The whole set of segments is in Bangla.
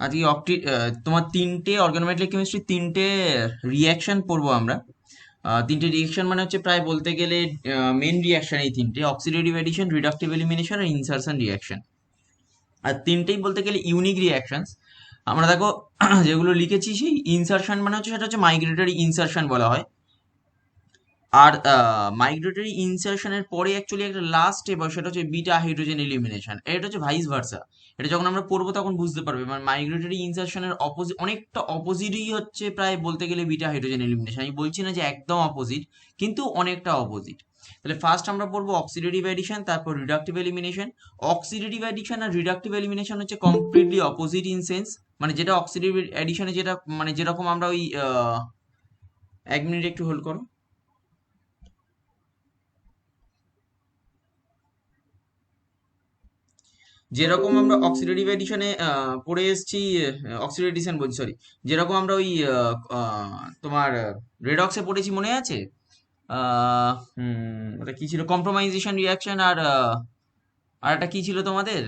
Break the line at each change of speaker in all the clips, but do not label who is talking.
আজকে তোমার তিনটে অর্গানোমেটালিক কেমিস্ট্রি তিনটে রিয়াকশন পড়বো আমরা। তিনটে রিয়াকশন মানে হচ্ছে প্রায় বলতে গেলে মেন রিয়াকশন এই তিনটে: অক্সিডেটিভ অ্যাডিশন, রিডাকটিভ এলিমিনেশন আর ইনসারশন রিয়াকশন। আর তিনটেই বলতে গেলে ইউনিক রিয়াকশনস। আমরা দেখো যেগুলো লিখেছি, সেই ইনসারশন মানে হচ্ছে সেটা হচ্ছে মাইগ্রেটরি ইনসারশন বলা হয়। আর মাইগ্রেটরি ইনসারশনের পরে অ্যাকচুয়ালি একটা লাস্ট স্টেপ হয়, সেটা হচ্ছে বিটা হাইড্রোজেন এলিমিনেশন। এটা হচ্ছে ভাইস ভার্সা। এটা যখন আমরা পড়বো তখন বুঝতে পারবে, মানে মাইগ্রেটরি ইনসারশনের অপোজিট, অনেকটা অপোজিটই হচ্ছে প্রায় বলতে গেলে বিটা হাইড্রোজেন এলিমিনেশন। আমি বলছি না যে একদম অপোজিট, কিন্তু অনেকটা অপোজিট। তাহলে ফার্স্ট আমরা পড়বো অক্সিডেটিভ অ্যাডিশন, তারপর রিডাকটিভ এলিমিনেশন। অক্সিডেটিভ অ্যাডিশন আর রিডাকটিভ এলিমিনেশন হচ্ছে কমপ্লিটলি অপোজিট ইন সেন্স। মানে যেটা অক্সিডেটিভ অ্যাডিশনে যেটা, মানে যেরকম আমরা ওই এক মিনিট একটু হোল্ড করো। যেরকম আমরা অক্সিডেটিভ এডিশনে পড়ে এসেছি, অক্সিডেটিশন বলছি, সরি, যেরকম আমরা ওই তোমার রেডক্সে পড়েছি, মনে আছে? ওটা কি ছিল, কম্প্রোমাইজেশন রিয়াকশন, আর একটা কি ছিল তোমাদের,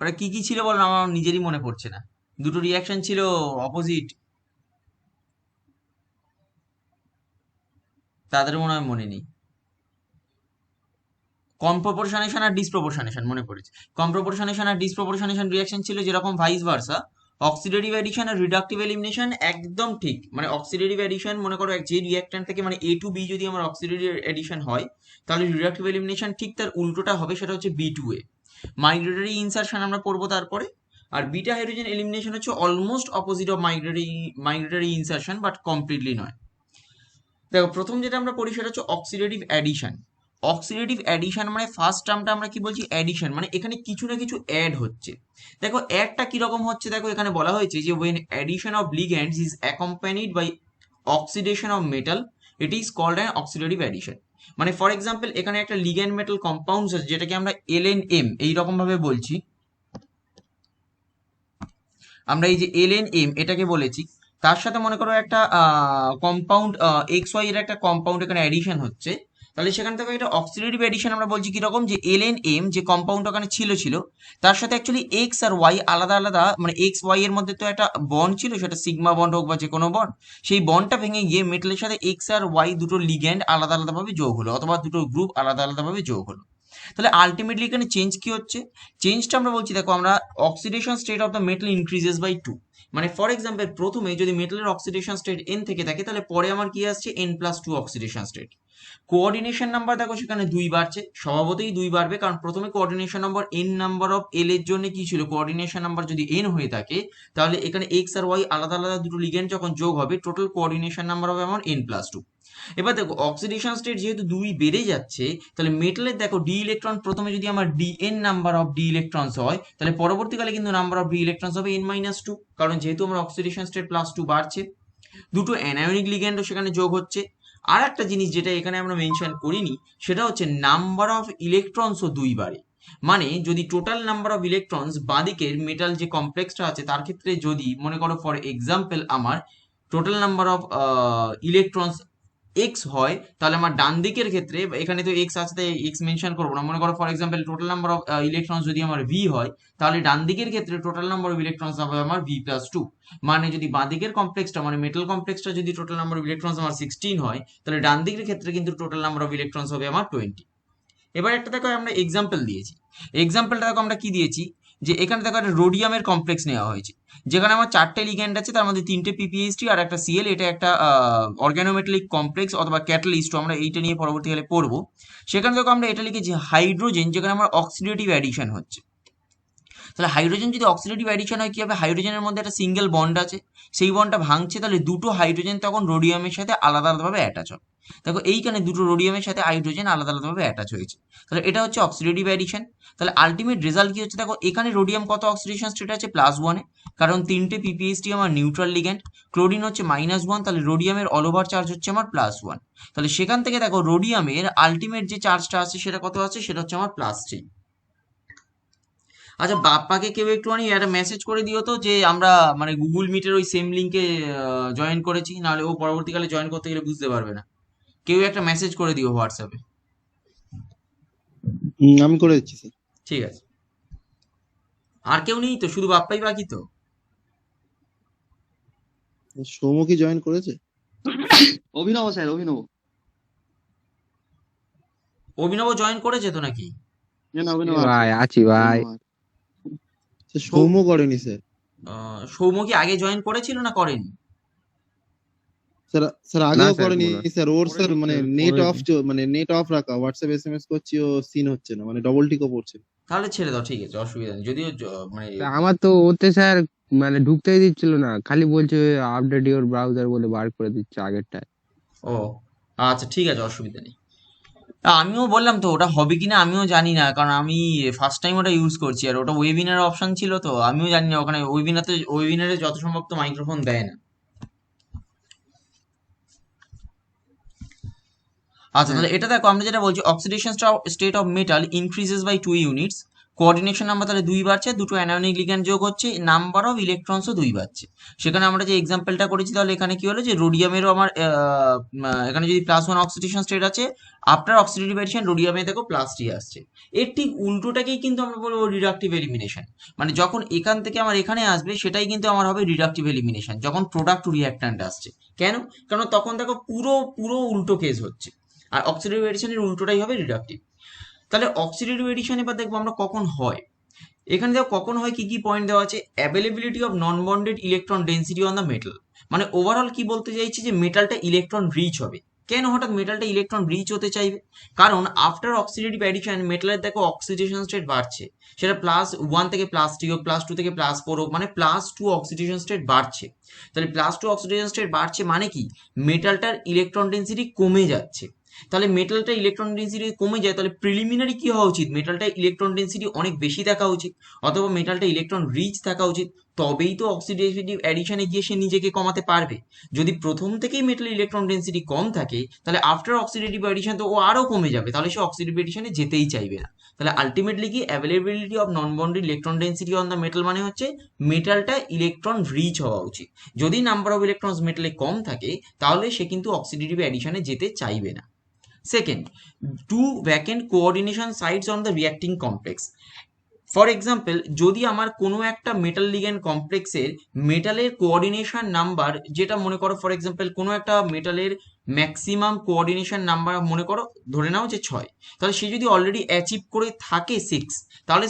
ওটা কি কি ছিল বলো না, আমার নিজেরই মনে পড়ছে না। দুটো রিয়াকশন ছিল অপোজিট, তাদের মনে হয় মনে নেই। কম্প্রপোর্শনেশন আর ডিসপ্রপোর্শনেশন মনে পড়েছে। কম্প্রপোর্শনেশন আর ডিসপ্রপোর্শনেশন রিয়াকশন ছিল যেরকম ভাইস ভার্সা। অক্সিডেটিভ অ্যাডিশন আর রিডাকটিভ এলিমিনেশন একদম ঠিক। মানে অক্সিডেটিভ অ্যাডিশন মনে করো যে রিঅ্যাক্ট্যান্ট থেকে, মানে এ টু বি যদি আমার অক্সিডেটিভ এডিশন হয়, তাহলে রিডাকটিভ এলিমিনেশন ঠিক তার উল্টোটা হবে, সেটা হচ্ছে বি টু এ। মাইগ্রেটরি ইনসারশন আমরা পড়বো তারপরে। আর বিটা হাইড্রোজেন এলিমিনেশন হচ্ছে almost opposite of migratory insertion, but completely নয়। দেখো প্রথম যেটা আমরা পড়ি সেটা হচ্ছে অক্সিডেটিভ অ্যাডিশন। অক্সিডেটিভ অ্যাডিশন মানে ফার্স্ট টার্মটা আমরা কি বলছি, অ্যাডিশন, মানে এখানে কিছু না কিছু অ্যাড হচ্ছে। দেখো অ্যাডটা কিরকম হচ্ছে, দেখো এখানে বলা হয়েছে যে when addition of ligands is accompanied by oxidation of metal, it is called an oxidative addition. মানে ফর এক্সাম্পল এখানে একটা লিগ্যান্ড মেটাল কম্পাউন্ডস আছে যেটাকে আমরা এলএনএম এইরকম ভাবে বলছি। আমরা এই যে এলএনএম এটাকে বলেছি, তার সাথে মনে করো একটা কম্পাউন্ড এক্স ওয়াই এর একটা কম্পাউন্ড এখানে অ্যাডিশন হচ্ছে। তাহলে সেখান থেকে এটা অক্সিডেটিভ অ্যাডিশন আমরা বলছি কিরকম, যে এলএনএম যে কম্পাউন্ড ওখানে ছিল তার সাথে অ্যাকচুয়ালি এক্স আর ওয়াই আলাদা আলাদা, মানে এক্স ওয়াই এর মধ্যে তো একটা বন্ড ছিল, সেটা সিগমা বন্ড হোক বা যে কোনো বন্ড, সেই বন্ডটা ভেঙে গিয়ে মেটালের সাথে এক্স আর ওয়াই দুটো লিগ্যান্ড আলাদা আলাদাভাবে যোগ হলো, অথবা দুটো গ্রুপ আলাদা আলাদাভাবে যোগ হলো। তাহলে আলটিমেটলি এখানে চেঞ্জ কি হচ্ছে, চেঞ্জটা আমরা বলছি, দেখো আমরা oxidation state of the metal increases by 2। মানে ফর এক্সাম্পল প্রথমে যদি মেটালের অক্সিডেশন স্টেট এন থেকে থাকে, তাহলে পরে আমার কি আসছে, n+2 oxidation state. Coordination number দেখো সেখানে 2 বাড়ছে, স্বভাবতই 2 বাড়বে, কারণ প্রথমে coordination number n number of L এর জন্য কি ছিল, কোঅর্ডিনেশন নাম্বার যদি n হয়ে থাকে, তাহলে এখানে এক্স আর ওয়াই আলাদা আলাদা দুটো লিগ্যান্ড যখন যোগ হবে, টোটাল কোঅর্ডিনেশন নাম্বার হবে আমার n+2। এবার দেখো অক্সিডেশন স্টেট যেহেতু 2 বেড়ে যাচ্ছে, তাহলে মেটালের দেখো ডি ইলেকট্রন প্রথমে যদি আমার d n number of d electrons হয়, তাহলে পরবর্তীকালে কিন্তু নাম্বার অফ ডি ইলেকট্রনস হবে n-2, কারণ যেহেতু আমার অক্সিডেশন স্টেট +2 বাড়ছে, দুটো অ্যানায়নিক লিগ্যান্ডও সেখানে যোগ হচ্ছে। আর একটা জিনিস যেটা এখানে আমরা মেনশন করিনি, সেটা হচ্ছে নাম্বার অফ ইলেকট্রনসও 2 বাড়ে। মানে যদি টোটাল নাম্বার অফ ইলেকট্রনস বাঁদিকের মেটাল যে কমপ্লেক্সটা আছে তার ক্ষেত্রে যদি মনে করো ফর এক্সাম্পল আমার total number of electrons x হয়, তাহলে আমার ডান দিকের ক্ষেত্রে, এখানে তো এক্স আছে তাই এক্স মেনশন করবো না, মনে করো for example total number of electrons যদি আমার ভি হয়, তাহলে ডান দিকের ক্ষেত্রে টোটাল নাম্বার অফ ইলেকট্রনস হবে আমার v+2। মানে যদি বাঁ দিকের কমপ্লেক্সটা, মানে মেটাল কমপ্লেক্সটা যদি টোটাল নাম্বার অফ ইলেকট্রনস আমার 16 হয়, তাহলে ডান দিকের ক্ষেত্রে কিন্তু টোটাল নাম্বার অফ ইলেকট্রনস হবে আমার 20। এবার একটা দেখো আমরা এক্সাম্পল দিয়েছি। এক্সাম্পলটা দেখো আমরা কি দিয়েছি, যে এখানে দেখো একটা রোডিয়ামের কমপ্লেক্স নেওয়া হয়েছে, যেখানে আমার 4টে লিগ্যান্ড আছে, তার মধ্যে 3টে পিপিএইচডি আর একটা সিএল। এটা একটা অর্গানোমেটালিক কমপ্লেক্স অথবা ক্যাটালিস্ট, আমরা এইটা নিয়ে পরবর্তীকালে পড়বো। সেখানে দেখো আমরা এটা লিখেছি হাইড্রোজেন, যেখানে আমার অক্সিডেটিভ অ্যাডিশন হচ্ছে। তাহলে হাইড্রোজেন যদি অক্সিডেটিভ অ্যাডিশন হয় কি হবে, হাইড্রোজেনের মধ্যে একটা সিঙ্গেল বন্ড আছে, সেই বন্ডটা ভাঙছে, তাহলে দুটো হাইড্রোজেন তখন রোডিয়ামের সাথে আলাদা আলাদাভাবে অ্যাটাচ হবে। দেখো এইখানে দুটো রোডিয়ামের সাথে হাইড্রোজেন আলাদা আলাদাভাবে অ্যাটাচ হয়েছে, তাহলে এটা হচ্ছে অক্সিডেটিভ অ্যাডিশন। তাহলে আলটিমেট রেজাল্ট কি হচ্ছে, দেখো এখানে রোডিয়াম কত অক্সিডেশন স্টেট আছে, +1-এ, কারণ তিনটে পিপিএইচটি আমার নিউট্রাল লিগ্যান্ড, ক্লোরিন হচ্ছে -1, তাহলে রোডিয়ামের অল ওভার চার্জ হচ্ছে আমার +1। তাহলে সেখান থেকে দেখো রোডিয়ামের আলটিমেট যে চার্জটা আছে সেটা কত আছে, সেটা হচ্ছে আমার +3। আচ্ছা, বাপ্পাকে কেউ একটুখানি একটা মেসেজ করে দিও তো যে আমরা মানে গুগল মিটের ওই সেম লিঙ্কে জয়েন করেছি, নাহলে ও পরবর্তীকালে জয়েন করতে গেলে বুঝতে পারবে না। কেউ একটা মেসেজ করে দিও হোয়াটসঅ্যাপে।
আমি করে দিচ্ছি স্যার।
ঠিক আছে। আর কেউ নেই তো, শুধু বাপ্পাই বাকি তো?
সৌম কি জয়েন করেছে?
অভিনব স্যার, অভিনব।
অভিনব জয়েন করেছে তো নাকি?
না, অভিনব আছে।
ভাই আছি ভাই।
অভিনব আছে।
স্যার, সৌম করেনি স্যার।
সৌম্য কি আগে জয়েন করেছিল না করেনি?
স্যার স্যার
না
আগেও
স্যার
করেনি
মনে
স্যার। ওর স্যার
করেনি
মানে
স্যার,
নেট অফ,
করেনি।
মানে নেট অফ রাখা, হোয়াটসঅ্যাপ এসএমএস করছি, ও সিন হচ্ছে না, মানে ডবল টিকও পড়ছে না।
তাহলে ছেড়ে দাও, ঠিক আছে, অসুবিধা নেই। যদিও মানে
তা আমার তো ওতে স্যার মানে ঢুকতেই দিচ্ছিল না, খালি বলছে আপডেট ইওর ব্রাউজার বলে বার করে দিচ্ছে আগেরটায়।
ও আচ্ছা, ঠিক আছে, অসুবিধা নেই। আমিও বললাম তো ওটা হবে কিনা আমিও জানি না, কারণ আমি ফার্স্ট টাইম ওটা ইউজ করছি, আর ওটা ওয়েবিনার অপশন ছিল, তো আমিও জানি না ওখানে ওয়েবিনারে যত সম্ভব তো মাইক্রোফোন দেয় না। আচ্ছা,
হ্যাঁ
তাহলে এটা দেখো আমরা যেটা বলছি, oxidation state of metal increases by 2 units, coordination number তাহলে 2 বাড়ছে, দুটো অ্যানোনিক লিগ্যান্ড যোগ হচ্ছে, নাম্বার অফ ইলেকট্রনসও 2 বাড়ছে। সেখানে আমরা যে এক্সাম্পলটা করেছি, তাহলে এখানে কি হলো যে রোডিয়ামেরও আমার এখানে যদি +1 অক্সিডেশন স্টেট আছে, আফটার অক্সিডেটিভ অ্যাডিশন রোডিয়ামে দেখো +3 আসছে। এর ঠিক উল্টোটাকেই কিন্তু আমরা বলবো রিডাকটিভ এলিমিনেশন। মানে যখন এখান থেকে আমার এখানে আসবে সেটাই কিন্তু আমার হবে রিডাকটিভ এলিমিনেশন, যখন প্রোডাক্ট টু রিঅ্যাক্ট্যান্ট আসছে। কেন? কারণ তখন দেখো পুরো পুরো উল্টো কেস হচ্ছে, আর অক্সিডেটিভ এডিশনের উল্টোটাই হবে রিডাকটিভ। তাহলে অক্সিডেটিভ এডিশন এবার দেখবো আমরা কখন হয়। এখানে দেখো কখন হয়, কি কি পয়েন্ট দেওয়া আছে, availability of non bonded electron density on the metal. মানে ওভারঅল কি বলতে চাইছি, যে মেটালটা ইলেকট্রন রিচ হবে। কেন হঠাৎ মেটালটা ইলেকট্রন রিচ হতে চাইবে? কারণ আফটার অক্সিডেটিভ অ্যাডিশন মেটালের দেখো অক্সিডেশন স্টেট বাড়ছে, সেটা +1 থেকে +3 হোক, +2 থেকে +4 হোক, মানে +2 অক্সিডেশন স্টেট বাড়ছে। তাহলে +2 অক্সিডেশন স্টেট বাড়ছে মানে কি, মেটালটার ইলেকট্রন ডেন্সিটি কমে যাচ্ছে। তাহলে মেটালটা ইলেকট্রন ডেন্সিটি কমে যায়, তাহলে প্রিলিমিনারি কি হওয়া উচিত, মেটালটা ইলেকট্রন ডেন্সিটি অনেক বেশি থাকা উচিত, অথবা মেটালটা ইলেকট্রন রিচ থাকা উচিত। তবেই তো অক্সিডেটিভ অ্যাডিশনে গিয়ে সে নিজেকে কমাতে পারবে। যদি প্রথম থেকেই মেটাল ইলেকট্রন ডেন্সিটি কম থাকে, তাহলে আফটার অক্সিডেটিভ অ্যাডিশন তো ও আরও কমে যাবে, তাহলে সে অক্সিডেটিভ অ্যাডিশনে যেতেই চাইবে না। তাহলে আলটিমেটলি কি, availability of non bonded electron density on the metal মানে হচ্ছে মেটালটা ইলেকট্রন রিচ হওয়া উচিত। যদি নাম্বার অফ ইলেকট্রনস মেটালে কম থাকে, তাহলে সে কিন্তু অক্সিডেটিভ অ্যাডিশনে যেতে চাইবে না। Second, two vacant coordination sites on the reacting complex. For example, যদি আমার কোনো একটা মেটাল লিগ্যান্ড কমপ্লেক্সের মেটালের কোঅর্ডিনেশন নাম্বার, যেটা মনে করো ফর এক্সাম্পল কোনো একটা মেটালের ম্যাক্সিমাম কোঅর্ডিনেশন নাম্বার মনে করো ধরে নাও যে 6, তাহলে সে যদি অলরেডি অ্যাচিভ করে থাকে 6, তাহলে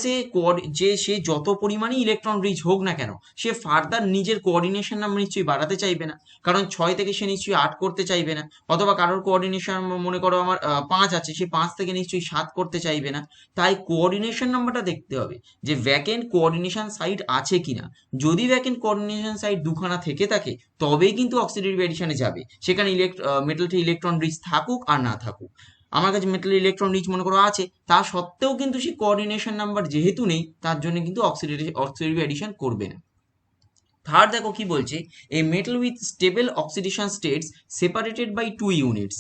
সে যত পরিমাণই ইলেকট্রন রিচ হোক না কেন, সে ফার্দার নিজের কোঅর্ডিনেশন নাম্বার নিশ্চয়ই বাড়াতে চাইবে না, কারণ 6 থেকে সে নিশ্চয়ই 8 করতে চাইবে না। অথবা কারোর কোঅর্ডিনেশন মনে করো আমার 5 আছে, সে 5 থেকে নিশ্চয়ই 7 করতে চাইবে না। তাই কোঅর্ডিনেশন নাম্বারটা দেখতে হবে যে ভ্যাকেন্ট কোঅর্ডিনেশন সাইট আছে কিনা। যদি ভ্যাকেন্ট কোঅর্ডিনেশন সাইট দুখানা থেকে থাকে, তবেই কিন্তু অক্সিডেটিভ অ্যাডিশনে যাবে, সেখানে মেটালটা ইলেকট্রন রিচ থাকুক আর না থাকুক। আমার কাছে মেটাল ইলেকট্রন রিচ মনে করো আছে, তা সত্ত্বেও কিন্তু সেই কোঅর্ডিনেশন নাম্বার যেহেতু নেই, তার জন্য কিন্তু অক্সিডেটিভ অ্যাডিশন করবে না। থার্ড দেখো কি বলছে, a metal with stable oxidation states separated by 2 units,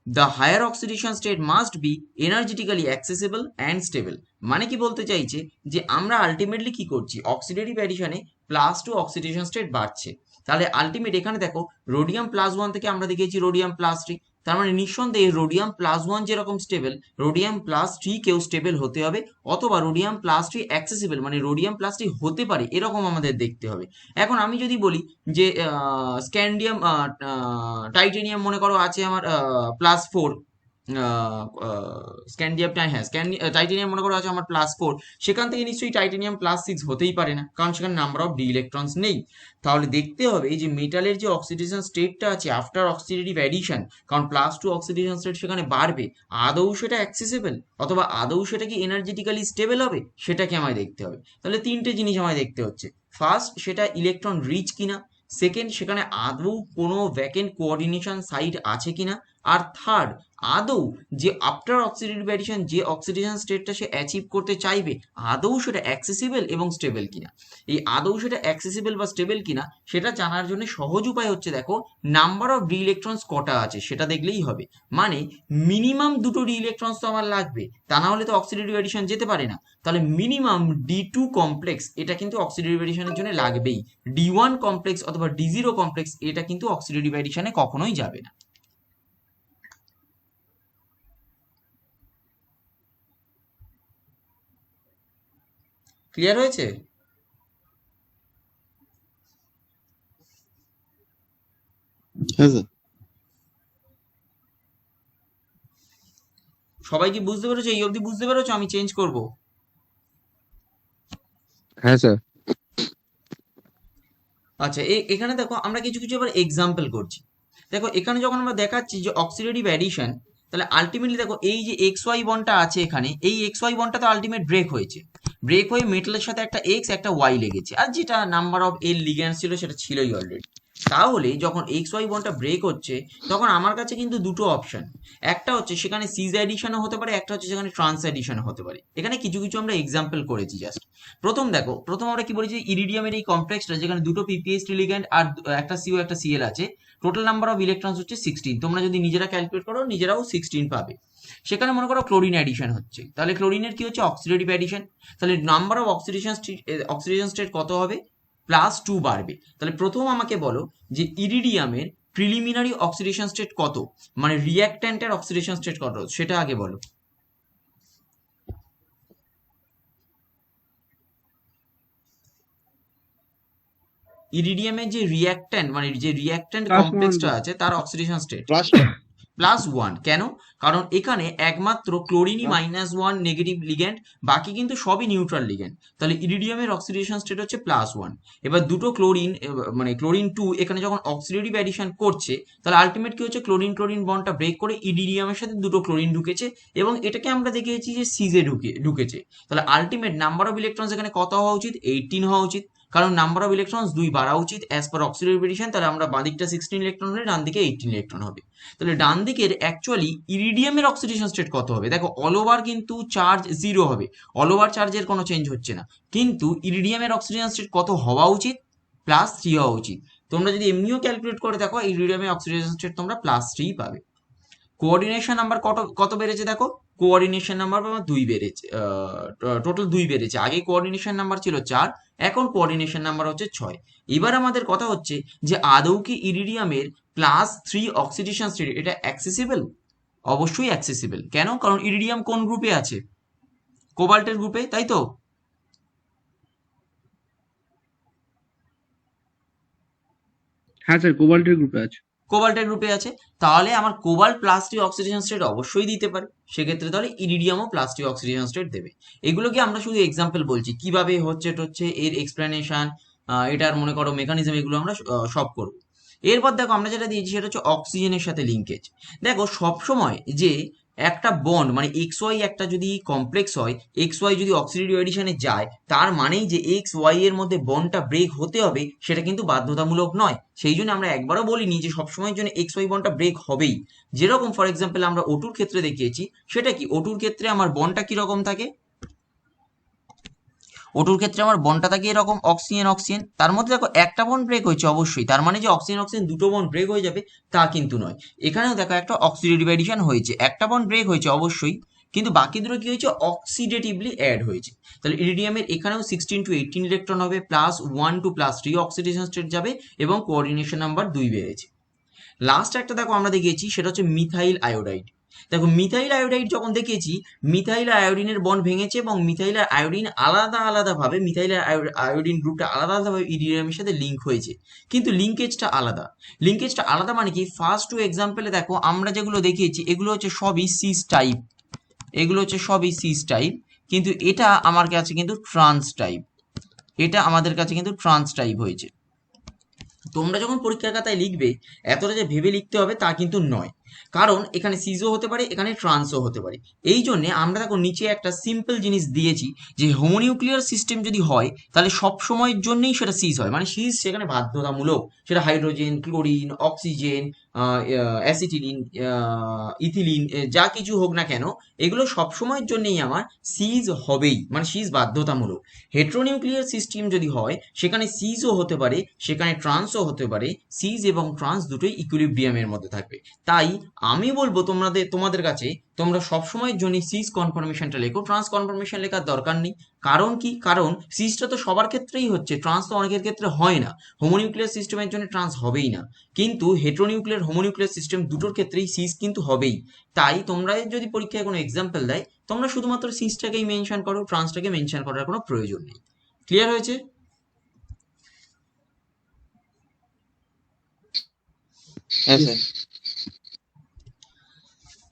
the higher oxidation state must be energetically accessible and stable. মানে কি বলতে চাইছে, যে আমরা আলটিমেটলি কি করছি, অক্সিডেটিভ অ্যাডিশনে +2 অক্সিডেশন স্টেট বাড়ছে। তাহলে আলটিমেট এখানে দেখো রোডিয়াম +1 থেকে আমরা দেখেছি রোডিয়াম +3, তার মানে নিঃসন্দেহে রোডিয়াম +1 যেরকম স্টেবল, রোডিয়াম +3 কেও স্টেবল হতে হবে, অথবা রোডিয়াম +3 অ্যাক্সেসিবল, মানে রোডিয়াম +3 হতে পারে এরকম আমাদের দেখতে হবে। এখন আমি যদি বলি যে স্ক্যান্ডিয়াম টাইটেনিয়াম মনে করো আছে আমার +4, স্ক্যান্ডিয়াম, হ্যাঁ টাইটেনিয়াম মনে করো আছে আমার +4, সেখান থেকে নিশ্চয়ই টাইটেনিয়াম +6 হতেই পারে না, কারণ সেখানে নাম্বার অফ ডি ইলেকট্রনস নেই। তাহলে দেখতে হবে এই যে মেটালের যে অক্সিডেশন স্টেটটা আছে আফটার অক্সিডেটিভ অ্যাডিশন, কারণ +2 অক্সিডেশন স্টেট সেখানে বাড়বে, আদৌ সেটা অ্যাক্সেসিবল অথবা আদৌ সেটা কি এনার্জেটিক্যালি স্টেবল হবে, সেটাকে আমায় দেখতে হবে। তাহলে তিনটে জিনিস আমায় দেখতে হচ্ছে। ফার্স্ট, সেটা ইলেকট্রন রিচ কিনা। সেকেন্ড, সেখানে আদৌ কোনো ভ্যাকেন্ট কোঅর্ডিনেশন সাইট আছে কিনা। আর থার্ড, আদৌ যে আফটার অক্সিডেটিভ অ্যাডিশন যে অক্সিডেশন স্টেটটা সে অ্যাচিভ করতে চাইবে, আদৌ সেটা অ্যাক্সেসিবল এবং স্টেবল কিনা। এই আদৌ সেটা অ্যাক্সেসিবল বা স্টেবল কিনা সেটা জানার জন্য সহজ উপায় হচ্ছে, দেখো নাম্বার অফ ডি ইলেকট্রনস কটা আছে সেটা দেখলেই হবে। মানে মিনিমাম দুটো ডি ইলেকট্রনস তো আমার লাগবে, তা না হলে তো অক্সিডেটিভ অ্যাডিশন যেতে পারে না। তাহলে মিনিমাম D2 কমপ্লেক্স এটা কিন্তু অক্সিডেটিভ অ্যাডিশনের জন্য লাগবেই। D1 কমপ্লেক্স অথবা D0 কমপ্লেক্স এটা কিন্তু অক্সিডেটিভ অ্যাডিশনে কখনোই যাবে না। ক্লিয়ার হয়েছে?
হ্যাঁ স্যার।
সবাই কি বুঝতে পেরেছো? এই অবধি বুঝতে পেরেছো? আমি চেঞ্জ করব।
হ্যাঁ স্যার।
আচ্ছা, এখানে দেখো আমরা কিছু কিছু আবার এক্সাম্পল করছি। দেখো এখানে যখন আমরা দেখাচ্ছি যে অক্সিডেটিভ অ্যাডিশন, তাহলে আলটিমেটলি দেখো এই যে এক্স ওয়াই বন্ডটা আছে এখানে, এই এক্স ওয়াই বন্ডটা তো আলটিমেট ব্রেক হয়েছে। ব্রেক হয়ে মেটালের সাথে একটা এক্স একটা ওয়াই লেগেছে, আর যেটা নাম্বার অফ এর লিগ্যান্ড ছিল সেটা ছিলই অলরেডি। তাহলে যখন এক্স ওয়াই বন্ডটা ব্রেক হচ্ছে, তখন আমার কাছে কিন্তু দুটো অপশন। একটা হচ্ছে সেখানে সিজ অ্যাডিশনও হতে পারে, একটা হচ্ছে সেখানে ট্রান্স অ্যাডিশনও হতে পারে। এখানে কিছু কিছু আমরা এক্সাম্পল করেছি জাস্ট। প্রথম আমরা কি বলেছি, ইরিডিয়ামের এই কমপ্লেক্সটা যেখানে দুটো পিপিএইচডি লিগ্যান্ড আর একটা সিও একটা সিএল আছে, টোটাল নাম্বার অফ ইলেকট্রনস হচ্ছে 16। তোমরা যদি নিজেরা ক্যালকুলেট করো নিজেরাও 16 পাবে। সেখানে মনে করো ক্লোরিন অ্যাডিশন হচ্ছে, তাহলে ক্লোরিনের কি হচ্ছে অক্সিডেটিভ অ্যাডিশন, তাহলে নাম্বার অফ অক্সিডেশন স্টেট কত হবে, +2 বাড়বে। তাহলে প্রথম আমাকে বলো যে ইরিডিয়ামের প্রিলিমিনারি অক্সিডেশন স্টেট কত, মানে রিঅ্যাক্ট্যান্টের অক্সিডেশন স্টেট কত সেটা আগে বলো। ইরিডিয়ামের যে রিঅ্যাক্ট্যান্ট মানে যে রিঅ্যাক্ট্যান্ট কমপ্লেক্সটা আছে তার অক্সিডেশন স্টেট +1। কেন? কারণ এখানে একমাত্র ক্লোরিনই -1 নেগেটিভ লিগ্যান্ড, বাকি কিন্তু সবই নিউট্রাল লিগ্যান্ড। তাহলে ইরিডিয়ামের অক্সিডেশন স্টেট হচ্ছে +1। এবার দুটো ক্লোরিন মানে ক্লোরিন 2 এখানে যখন অক্সিডেটিভ অ্যাডিশন করছে, তাহলে আলটিমেট কি হচ্ছে, ক্লোরিন ক্লোরিন বন্ডটা ব্রেক করে ইরিডিয়ামের সাথে দুটো ক্লোরিন ঢুকেছে, এবং এটাকে আমরা দেখিয়েছি যে সিজে ঢুকেছে। তাহলে আলটিমেট নাম্বার অফ ইলেকট্রনস এখানে কত হওয়া উচিত, 18 হওয়া উচিত, কারণ নাম্বার অফ ইলেকট্রনস 2 বাড়া উচিত অ্যাজ পার অক্সিডেটিভ অ্যাডিশন। তাহলে আমরা বাঁদিকটা 16 ইলেকট্রন হলে ডান দিকে 18 ইলেকট্রন হবে। তাহলে ডান দিকের অ্যাকচুয়ালি ইরিডিয়ামের অক্সিডেশন স্টেট কত হবে, দেখো অল ওভার কিন্তু চার্জ 0 হবে, অল ওভার চার্জের কোনো চেঞ্জ হচ্ছে না, কিন্তু ইরিডিয়ামের অক্সিডেশন স্টেট কত হওয়া উচিত, +3 হওয়া উচিত। তোমরা যদি এমনিও ক্যালকুলেট করে দেখো ইরিডিয়ামের অক্সিডেশন স্টেট তোমরা +3 পাবে। কোঅর্ডিনেশন নাম্বার কত কত বেড়েছে দেখো, কোঅর্ডিনেশন নাম্বার 2 বেড়েছে, টোটাল 2 বেড়েছে। আগে কোঅর্ডিনেশন নাম্বার ছিল 4, এখন কোঅর্ডিনেশন নাম্বার হচ্ছে 6। এবার আমাদের কথা হচ্ছে যে আদৌ কি ইরিডিয়ামের +3 অক্সিডেশন স্টেট এটা অ্যাক্সেসিবল? অবশ্যই অ্যাক্সেসিবল। কেন? কারণ ইরিডিয়াম কোন গ্রুপে আছে, কোবাল্টের গ্রুপে, তাই তো?
হ্যাঁ স্যার, কোবাল্টের গ্রুপে আছে।
কোবাল্টের গ্রুপে আছে, তাহলে আমার কোবাল্ট +3 অক্সিডেশন স্টেট অবশ্যই দিতে পারে। সেক্ষেত্রে তাহলে ইরিডিয়ামও +3 অক্সিডেশন স্টেট দেবে। এগুলোকে আমরা শুধু এক্সাম্পল বলছি, কিভাবে হচ্ছে এর এক্সপ্লেনেশন, এটার মনে করো মেকানিজম, এগুলো আমরা সব করবো। এরপর দেখো আমরা যেটা দিয়েছি সেটা হচ্ছে অক্সিজেনের সাথে লিঙ্কেজ। দেখো সবসময় যে একটা বন্ড মানে এক্স ওয়াই একটা যদি কমপ্লেক্স হয়, এক্স ওয়াই যদি অক্সিডেটিভ অ্যাডিশনে যায়, তার মানেই যে এক্স ওয়াই এর মধ্যে বন্ডটা ব্রেক হতে হবে সেটা কিন্তু বাধ্যতামূলক নয়। সেই জন্য আমরা একবারও বলিনি যে সবসময়ের জন্য এক্স ওয়াই বন্ডটা ব্রেক হবেই। যেরকম ফর এক্সাম্পল আমরা ওটুর ক্ষেত্রে দেখিয়েছি, সেটা কি ওটুর ক্ষেত্রে আমার বন্ডটা কিরকম থাকে, ওটুর ক্ষেত্রে আমার বন্ডটা থাকে এরকম অক্সিজেন অক্সিজেন, তার মধ্যে দেখো একটা বন্ড ব্রেক হয়েছে অবশ্যই, তার মানে যে অক্সিজেন অক্সিজেন দুটো বন্ড ব্রেক হয়ে যাবে তা কিন্তু নয়। এখানেও দেখো একটা অক্সিডেটিভ অ্যাডিশন হয়েছে, একটা বন্ড ব্রেক হয়েছে অবশ্যই, কিন্তু বাকি দুটো কি হয়েছে, অক্সিডেটিভলি অ্যাড হয়েছে। তাহলে ইরিডিয়ামের এখানেও 16 to 18 ইলেকট্রন হবে, +1 to +3 অক্সিডেশন স্টেট যাবে, এবং কোঅর্ডিনেশন নাম্বার 2 বেড়েছে। লাস্ট একটা দেখো আমরা দেখিয়েছি সেটা হচ্ছে মিথাইল আয়োডাইড। দেখো মিথাইল আয়োডাইড যখন দেখিয়েছি, মিথাইল আয়োডিনের বন্ড ভেঙেছে এবং মিথাইল আয়োডিন আলাদা আলাদাভাবে, মিথাইল আয়োডিন গ্রুপটা আলাদা আলাদাভাবে ইরিডিয়ামের সাথে লিঙ্ক হয়েছে, কিন্তু লিঙ্কেজটা আলাদা। লিঙ্কেজটা আলাদা মানে কি, ফার্স্ট টু এক্সাম্পলে দেখো আমরা যেগুলো দেখিয়েছি এগুলো হচ্ছে সবই সিস টাইপ, এগুলো হচ্ছে সবই সিস টাইপ, কিন্তু এটা আমার কাছে কিন্তু ট্রান্স টাইপ, এটা আমাদের কাছে কিন্তু ট্রান্স টাইপ হয়েছে। তোমরা যখন পরীক্ষার খাতায় লিখবে এতটা যে ভেবে লিখতে হবে তা কিন্তু নয়, কারণ এখানে সিজও হতে পারে, এখানে ট্রান্সও হতে পারে। এই জন্যে আমরা দেখো নিচে একটা সিম্পল জিনিস দিয়েছি যে হোমোনিউক্লিয়ার সিস্টেম যদি হয় তাহলে সব সময়ের জন্যই সেটা সিজ হয়, মানে সিজ সেখানে বাধ্যতামূলক, সেটা hydrogen, chlorine, oxygen, acetylene, ethylene, যা কিছু হোক না কেন এগুলো সব সময়ের জন্যই আমার সিজ হবেই, মানে সিজ বাধ্যতামূলক। হেট্রোনিউক্লিয়ার সিস্টেম যদি হয় সেখানে সিজও হতে পারে, সেখানে ট্রান্সও হতে পারে, সিজ এবং ট্রান্স দুটোই ইকুইলিব্রিয়ামের মধ্যে থাকবে। তাই আমি বলবো তোমাদের কাছে তোমরা সবসময়ের জন্য সিজ কনফার্মেশনটা লেখো, ট্রান্স কনফার্মেশন লেখার দরকার নেই। কারণ কি, কারণ সিজটা তো সবার ক্ষেত্রেই হচ্ছে, ট্রান্স তো অনেকের ক্ষেত্রে হয় না। হোমোনিউক্লিয়ার সিস্টেমের জন্য ট্রান্স হবেই না, কিন্তু হেট্রোনিউক্লিয়ার হোমোনিউক্লিয়ার সিস্টেম দুটোর ক্ষেত্রেই সিজ কিন্তু হবেই। তাই তোমরা যদি পরীক্ষায় কোনো এক্সাম্পল দেয় তোমরা শুধুমাত্র সিজটাকেই মেনশন করো, ট্রান্সটাকে মেনশন করার কোনো প্রয়োজন নেই। ক্লিয়ার হয়েছে?
হ্যাঁ স্যার।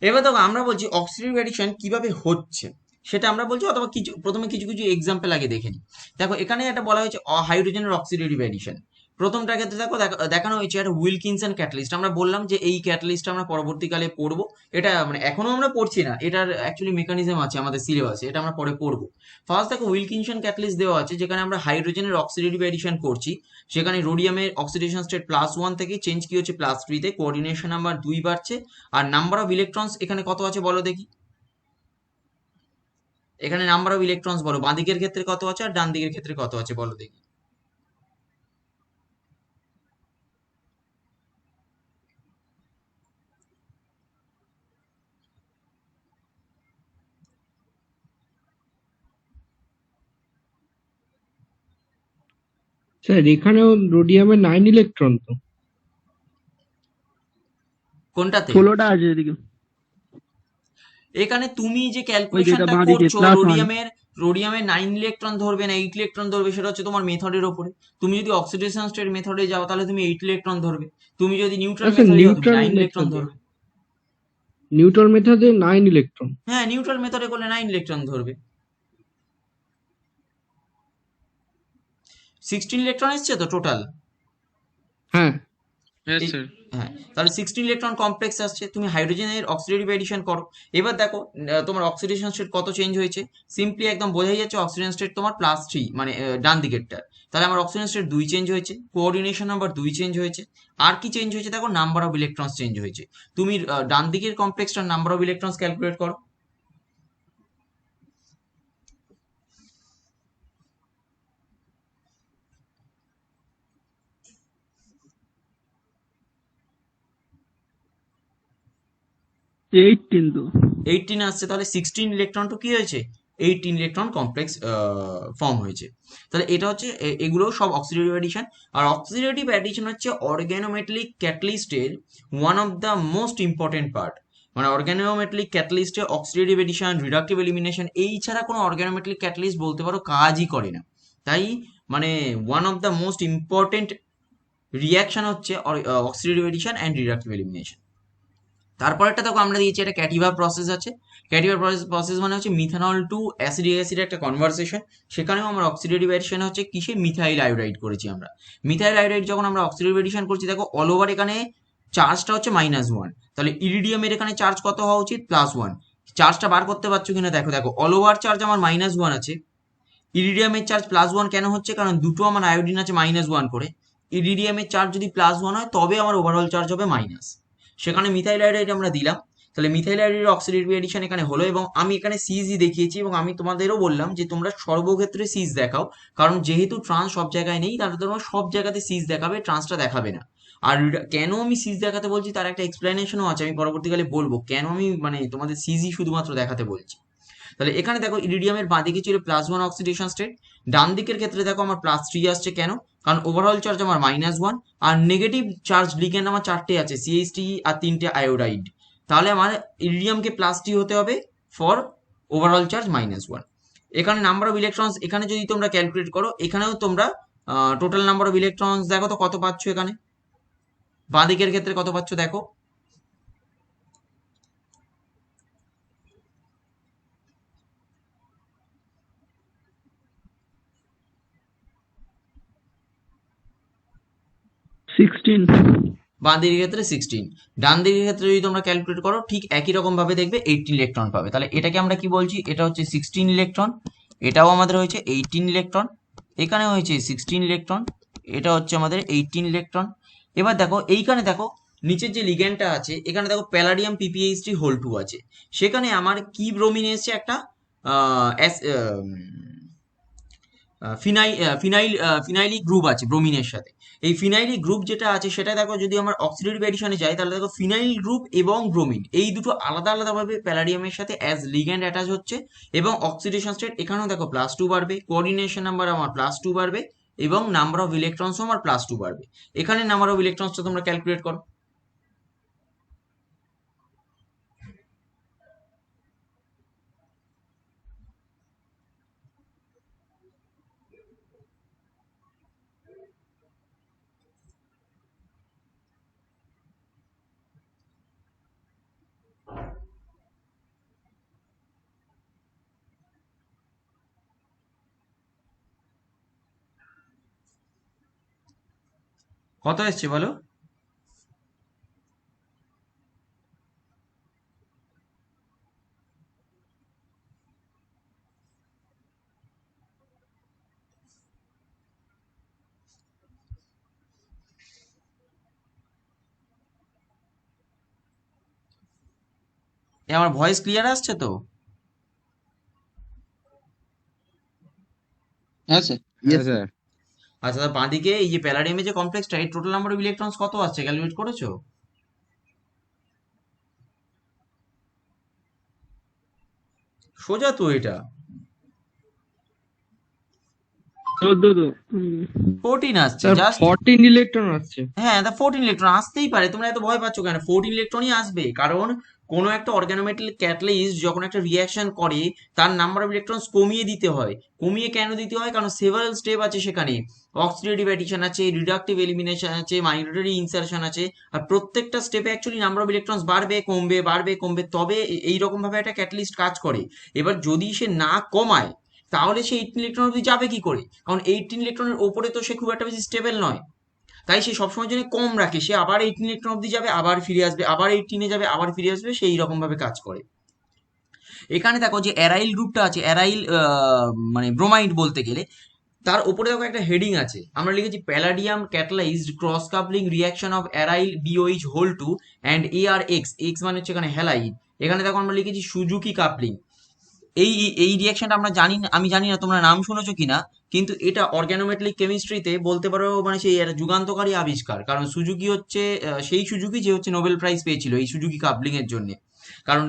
এবার দেখো আমরা বলছি অক্সিডেটিভ অ্যাডিশন কিভাবে হচ্ছে সেটা আমরা বলছি, অথবা প্রথমে কিছু কিছু এক্সাম্পল আগে দেখে নিই। দেখো এখানে একটা বলা হয়েছে হাইড্রোজেনের অক্সিডেটিভ অ্যাডিশন। প্রথমটার ক্ষেত্রে দেখো দেখানো হয়েছে একটা উইলকিনসন ক্যাটালিস্ট। আমরা বললাম যে এই ক্যাটালিস্টটা আমরা পরবর্তীকালে পড়বো, এটা মানে এখনো আমরা পড়ছি না, এটার অ্যাকচুয়ালি মেকানিজম আছে আমাদের সিলেবাসে, এটা আমরা পরে পড়বো। ফার্স্ট দেখো উইলকিনসন ক্যাটালিস্ট দেওয়া আছে যেখানে আমরা হাইড্রোজেনের অক্সিডেটিভ অ্যাডিশন করছি, সেখানে রোডিয়ামের অক্সিডেশন স্টেট +1 থেকে চেঞ্জ কি হচ্ছে +3 তে, কোঅর্ডিনেশন নাম্বার 2 বাড়ছে, আর নাম্বার অফ ইলেকট্রনস এখানে কত আছে বলো দেখি, এখানে নাম্বার অফ ইলেকট্রনস বলো, বাঁ দিকের ক্ষেত্রে কত আছে আর ডান দিকের ক্ষেত্রে কত আছে বলো দেখি।
স্যার এখানেও রোডিয়ামের 9 ইলেকট্রন তো।
কোনটাতে?
16টা আছে এদিকে।
এখানে তুমি যে
ওই যেটা
ক্যালকুলেশনটা
বাঁ দিকে
করছো
+1।
রোডিয়ামের 9 ইলেকট্রন ধরবে না 8 ইলেকট্রন ধরবে, সেটা হচ্ছে তোমার মেথডের উপরে। তুমি যদি অক্সিডেশন স্টেট মেথডে যাও তাহলে তুমি 8 ইলেকট্রন ধরবে, তুমি যদি নিউট্রাল
আচ্ছা,
মেথডে যাও তুমি
নিউট্রাল
9 ইলেকট্রন
মেথডে
ধরবে।
নিউটন মেথডে 9 ইলেকট্রন।
হ্যাঁ, নিউট্রাল মেথডে করলে 9 ইলেকট্রন ধরবে। 16 ইলেকট্রন এসছে তো টোটাল।
হ্যাঁ
হ্যাঁ, তাহলে 16 ইলেকট্রন কমপ্লেক্স আসছে, তুমি হাইড্রোজেনের অক্সিডেটিভ এডিশন করো। এবার দেখো তোমার অক্সিডেশন স্টেট কত চেঞ্জ হয়েছে, সিম্পলি একদম বোঝাই যাচ্ছে অক্সিডেশন স্টেট তোমার +3, মানে ডান দিকেরটা। তাহলে আমার অক্সিডেশন স্টেট 2 চেঞ্জ হয়েছে, কোঅর্ডিনেশন নাম্বার 2 চেঞ্জ হয়েছে, আর কি চেঞ্জ হয়েছে দেখো, নাম্বার অফ ইলেকট্রনস চেঞ্জ হয়েছে। তুমি ডান দিকের কমপ্লেক্সটার নাম্বার অফ ইলেকট্রনস ক্যালকুলেট করো।
তো
18 আসছে, তাহলে 16 ইলেকট্রন তো কি হয়েছে, 18 ইলেকট্রন কমপ্লেক্স ফর্ম হয়েছে। তাহলে এটা হচ্ছে এগুলো সব অক্সিডেটিভ অ্যাডিশন। আর অক্সিডেটিভ অ্যাডিশন হচ্ছে অর্গানোমেটালিক ক্যাটালিস্টের one of the most important part. মানে অর্গানোমেটালিক ক্যাটালিস্টে অক্সিডেটিভ এডিশন, রিডাকটিভ এলিমিনেশন, এই ছাড়া কোনো অর্গানোমেটালিক ক্যাটালিস্ট বলতে পারো কাজই করে না। তাই মানে one of the most important reaction হচ্ছে oxidative addition and reductive elimination. তারপরেরটা দেখো আমরা দিয়েছি একটা ক্যাটিভা প্রসেস আছে। ক্যাটিভা প্রসেস মানে হচ্ছে মিথানল টু অ্যাসিডিক অ্যাসিডের একটা কনভারসেশন। সেখানেও আমরা অক্সিডেটিভ অ্যাডিশন হচ্ছে কিসে, মিথাইল আয়োডাইড করেছি আমরা। মিথাইল আয়োডাইড যখন আমরা অক্সিডেটিভ অ্যাডিশন করছি দেখো অল ওভার এখানে চার্জটা হচ্ছে -1, তাহলে ইরিডিয়ামের এখানে চার্জ কত হওয়া উচিত, +1। চার্জটা বার করতে পারছো কিনা দেখো, দেখো অল ওভার চার্জ আমার -1 আছে, ইরিডিয়ামের চার্জ +1 কেন হচ্ছে, কারণ দুটো আমার আয়োডিন আছে -1 করে। ইরিডিয়ামের চার্জ যদি +1 হয় তবে আমার ওভারঅল চার্জ হবে মাইনাস, সেখানে মিথাইল আয়োডাইড আমরা দিলাম। তাহলে মিথাইল আয়োডাইডের অক্সিডেটিভ এডিশন এখানে হলো, এবং আমি এখানে সিজি দেখিয়েছি, এবং আমি তোমাদেরও বললাম যে তোমরা সর্বক্ষেত্রে সিজ দেখাও, কারণ যেহেতু ট্রান্স সব জায়গায় নেই তাহলে তোমরা সব জায়গাতে সিজ দেখাবে, ট্রান্সটা দেখাবে না। আর কেন আমি সিজ দেখাতে বলছি তার একটা এক্সপ্লেনেশনও আছে, আমি পরবর্তীকালে বলবো কেন আমি মানে তোমাদের সিজি শুধুমাত্র দেখাতে বলছি। তাহলে এখানে দেখো ইরিডিয়ামের বাঁ দিকে ছিল +1 অক্সিডেশন স্টেট, ডান দিকের ক্ষেত্রে দেখো আমার +3 আসছে, কেন, কারণ ওভারঅল চার্জ আমার -1, আর নেগেটিভ চার্জ লিগ্যান্ড আমার 4টে আছে, CH3 আর 3টে আয়োডাইড। তাহলে আমার ইরিডিয়ামকে +T হতে হবে ফর ওভারঅল চার্জ -1। এখানে নাম্বার অফ ইলেকট্রনস এখানে যদি তোমরা ক্যালকুলেট করো, এখানেও তোমরা টোটাল নাম্বার অফ ইলেকট্রনস দেখো তো কত পাচ্ছ। এখানে বাঁ দিকের ক্ষেত্রে কত পাচ্ছ দেখো। বাঁ দিকের ক্ষেত্রে 16, ডান দিকের ক্ষেত্রে যদি তোমরা ক্যালকুলেট করো ঠিক একই রকম ভাবে দেখবে 18 ইলেকট্রন পাবে। তাহলে এটাকে আমরা কি বলছি, এটা হচ্ছে 16 ইলেকট্রন, এটাও আমাদের হয়েছে 18 ইলেকট্রন, এখানে হয়েছে 16 ইলেকট্রন, এটা হচ্ছে আমাদের 18 ইলেকট্রন। এবার দেখো এইখানে দেখো নিচের যে লিগ্যান্ডটা আছে, এখানে দেখো প্যালাডিয়াম PPH3 আছে, সেখানে আমার কি ব্রোমিন এসছে একটা ফিনাইলি গ্রুপ আছে ব্রোমিনের সাথে। এই ফিনাইলি গ্রুপ যেটা আছে সেটা দেখো যদি আমার অক্সিডেটিভ অ্যাডিশনে যায়, তাহলে দেখো ফিনাইল গ্রুপ এবং ব্রোমিন এই দুটো আলাদা আলাদাভাবে প্যালাডিয়ামের সাথে অ্যাজ লিগ্যান্ড অ্যাটাচ হচ্ছে, এবং অক্সিডেশন স্টেট এখানেও দেখো +2 বাড়বে, কোঅর্ডিনেশন নাম্বার আমার +2 বাড়বে, এবং নাম্বার অফ ইলেকট্রনসও আমার +2 বাড়বে। এখানে নাম্বার অফ ইলেকট্রনসটা তোমরা ক্যালকুলেট করো। কত এসছে বলো? আমার ভয়েস ক্লিয়ার আসছে তো?
হ্যাঁ স্যার।
ইয়েস
হ্যাঁ স্যার।
আচ্ছা, বাঁ দিকে এই যে প্যালাডিয়ামের যে কমপ্লেক্সটা, এই টোটাল নাম্বার অফ ইলেকট্রনস কত আসছে ক্যালকুলেট করেছো? সোজা তো এটা 14 আসছে জাস্ট।
14 ইলেকট্রন আসছে।
হ্যাঁ, 14 ইলেকট্রন আসতেই পারে, তোমরা এত ভয় পাচ্ছ কেন? 14 ইলেকট্রনই আসবে, কারণ কোনো একটা অর্গানোমেটালিক ক্যাটালিস্ট যখন একটা রিয়াকশন করে তার নাম্বার অফ ইলেকট্রনস কমিয়ে দিতে হয়। কমিয়ে কেন দিতে হয়? কারণ সেভারাল স্টেপ আছে সেখানে, অক্সিডেটিভ অ্যাডিশন আছে, রিডাকটিভ এলিমিনেশন আছে, মাইগ্রেটরি ইনসারশন আছে, আর প্রত্যেকটা স্টেপে অ্যাকচুয়ালি নাম্বার অফ ইলেকট্রনস বাড়বে কমবে বাড়বে কমবে, তবে এইরকম ভাবে একটা ক্যাটালিস্ট কাজ করে। এবার যদি সে না কমায় তাহলে সে 18 ইলেকট্রন অব্দি যাবে কি করে? কারণ 18 ইলেকট্রনের ওপরে তো সে খুব একটা বেশি স্টেবল নয়, তাই সে সবসময় জন্য কম রাখে। সে আবার 18 ইলেকট্রন অব্দি যাবে, আবার ফিরে আসবে, আবার 18-এ যাবে, আবার ফিরে আসবে, সেই রকম ভাবে কাজ করে। এখানে দেখো যে অ্যারাইল গ্রুপটা আছে, অ্যারাইল মানে ব্রোমাইড বলতে গেলে, তার উপরে দেখো একটা হেডিং আছে, আমরা লিখেছি palladium catalysed cross coupling reaction of aryl BOH2 and ARX, x মানে হচ্ছে এখানে হ্যালাইড। এখানে দেখো আমরা লিখেছি সুজুকি কাপলিং। এই এই রিয়াকশনটা আমরা জানি না, আমি জানি না তোমরা নাম শুনেছো কিনা, কিন্তু এটা অর্গানোমেটালিক কেমিস্ট্রিতে বলতে পারো মানে সেই একটা যুগান্তকারী আবিষ্কার। কারণ সুজুকি হচ্ছে সেই সুজুকি যে হচ্ছে নোবেল প্রাইজ পেয়েছিল এই সুজুকি কাপলিং এর জন্য। কারণ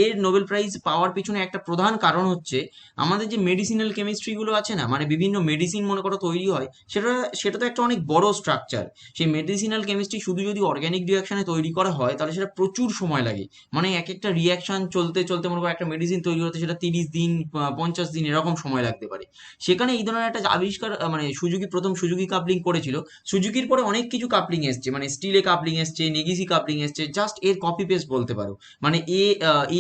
এর নোবেল প্রাইজ পাওয়ার পিছনে একটা প্রধান কারণ হচ্ছে আমাদের যে মেডিসিনাল কেমিস্ট্রিগুলো আছে না, মানে বিভিন্ন মেডিসিন মনে করো তৈরি হয়, সেটা সেটা তো একটা অনেক বড় স্ট্রাকচার। সেই মেডিসিনাল কেমিস্ট্রি শুধু যদি অর্গ্যানিক রিয়াকশনে তৈরি করা হয় তাহলে সেটা প্রচুর সময় লাগে। মানে এক একটা রিয়াকশন চলতে চলতে মনে করো একটা মেডিসিন তৈরি হতে সেটা 30 দিন 50 দিন এরকম সময় লাগতে পারে। সেখানে এই ধরনের একটা আবিষ্কার মানে সুজুকি প্রথম সুজুকি কাপলিং করেছিল। সুজুকির পরে অনেক কিছু কাপলিং এসছে, মানে স্টিলে কাপলিং এসছে, নেগিসি কাপলিং এসছে, জাস্ট এর কপি পেস্ট বলতে পারো। মানে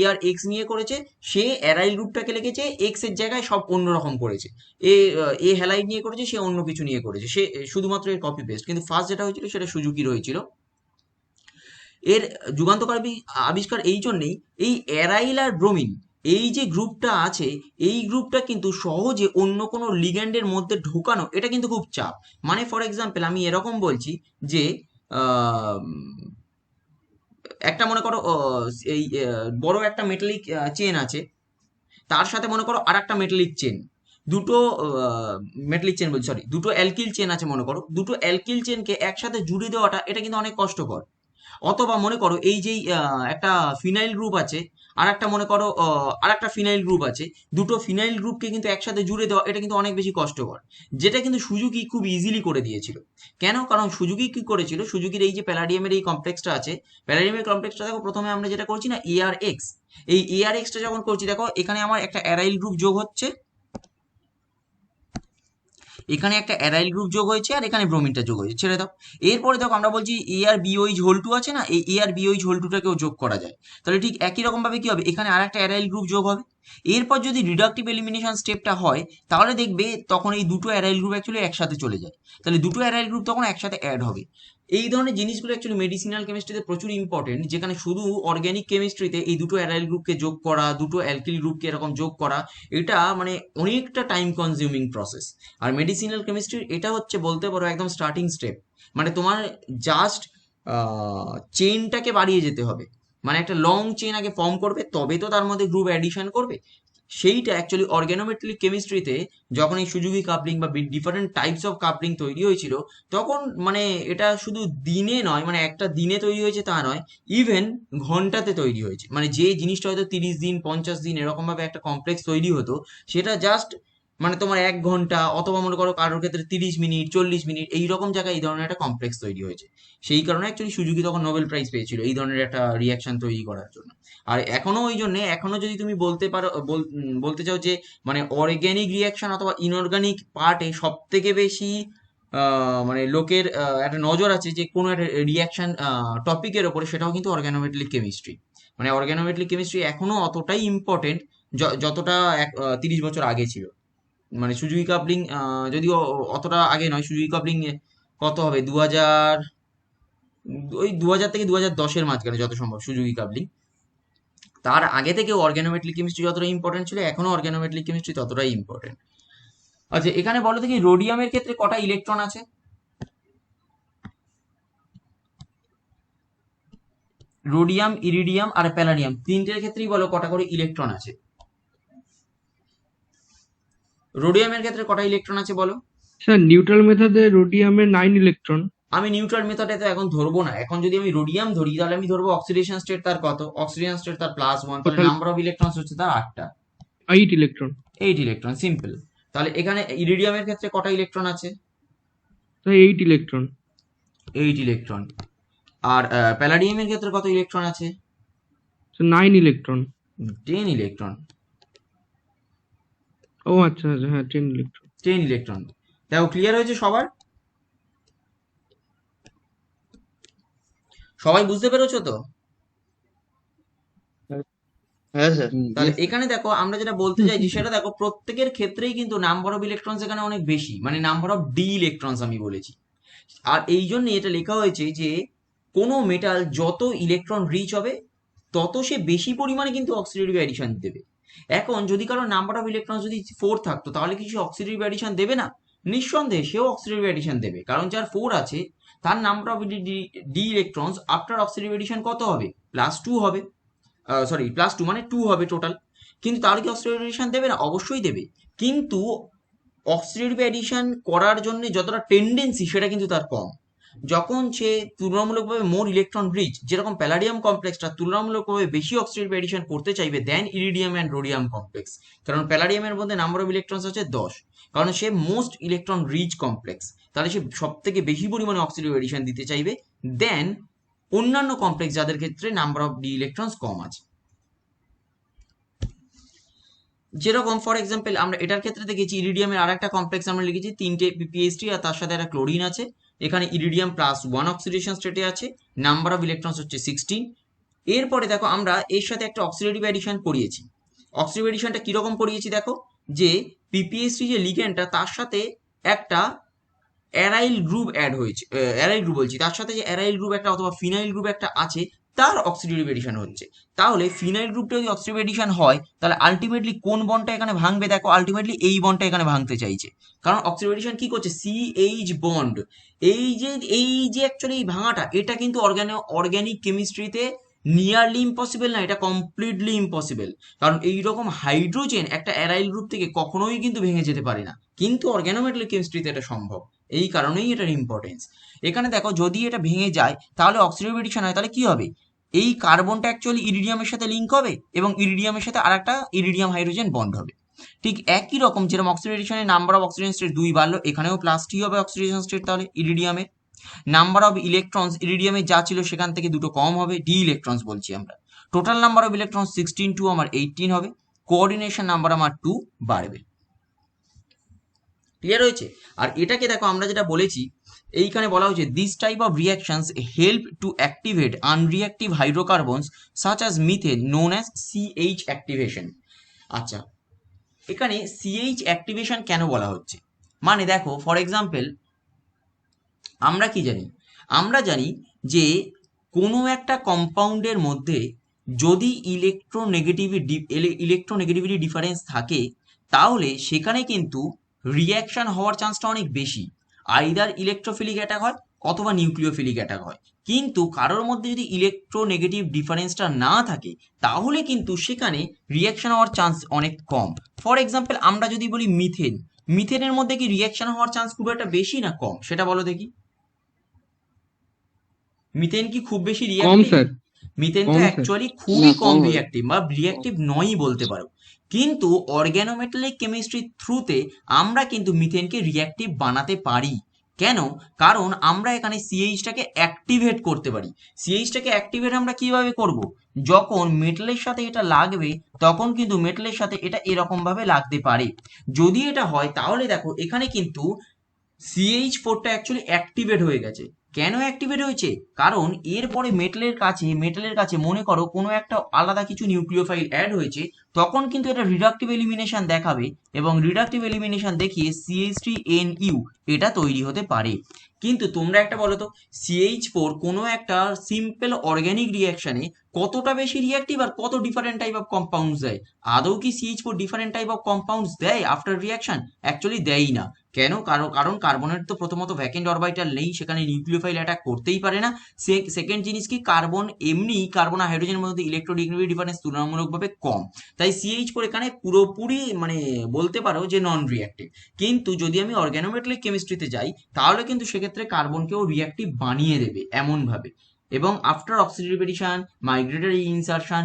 আর এক্স নিয়ে করেছে, সে অ্যারাইল গ্রুপটাকে লিখেছে, এক্স এর জায়গায় সব অন্যরকম করেছে। এ হ্যালাইড নিয়ে করেছে, সে অন্য কিছু নিয়ে করেছে, সে শুধুমাত্র এর কপি পেস্ট। কিন্তু ফার্স্ট যেটা হয়েছিল সেটা সুজুকির হয়েছিল। এর যুগান্তকারী আবিষ্কার এই জন্যেই, এই অ্যারাইল আর ব্রোমিন এই যে গ্রুপটা আছে, এই গ্রুপটা কিন্তু সহজে অন্য কোনো লিগ্যান্ডের মধ্যে ঢোকানো এটা কিন্তু খুব চাপ। মানে ফর এক্সাম্পল আমি এরকম বলছি যে একটা মনে করো এই বড় একটা মেটালিক চেন আছে, তার সাথে মনে করো আর একটা মেটালিক চেন, দুটো মেটালিক চেন বলছি সরি, দুটো অ্যালকিল চেন আছে মনে করো, দুটো অ্যালকিল চেনকে একসাথে জুড়ে দেওয়াটা এটা কিন্তু অনেক কষ্টকর। অথবা মনে করো এই যে একটা ফিনাইল গ্রুপ আছে, আর একটা মনে করো আর একটা ফিনাইল গ্রুপ আছে, দুটো ফিনাইল গ্রুপকে কিন্তু একসাথে জুড়ে দেওয়া এটা কিন্তু অনেক বেশি কষ্টকর, যেটা কিন্তু সুজুকি খুব ইজিলি করে দিয়েছিল। কেন? কারণ সুজুকি কি করেছিল, সুজুকির এই যে প্যালাডিয়ামের এই কমপ্লেক্সটা আছে, প্যালাডিয়ামের কমপ্লেক্সটা দেখো প্রথমে আমরা যেটা করছি না এআর এক্স, এই এআর এক্সটা যখন করছি দেখো এখানে আমার একটা অ্যারাইল গ্রুপ যোগ হচ্ছে, এখানে একটা অ্যারাইল গ্রুপ যোগ হয়েছে আর এখানে ব্রোমিনটা যোগ হয়েছে, ছেড়ে দাও। এরপরে দেখো আমরা বলছি এ আর বিওইচ হোল টু আছে না, এই এ আর বিওইচ হোল টুটাকেও যোগ করা যায়, তাহলে ঠিক একই রকম ভাবে কি হবে, এখানে আর একটা অ্যারাইল গ্রুপ যোগ হবে। এরপর যদি রিডাকটিভ এলিমিনেশন স্টেপটা হয় তাহলে দেখবে তখন এই দুটো অ্যারাইল গ্রুপ অ্যাকচুয়ালি একসাথে চলে যায়, তাহলে দুটো অ্যারাইল গ্রুপ তখন একসাথে অ্যাড হবে। এই ধরনের জিনিসগুলো অ্যাকচুয়ালি মেডিসিনাল কেমিস্ট্রিতে প্রচুর ইম্পর্টেন্ট, যেখানে শুধু অর্গ্যানিক কেমিস্ট্রিতে এই দুটো অ্যারাইল গ্রুপকে যোগ করা, দুটো অ্যালকিল গ্রুপকে এরকম যোগ করা, এটা মানে অনেকটা টাইম কনজিউমিং প্রসেস। আর মেডিসিনাল কেমিস্ট্রির এটা হচ্ছে বলতে পারো একদম স্টার্টিং স্টেপ, মানে তোমার জাস্ট চেইনটাকে বাড়িয়ে যেতে হবে, মানে একটা লং চেইন আগে ফর্ম করবে তবে তো তার মধ্যে গ্রুপ অ্যাডিশন করবে। সেইটা অ্যাকচুয়ালি অর্গানোমেট্রিক কেমিস্ট্রিতে যখন এই সুজুকি কাপলিং বা ডিফারেন্ট টাইপস অফ কাপলিং তৈরি হয়েছিল তখন মানে এটা শুধু দিনে নয়, মানে একটা দিনে তৈরি হয়েছে তা নয়, ইভেন ঘন্টাতে তৈরি হয়েছে, মানে যে জিনিসটা হয়তো 30 দিন 50 দিন এরকম ভাবে একটা কমপ্লেক্স তৈরি হতো সেটা জাস্ট মানে তোমার 1 ঘন্টা, অথবা মনে করো কারোর ক্ষেত্রে 30 মিনিট 40 মিনিট এইরকম জায়গায় এই ধরনের একটা কমপ্লেক্স তৈরি হয়েছে। সেই কারণে অ্যাকচুয়ালি সুজুকি তখন নোবেল প্রাইজ পেয়েছিল এই ধরনের একটা রিয়াকশন তৈরি করার জন্য। আর এখনো ওই জন্য এখনো যদি তুমি বলতে পারো বলতে চাও যে মানে অর্গ্যানিক রিয়াকশন অথবা ইনঅর্গানিক পার্টে সব থেকে বেশি মানে লোকের একটা নজর আছে যে কোনো একটা রিয়াকশন টপিকের ওপরে, সেটাও কিন্তু অর্গানোমেটালিক কেমিস্ট্রি। মানে অর্গানোমেটালিক কেমিস্ট্রি এখনো অতটাই ইম্পর্টেন্ট যতটা 30 বছর আগে ছিল। মানে সুজুকি কাপলিং যদিও অতটা আগে নয়, সুজুকি কাপলিং কত হবে 2000, ওই 2000 থেকে 2010-এর মাঝখানে যত সম্ভব সুজুকি কাপলিং। তার আগে থেকে অর্গানোমেট্রিক কেমিস্ট্রি যতটা ইম্পর্টেন্ট ছিল এখনো অর্গানোমেট্রিক কেমিস্ট্রি ততটাই ইম্পর্টেন্ট। আচ্ছা এখানে বলো দেখি রোডিয়ামের ক্ষেত্রে কটা ইলেকট্রন আছে? রোডিয়াম, ইরিডিয়াম আর প্যালাডিয়াম তিনটের ক্ষেত্রেই বলো কটা করে ইলেকট্রন আছে? রোডিয়ামের ক্ষেত্রে কটা ইলেকট্রন আছে বলো?
স্যার নিউট্রাল মেথডে রোডিয়ামের 9 ইলেকট্রন।
আমি নিউট্রাল মেথডে তো এখন ধরবো না, এখন যদি আমি রোডিয়াম ধরি তাহলে আমি ধরবো অক্সিডেশন স্টেট তার কত, অক্সিডেশন স্টেট তার +1, তাহলে
টোটাল
নাম্বার অফ ইলেকট্রনস হচ্ছে তার 8টা,
8 ইলেকট্রন।
8 electron, simple. তাহলে এখানে ইরিডিয়ামের ক্ষেত্রে কটা ইলেকট্রন আছে?
Sir 8 electron.
8 ইলেকট্রন। আর প্যালাডিয়ামের ক্ষেত্রে কত ইলেকট্রন আছে?
Sir 9 electron.
10 ইলেকট্রন।
ও আচ্ছা আচ্ছা, হ্যাঁ 10 ইলেকট্রন।
10 ইলেকট্রন। দেখো ক্লিয়ার হয়েছে সবার? সবাই বুঝতে পেরেছো তো?
হ্যাঁ স্যার।
তাহলে এখানে দেখো আমরা যেটা বলতে চাইছি সেটা দেখো প্রত্যেকের ক্ষেত্রেই কিন্তু নাম্বার অফ ইলেকট্রনস এখানে অনেক বেশি, মানে নাম্বার অফ ডি ইলেকট্রনস আমি বলেছি। আর এই জন্য এটা লেখা হয়েছে যে কোনো মেটাল যত ইলেকট্রন রিচ হবে তত সে বেশি পরিমাণে কিন্তু অক্সিডেটিভ অ্যাডিশন দেবে। এখন যদি কারো নাম্বার অফ ইলেকট্রন যদি 4 থাকতো তাহলে কি সে অক্সিডেটিভ অ্যাডিশন দেবে না? নিঃসন্দেহে সেও অক্সিডেটিভ অ্যাডিশন দেবে, কারণ যার 4 আছে তার number of d electrons after oxidative addition কত হবে? +2 হবে, সরি +2 মানে 2 হবে টোটাল। কিন্তু তার কি অক্সিডেটিভ অ্যাডিশন দেবে না? অবশ্যই দেবে, কিন্তু অক্সিডেটিভ অ্যাডিশন করার জন্য যতটা টেন্ডেন্সি সেটা কিন্তু তার কম। যখন সে তুলনামূলকভাবে মোর ইলেকট্রন রিচ, যেরকম প্যালাডিয়াম কমপ্লেক্সটা তুলনামূলকভাবে বেশি অক্সিডেটিভ অ্যাডিশন করতে চাইবে দেন ইরিডিয়াম অ্যান্ড রোডিয়াম কমপ্লেক্স, কারণ প্যালাডিয়ামের মধ্যে নাম্বার অফ ইলেকট্রনস আছে 10, কারণ সে মোস্ট ইলেকট্রন রিচ কমপ্লেক্স, তাহলে সে সব থেকে বেশি পরিমাণে অক্সিডেটিভ অ্যাডিশন দিতে চাইবে দেন অন্যান্য কমপ্লেক্স যাদের ক্ষেত্রে নাম্বার অফ ডি ইলেকট্রনস কম আছে। যেরকম ফর এক্সাম্পল আমরা এটার ক্ষেত্রে দেখেছি ইরিডিয়ামের আর একটা কমপ্লেক্স আমরা লিখেছি 3টে পিপিএইচডি আর তার সাথে একটা ক্লোরিন আছে, এখানে ইরিডিয়াম +1 অক্সিডেশন স্টেটে আছে, নাম্বার অফ ইলেকট্রনস হচ্ছে 16। এরপরে দেখো আমরা এর সাথে একটা অক্সিডেটিভ অ্যাডিশন করিয়েছি। অক্সিডেটিভ অ্যাডিশনটা কিরকম করিয়েছি দেখো, যে পিপিএইচডি যে লিগ্যান্ডটা তার সাথে একটা অ্যারাইল গ্রুপ অ্যাড হয়েছে, অ্যারাইল গ্রুপ বলছি, তার সাথে যে অ্যারাইল গ্রুপ একটা অথবা ফিনাইল গ্রুপ একটা আছে তার অক্সিডেটিভ এডিশন হচ্ছে। তাহলে ফিনাইল গ্রুপটা যদি অক্সিডেটিভ এডিশন হয় তাহলে আলটিমেটলি কোন বন্ডটা এখানে ভাঙবে? দেখো আলটিমেটলি এই বন্ডটা এখানে ভাঙতে চাইছে, কারণ অক্সিডেটিভ এডিশন কি করছে? সিএইচ বন্ড, এই যে অ্যাকচুয়ালি এই ভাঙাটা এটা কিন্তু অর্গানিক কেমিস্ট্রিতে নিয়ারলি ইম্পসিবল না, এটা কমপ্লিটলি ইম্পসিবল, কারণ এইরকম হাইড্রোজেন একটা অ্যারাইল গ্রুপ থেকে কখনোই কিন্তু ভেঙে যেতে পারে না, কিন্তু অর্গানোমেটালিক কেমিস্ট্রিতে এটা সম্ভব। এই কারণেই এটার ইম্পর্টেন্স। এখানে দেখো যদি এটা ভেঙে যায় তাহলে অক্সিডেটিভ এডিশন হয়, তাহলে কি হবে, এই কার্বনটা অ্যাকচুয়ালি ইরিডিয়ামের সাথে লিঙ্ক হবে এবং ইরিডিয়ামের সাথে আর একটা ইরিডিয়াম হাইড্রোজেন বন্ড হবে। ঠিক একই রকম যেরকম অক্সিডেশনের নাম্বার অফ অক্সিজেন স্টেট 2 বাড়লো, এখানেও +T হবে অক্সিডেশন স্টেট, তাহলে ইরিডিয়ামের নাম্বার অফ ইলেকট্রনস ইরিডিয়ামে যা ছিল সেখান থেকে দুটো কম হবে, ডি ইলেকট্রনস বলছি আমরা। Total number of electron 16 to আমার 18 হবে, কোঅর্ডিনেশন নাম্বার আমার 2 বাড়বে। ক্লিয়ার হয়েছে? আর এটাকে দেখো আমরা যেটা বলেছি এইখানে বলা হয়েছে this type of reactions help to activate unreactive hydrocarbons such as methane known as CH activation. আচ্ছা, এখানে সিএইচ অ্যাক্টিভেশন কেন বলা হচ্ছে, মানে দেখো ফর এক্সাম্পল আমরা কি জানি, আমরা জানি যে কোনো একটা কম্পাউন্ডের মধ্যে যদি ইলেকট্রোনেগেটিভিটি ডিফারেন্স থাকে তাহলে সেখানে কিন্তু রিয়াকশন হওয়ার চান্সটা অনেক বেশি, আইদার ইলেকট্রোফিলিক অ্যাটাক হয় অথবা নিউক্লিওফিলিক অ্যাটাক হয়। কিন্তু কারোর মধ্যে যদি ইলেকট্রোনেগেটিভ ডিফারেন্সটা না থাকে তাহলে কিন্তু সেখানে রিয়াকশন হওয়ার চান্স অনেক কম। ফর এক্সাম্পল আমরা যদি বলি মিথেন, মিথেনের মধ্যে কি রিয়াকশন হওয়ার চান্স খুব একটা বেশি না কম, সেটা বলো দেখি। মিথেন কি খুব বেশি
কম
রিঅ্যাক্টিভ?
স্যার,
মিথেন তো
কম স্যার।
অ্যাকচুয়ালি খুবই
না,
কম
কম হবে।
রিঅ্যাক্টিভ বা রিঅ্যাক্টিভ নয়ই বলতে পারো। কিন্তু অর্গ্যানোমেটালিক কেমিস্ট্রির থ্রুতে আমরা কিন্তু মিথেনকে রিঅ্যাক্টিভ বানাতে পারি। কেন? কারণ আমরা এখানে সিএইচটাকে অ্যাক্টিভেট করতে পারি। সিএইচটাকে অ্যাক্টিভেট আমরা কিভাবে করব, যখন মেটালের সাথে এটা লাগবে তখন কিন্তু মেটালের সাথে এটা এরকম ভাবে লাগতে পারে। যদি এটা হয় তাহলে দেখো এখানে কিন্তু CH4টা অ্যাকচুয়ালি অ্যাক্টিভেট হয়ে গেছে। কেন অ্যাক্টিভেট হয়েছে? কারণ এরপরে মেটালের কাছে মনে করো কোনো একটা আলাদা কিছু নিউক্লিওফাইল অ্যাড হয়েছে, তখন কিন্তু এটা রিডাকটিভ এলিমিনেশন দেখাবে এবং রিডাকটিভ এলিমিনেশন দেখিয়ে CH3NU এটা তৈরি হতে পারে। কিন্তু তোমরা একটা বলো তো, CH4 কোনো একটা সিম্পল অর্গ্যানিক রিয়াকশনে কতটা বেশি রিয়াক্টিভ আর কত ডিফারেন্ট টাইপ অফ কম্পাউন্ডস দেয়? আদৌ কি CH4 different type of compounds দেয় আফটার রিয়াকশন? অ্যাকচুয়ালি দেয়ই না। কেন? কারণ কার্বনের তো প্রথমত ভ্যাকেন্ট অরবিটাল নেই, সেখানে নিউক্লিওফাইল অ্যাটাক করতেই পারে না। সেকেন্ড জিনিস কি, কার্বন এমনি কার্বন আর হাইড্রোজেনের মধ্যে ইলেকট্রোনেগেটিভিটি ডিফারেন্স তুলনামূলকভাবে কম, তাই CH4 এখানে পুরোপুরি মানে বলতে পারো যে নন রিঅ্যাক্টিভ। কিন্তু যদি আমি অর্গ্যানোমেটালিক কেমিস্ট্রিতে যাই তাহলে কিন্তু সেক্ষেত্রে কার্বনকেও রিঅ্যাক্টিভ বানিয়ে দেবে এমনভাবে। এবং after oxidative addition, migratory insertion,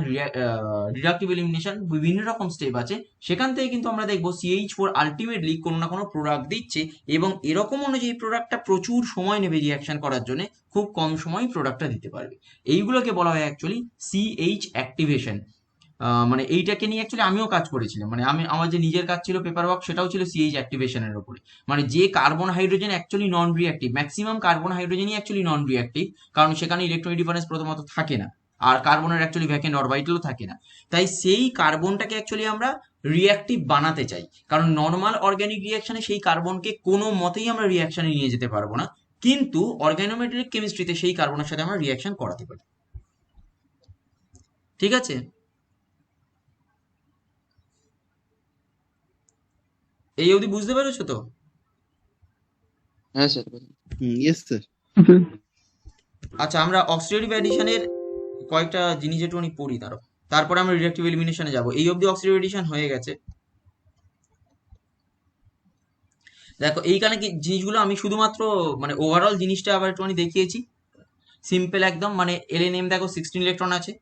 reductive elimination, বিভিন্ন রকম স্টেপ আছে, সেখান থেকে কিন্তু আমরা দেখবো CH4 আলটিমেটলি কোনো না কোনো প্রোডাক্ট দিচ্ছে এবং এরকম অনুযায়ী প্রোডাক্টটা প্রচুর সময় নেবে রিয়াকশন করার জন্য, খুব কম সময় প্রোডাক্টটা দিতে পারবে। এইগুলোকে বলা হয় অ্যাকচুয়ালি CH অ্যাক্টিভেশন। মানে এইটাকে নিয়ে অ্যাকচুয়ালি আমিও কাজ করেছিলাম, মানে আমার যে নিজের কাজ ছিল পেপার ওয়ার্ক, সেটাও ছিল CH অ্যাক্টিভেশনের উপরে। মানে যে কার্বন হাইড্রোজেন অ্যাকচুয়ালি নন রিঅ্যাক্টিভ, ম্যাক্সিমাম কার্বন হাইড্রোজেনই অ্যাকচুয়ালি নন রিঅ্যাক্টিভ, কারণ সেখানে ইলেকট্রনিক ডিফারেন্স প্রথমত থাকে না আর কার্বনের অ্যাকচুয়ালি ভ্যাকেন্ট অরবিটালও থাকে না। তাই সেই কার্বনটাকে অ্যাকচুয়ালি আমরা রিঅ্যাক্টিভ বানাতে চাই, কারণ নর্মাল অর্গ্যানিক রিয়াকশনে সেই কার্বনকে কোনো মতেই আমরা রিয়াকশনে নিয়ে যেতে পারবো না, কিন্তু অর্গ্যানোমেটালিক কেমিস্ট্রিতে সেই কার্বনের সাথে আমরা রিয়াকশন করাতে পারি। ঠিক আছে? এই অবধি বুঝতে পেরেছো তো?
হ্যাঁ স্যার।
Yes sir.
আচ্ছা, আমরা অক্সিডেটিভ অ্যাডিশনের কয়েকটা জিনিস একটুখানি পড়ি, তারপরে আমরা রিডাকটিভ এলিমিনেশনে যাব। এই অবধি অক্সিডেটিভ অ্যাডিশন হয়ে গেছে। দেখো এইখানে কি জিনিসগুলো আমি শুধুমাত্র মানে ওভারঅল জিনিসটা আবার একটুখানি দেখিয়েছি, সিম্পল একদম। মানে LNM দেখো 16 ইলেকট্রন আছে,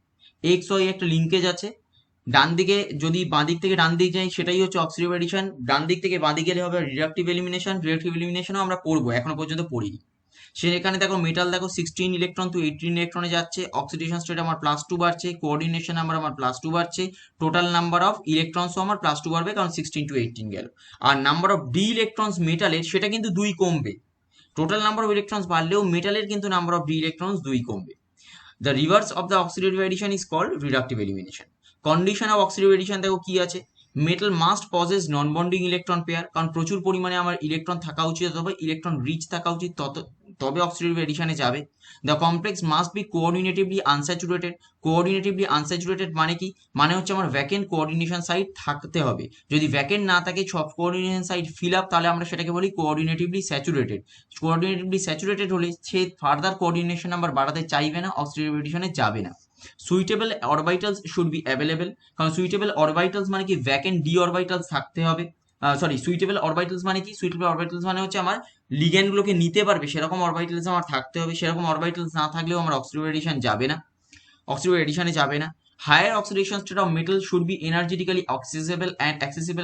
XY একটা লিঙ্কেজ আছে, ডান দিকে যদি বাঁ দিক থেকে ডান দিক যাই সেটাই হচ্ছে অক্সিডেটিভ অ্যাডিশন, ডান দিক থেকে বাঁ দিকে গেলে হবে রিডাকটিভ এলিমিনেশন। রিডাকটিভ এলিমিনেশনও আমরা পড়বো, এখনো পর্যন্ত পড়িনি। সেখানে দেখো মেটাল দেখো 16 ইলেকট্রন টু 18 ইলেকট্রনে যাচ্ছে, অক্সিডেশন স্টেট আমার +2 বাড়ছে, কোঅর্ডিনেশন নাম্বার আমার +2 বাড়ছে, টোটাল নাম্বার অফ ইলেকট্রনসও আমার +2 বাড়বে কারণ 16 টু 18 গেল। আর নাম্বার অফ ডি ইলেকট্রনস মেটালের সেটা কিন্তু 2 কমবে। টোটাল নাম্বার অফ ইলেকট্রনস বাড়লেও মেটালের কিন্তু নাম্বার অফ ডি ইলেকট্রনস 2 কমবে। The reverse of the oxidative addition is called reductive elimination. Condition of oxidative addition দেখো কি আছে, metal must possess non-bonding electron pair, কারণ প্রচুর পরিমাণে আমার ইলেকট্রন থাকা উচিত অথবা ইলেকট্রন রিচ থাকা উচিত, তবে অক্সিডেটিভ এডিশনে যাবে। The complex must be coordinatively unsaturated. Coordinatively unsaturated মানে কি? মানে হচ্ছে আমার ভ্যাকেন্ট কোঅর্ডিনেশন সাইট থাকতে হবে। যদি ভ্যাকেন্ট না থাকে, সব কোঅর্ডিনেশন সাইট ফিল আপ, তাহলে আমরা সেটাকে বলি কোঅর্ডিনেটিভলি স্যাচুরেটেড। কোঅর্ডিনেটিভলি স্যাচুরেটেড হলে সে ফার্দার কোঅর্ডিনেশন নাম্বার বাড়াতে চাইবে না, অক্সিডেটিভ এডিশনে যাবে না। Suitable orbitals should be available, কারণ সুইটেবল অরবিটালস মানে কি, ভ্যাকেন্ট ডি অরবিটালস থাকতে হবে। সুইটেবল অরবিটালস মানে কি? সুইটেবল অরবিটালস মানে হচ্ছে আমার লিগ্যান্ডগুলোকে নিতে পারবে সেরকম অরবিটালস আমার থাকতে হবে। সেরকম অরবিটালস না থাকলেও আমার অক্সিডেটিভ এডিশন যাবে না, অক্সিডেটিভ এডিশনে যাবে না। Higher oxidation state of metal should be energetically accessible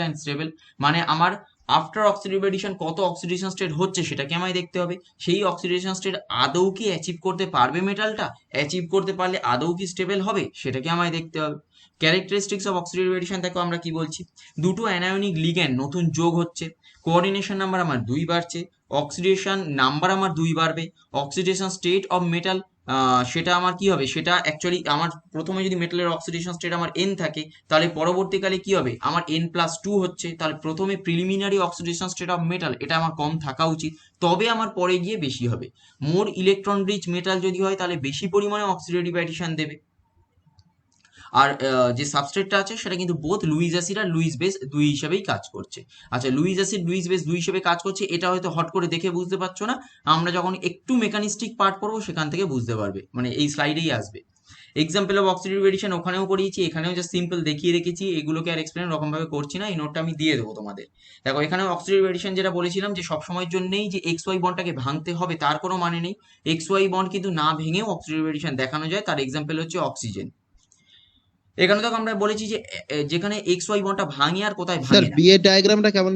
and stable. মানে আমার আফটার অক্সিডেটিভ এডিশন কত অক্সিডেশন স্টেট হচ্ছে সেটাকে আমায় দেখতে হবে। সেই অক্সিডেশন স্টেট আদৌ কি অ্যাচিভ করতে পারবে মেটালটা, অ্যাচিভ করতে পারলে আদৌ কি স্টেবল হবে সেটাকে আমায় দেখতে হবে। ক্যারেক্টারিস্টিক্স অফ অক্সিডেটিভ এডিশন দেখো আমরা কি বলছি, দুটো অ্যানায়নিক লিগ্যান্ড নতুন যোগ হচ্ছে, কোঅর্ডিনেশন নাম্বার আমার 2 বাড়ছে, অক্সিডেশন নাম্বার আমার 2 বাড়বে, অক্সিডেশন স্টেট অফ মেটাল সেটা আমার কি হবে, সেটা অ্যাকচুয়ালি আমার প্রথমে যদি মেটালের অক্সিডেশন স্টেট আমার n থাকে তাহলে পরবর্তীকালে কি হবে আমার n+2 হচ্ছে, তাহলে প্রথমে preliminary oxidation state of metal এটা আমার কম থাকা উচিত, তবে আমার পরে গিয়ে বেশি হবে। মোর ইলেকট্রন রিচ মেটাল যদি হয় তাহলে বেশি পরিমাণে অক্সিডেটিভ অ্যাডিশন দেবে। আর যে সাবস্ট্রেটটা আছে সেটা কিন্তু বোথ লুইস অ্যাসিড আর লুইস বেস দুই হিসেবেই কাজ করছে। আচ্ছা, লুইস অ্যাসিড লুইস বেস দুই হিসেবে কাজ করছে, এটা হয়তো হট করে দেখে বুঝতে পারছো না, আমরা যখন একটু মেকানিস্টিক পার্ট পড়বো সেখান থেকে বুঝতে পারবে, মানে এই স্লাইডেই আসবে। এক্সাম্পল অফ অক্সিডেটিভ এডিশন ওখানেও করিয়েছি, এখানেও জাস্ট সিম্পল দেখিয়ে রেখেছি, এগুলোকে আর এক্সপ্লেন রকম ভাবে করছি না, এই নোটটা আমি দিয়ে দেবো তোমাদের। দেখো এখানে অক্সিডেটিভ এডিশন যেটা বলেছিলাম যে সবসময়ের জন্যই যে এক্স ওয়াই বন্ডটাকে ভাঙতে হবে তার কোনো মানে নেই, এক্স ওয়াই বন্ড কিন্তু না ভেঙেও অক্সিডেটিভ এডিশন দেখানো যায়, তার এক্সাম্পল হচ্ছে অক্সিজেন। এখানে তো আমরা বলেছি যে যেখানে এক্স ওয়াই বন্ডটা ভাঙে আর কোথায়
স্যার
ভাঙে না।
বিয়ে ডায়াগ্রামটা কেমন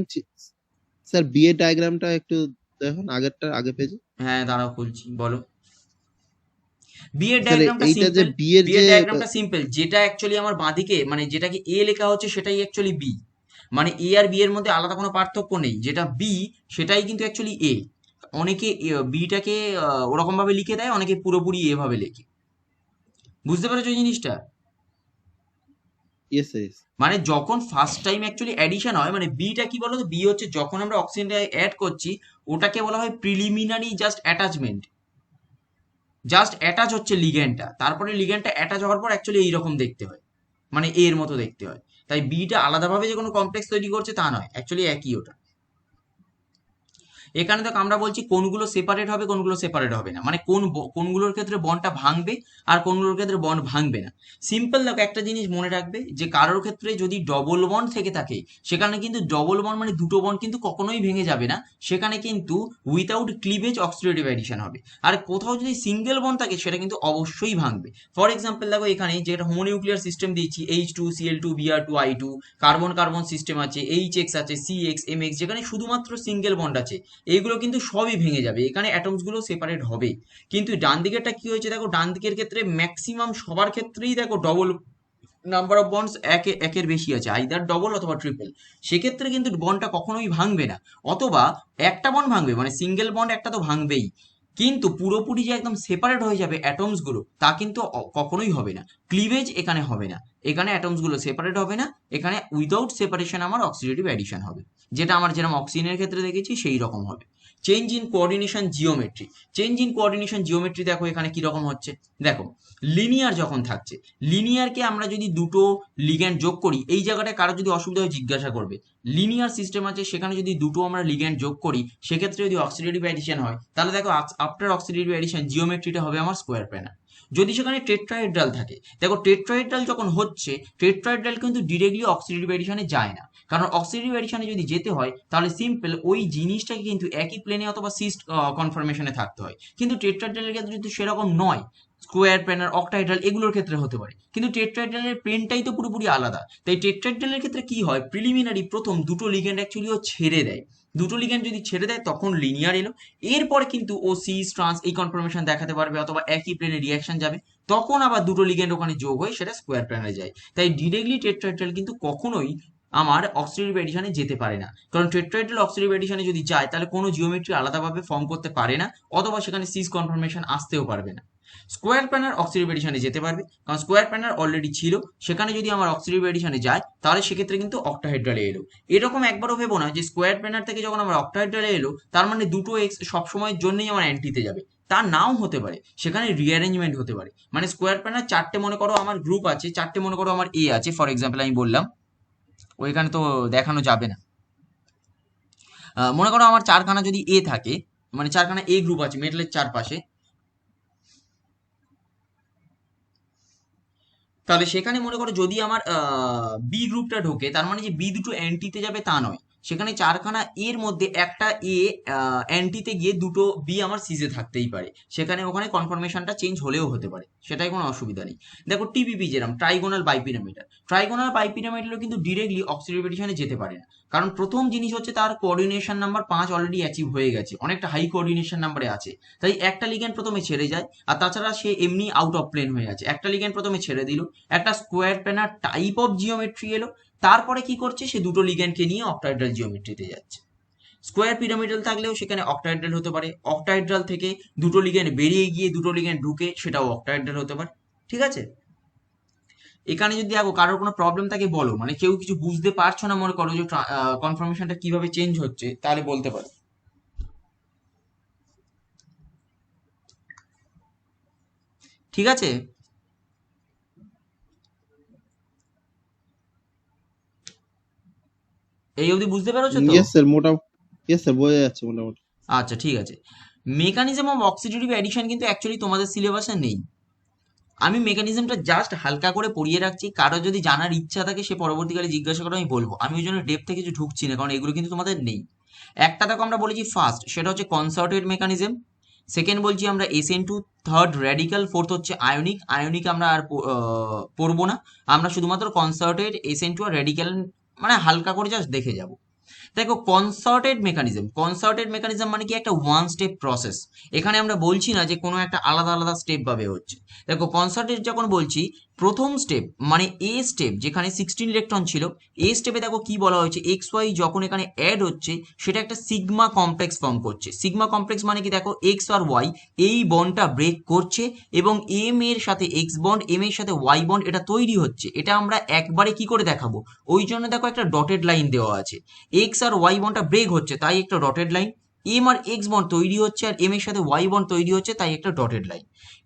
স্যার বিয়ে ডায়াগ্রামটা একটু দেখুন আগেরটা আগে পেজে।
হ্যাঁ দাঁড়াও খুলছি, বলো। বিয়ের
স্যার
ডায়াগ্রামটা
এইটা যে
সিম্পল,
বিয়ের
বিয়ের
যে
ডায়াগ্রামটা সিম্পল, যেটা অ্যাকচুয়ালি আমার বাঁদিকে মানে যেটাকে এ লেখা হচ্ছে সেটাই অ্যাকচুয়ালি বি, মানে এ আর বি এর মধ্যে আলাদা কোনো পার্থক্য নেই, যেটা বি সেটাই কিন্তু অ্যাকচুয়ালি এ। অনেকে বিটাকে ওরকম ভাবে লিখে দেয়, অনেকে পুরোপুরি এ ভাবে লেখে, বুঝতে পেরেছো এই জিনিসটা?
ইয়েস ইয়েস
মানে যখন ফার্স্ট টাইম অ্যাকচুয়ালি অ্যাডিশন হয়, মানে বিটা কি বলতো, বি হচ্ছে যখন আমরা অক্সিজেনটা অ্যাড করছি ওটাকে বলা হয় preliminary just attachment, just attach হচ্ছে লিগ্যান্ডটা, তারপরে লিগ্যান্ডটা অ্যাটাচ হওয়ার পর অ্যাকচুয়ালি এইরকম দেখতে হয়, মানে এর মতো দেখতে হয়। তাই বিটা আলাদাভাবে যে কোনো কমপ্লেক্স তৈরি করছে তা নয়, অ্যাকচুয়ালি একই ওটা। এখানে দেখো আমরা বলছি কোনগুলো সেপারেট হবে কোনগুলো সেপারেট হবে না, মানে কোনগুলোর ক্ষেত্রে বন্ডটা ভাঙবে আর কোনগুলোর ক্ষেত্রে বন্ড ভাঙবে না। সিম্পল দেখো একটা জিনিস মনে রাখবে যে কারোর ক্ষেত্রে যদি ডবল বন্ড থেকে থাকে সেখানে কিন্তু ডবল বন্ড মানে দুটো বন্ড কিন্তু কখনোই ভেঙে যাবে না, সেখানে কিন্তু উইথাউট ক্লিভেজ অক্সিডেটিভ অ্যাডিশন হবে। আর কোথাও যদি সিঙ্গেল বন্ড থাকে সেটা কিন্তু অবশ্যই ভাঙবে। ফর এক্সাম্পল দেখো এখানে যেটা হোমোনিউক্লিয়ার সিস্টেম দিয়েছি H2Cl2Br2I2, কার্বন কার্বন সিস্টেম আছে, HX আছে, CX MX, যেখানে শুধুমাত্র সিঙ্গেল বন্ড আছে, এইগুলো কিন্তু সবই ভেঙে যাবে, এখানে অ্যাটমস গুলো সেপারেট হবে। কিন্তু ডান দিকেরটা কি হয়েছে দেখো, ডান দিকের ক্ষেত্রে ম্যাক্সিমাম সবার ক্ষেত্রেই দেখো ডবল নাম্বার অফ বন্ডস একের বেশি আছে, আইদার ডবল অথবা ট্রিপল, সেক্ষেত্রে কিন্তু বন্ডটা কখনোই ভাঙবে না, অথবা একটা বন্ড ভাঙবে, মানে সিঙ্গেল বন্ড একটা তো ভাঙবেই, কিন্তু পুরোপুরি যে একদম সেপারেট হয়ে যাবে অ্যাটমস গুলো তা কিন্তু কখনোই হবে না। ক্লিভেজ এখানে হবে না, এখানে অ্যাটমস গুলো সেপারেট হবে না, এখানে উইদাউট সেপারেশন আমার অক্সিডেটিভ অ্যাডিশন হবে, যেটা আমার যেরকম অক্সিজেনের ক্ষেত্রে দেখেছি সেই রকম হবে। Change in coordination geometry, change in coordination geometry দেখো এখানে কি রকম হচ্ছে, দেখো লিনিয়ার যখন থাকছে, লিনিয়ারকে আমরা যদি দুটো লিগ্যান্ড যোগ করি, এই জায়গাটায় কারো যদি অসুবিধা হয় জিজ্ঞাসা করবে, লিনিয়ার সিস্টেম আছে সেখানে যদি দুটো আমরা লিগ্যান্ড যোগ করি সেক্ষেত্রে যদি অক্সিডেটিভ অ্যাডিশন হয় তাহলে দেখো আফটার অক্সিডেটিভ অ্যাডিশন জিওমেট্রিটা হবে আমার স্কোয়ার প্ল্যানার। যদি সেখানে টেট্রাহেড্রাল থাকে, দেখো টেট্রাহেড্রাল যখন হচ্ছে টেট্রাহেড্রাল কিন্তু ডিরেক্টলি অক্সিডেটিভ অ্যাডিশনে যায় না, কারণ অক্সিডেটিভ অ্যাডিশনে যদি যেতে হয় তাহলে সিম্পল ওই জিনিসটাকে কিন্তু একই প্লেনে অথবা সিস্ট কনফরমেশনে থাকতে হয়, কিন্তু টেট্রাহেড্রালের ক্ষেত্রে কিন্তু সেরকম নয়, স্কোয়ার প্ল্যানার অক্টাহেড্রাল এগুলোর ক্ষেত্রে হতে পারে, কিন্তু টেট্রাহেড্রালের প্লেনটাই তো পুরোপুরি আলাদা। তাই টেট্রাহেড্রালের ক্ষেত্রে কি হয়, প্রিলিমিনারি প্রথম দুটো লিগ্যান্ড অ্যাকচুয়ালি ও ছেড়ে দেয়, দুটো লিগ্যান্ড যদি ছেড়ে দেয় তখন লিনিয়ার এলো, এরপরে কিন্তু ও সিস ট্রান্স এই কনফরমেশন দেখাতে পারবে অথবা একই প্লেনে রিয়াকশন যাবে, তখন আবার দুটো লিগ্যান্ড ওখানে যোগ হয়ে সেটা স্কোয়ার প্ল্যানে যায়। তাই ডিরেক্টলি টেট্রাহেড্রাল কিন্তু কখনোই আমার অক্সিডেটিভ এডিশনে যেতে পারে না, কারণ টেট্রাহেড্রাল অক্সিডেটিভ এডিশনে যদি যায় তাহলে কোনো জিওমেট্রি আলাদাভাবে ফর্ম করতে পারে না, অথবা সেখানে সিস কনফরমেশন আসতেও পারবে না। স্কোয়ার প্ল্যানার অক্সিডেটিভ এডিশনে যেতে পারবে, কারণ স্কোয়ার প্ল্যানার অলরেডি ছিল, সেখানে যদি আমার অক্সিডেটিভ এডিশনে যায় তাহলে সেক্ষেত্রে কিন্তু অক্টাহেড্রালে এলো। এরকম একবারও ভেবো না যে স্কোয়ার প্ল্যানার থেকে যখন আমার অক্টাহেড্রালে এলো তার মানে দুটো এক্স সবসময়ের জন্যই আমার অ্যান্টিতে যাবে, তা নাও হতে পারে, সেখানে রিঅ্যারেঞ্জমেন্ট হতে পারে। মানে স্কোয়ার প্ল্যানার চারটে মনে করো আমার গ্রুপ আছে, চারটে মনে করো আমার এ আছে, ফর এক্সাম্পল আমি বললাম, ওইখানে তো দেখানো যাবে না, মনে করো আমার চারখানা যদি এ থাকে, মানে চারখানা এ গ্রুপ আছে মেটালের চারপাশে, তাহলে সেখানে মনে করো যদি আমার বি গ্রুপটা ঢোকে তার মানে যে বি দুটো অ্যান্টিতে যাবে তা নয়, সেখানে চারখানা এর মধ্যে একটা এ অ্যান্টিতে গিয়ে দুটো বি আমার সিজে থাকতেই পারে, সেখানে ওখানে কনফার্মেশনটা চেঞ্জ হলেও হতে পারে, সেটাই কোনো অসুবিধা নেই। দেখো টিপিপি যেরকম ট্রাইগোনাল বাইপিরামিডালও কিন্তু ডিরেক্টলি অক্সিডেটিভ এডিশনে যেতে পারে না, কারণ প্রথম জিনিস হচ্ছে তার কোঅর্ডিনেশন নাম্বার 5 অলরেডি অ্যাচিভ হয়ে গেছে, অনেকটা হাই কোঅর্ডিনেশন নাম্বারে আছে, তাই একটা লিগ্যান্ড প্রথমে ছেড়ে যায়। আর তাছাড়া সে এমনি আউট অফ প্লেন হয়ে আছে, একটা লিগ্যান্ড প্রথমে ছেড়ে দিল, একটা square planar type of geometry এলো, তারপরে কি করছে, সে দুটো লিগ্যান্ডকে নিয়ে অক্টাহেড্রাল জিওমেট্রিতে যাচ্ছে। স্কোয়ার পিরামিডাল থাকলেও সেখানে অক্টাহেড্রাল হতে পারে, অক্টাহেড্রাল থেকে দুটো লিগ্যান্ড বেরিয়ে গিয়ে দুটো লিগ্যান্ড ঢুকে সেটাও অক্টাহেড্রাল হতে পারে। ঠিক আছে, এখানে যদি দেখো কারোর কোনো প্রবলেম থাকে বলো, মানে কেউ কিছু বুঝতে পারছো না মনে করো যে কনফার্মেশনটা কিভাবে চেঞ্জ হচ্ছে, তাহলে বলতে পারো। ঠিক আছে, এই অবধি বুঝতে পেরেছো তো?
ইয়েস স্যার, ইয়েস স্যার, বোঝা যাচ্ছে মোটামুটি।
আচ্ছা ঠিক আছে। মেকানিজম অফ অক্সিডেটিভ অ্যাডিশন কিন্তু অ্যাকচুয়ালি তোমাদের সিলেবাসে নেই, আমি মেকানিজমটা জাস্ট হালকা করে পড়িয়ে রাখছি, কারো যদি জানার ইচ্ছা থাকে সে পরবর্তীকালে জিজ্ঞাসা করে আমি বলবো, আমি ওই জন্য ডেপথে কিছু ঢুকছি না, কারণ এগুলো কিন্তু তোমাদের নেই। একটা দেখো আমরা বলেছি ফার্স্ট, সেটা হচ্ছে কনসার্টেড মেকানিজম। সেকেন্ড বলছি আমরা SN2, থার্ড র্যাডিক্যাল, ফোর্থ হচ্ছে আয়নিক। আয়নিক আমরা আর পড়বো না, আমরা শুধুমাত্র কনসার্টেড, SN2 আর র্যাডিক্যাল মানে হালকা করে জাস্ট দেখে যাব। দেখো কনসার্টেড মেকানিজম মানে কি, একটা ওয়ান স্টেপ প্রসেস। এখানে আমরা বলছি না যে কোনো একটা আলাদা আলাদা স্টেপ ভাবে হচ্ছে। দেখো কনসার্টেড যখন বলছি, প্রথম স্টেপ মানে এ স্টেপ, যেখানে 16 ইলেকট্রন ছিল, এ স্টেপে দেখো কি বলা হয়েছে, এক্স ওয়াই যখন এখানে অ্যাড হচ্ছে সেটা একটা সিগমা কমপ্লেক্স ফর্ম করছে। সিগমা কমপ্লেক্স মানে কি, দেখো এক্স আর ওয়াই এই বন্ডটা ব্রেক করছে এবং এম এর সাথে এক্স বন্ড, এম এর সাথে ওয়াই বন্ড এটা তৈরি হচ্ছে। এটা আমরা একবারে কি করে দেখাবো, ওই জন্য দেখো একটা ডটেড লাইন দেওয়া আছে, এক্স আর ওয়াই বন্ডটা ব্রেক হচ্ছে তাই একটা dotted line, M R x bond তৈরি হচ্ছে আর এম এর সাথে ওয়াই বন্ড তৈরি হচ্ছে তাই একটা ডটেড লাইন।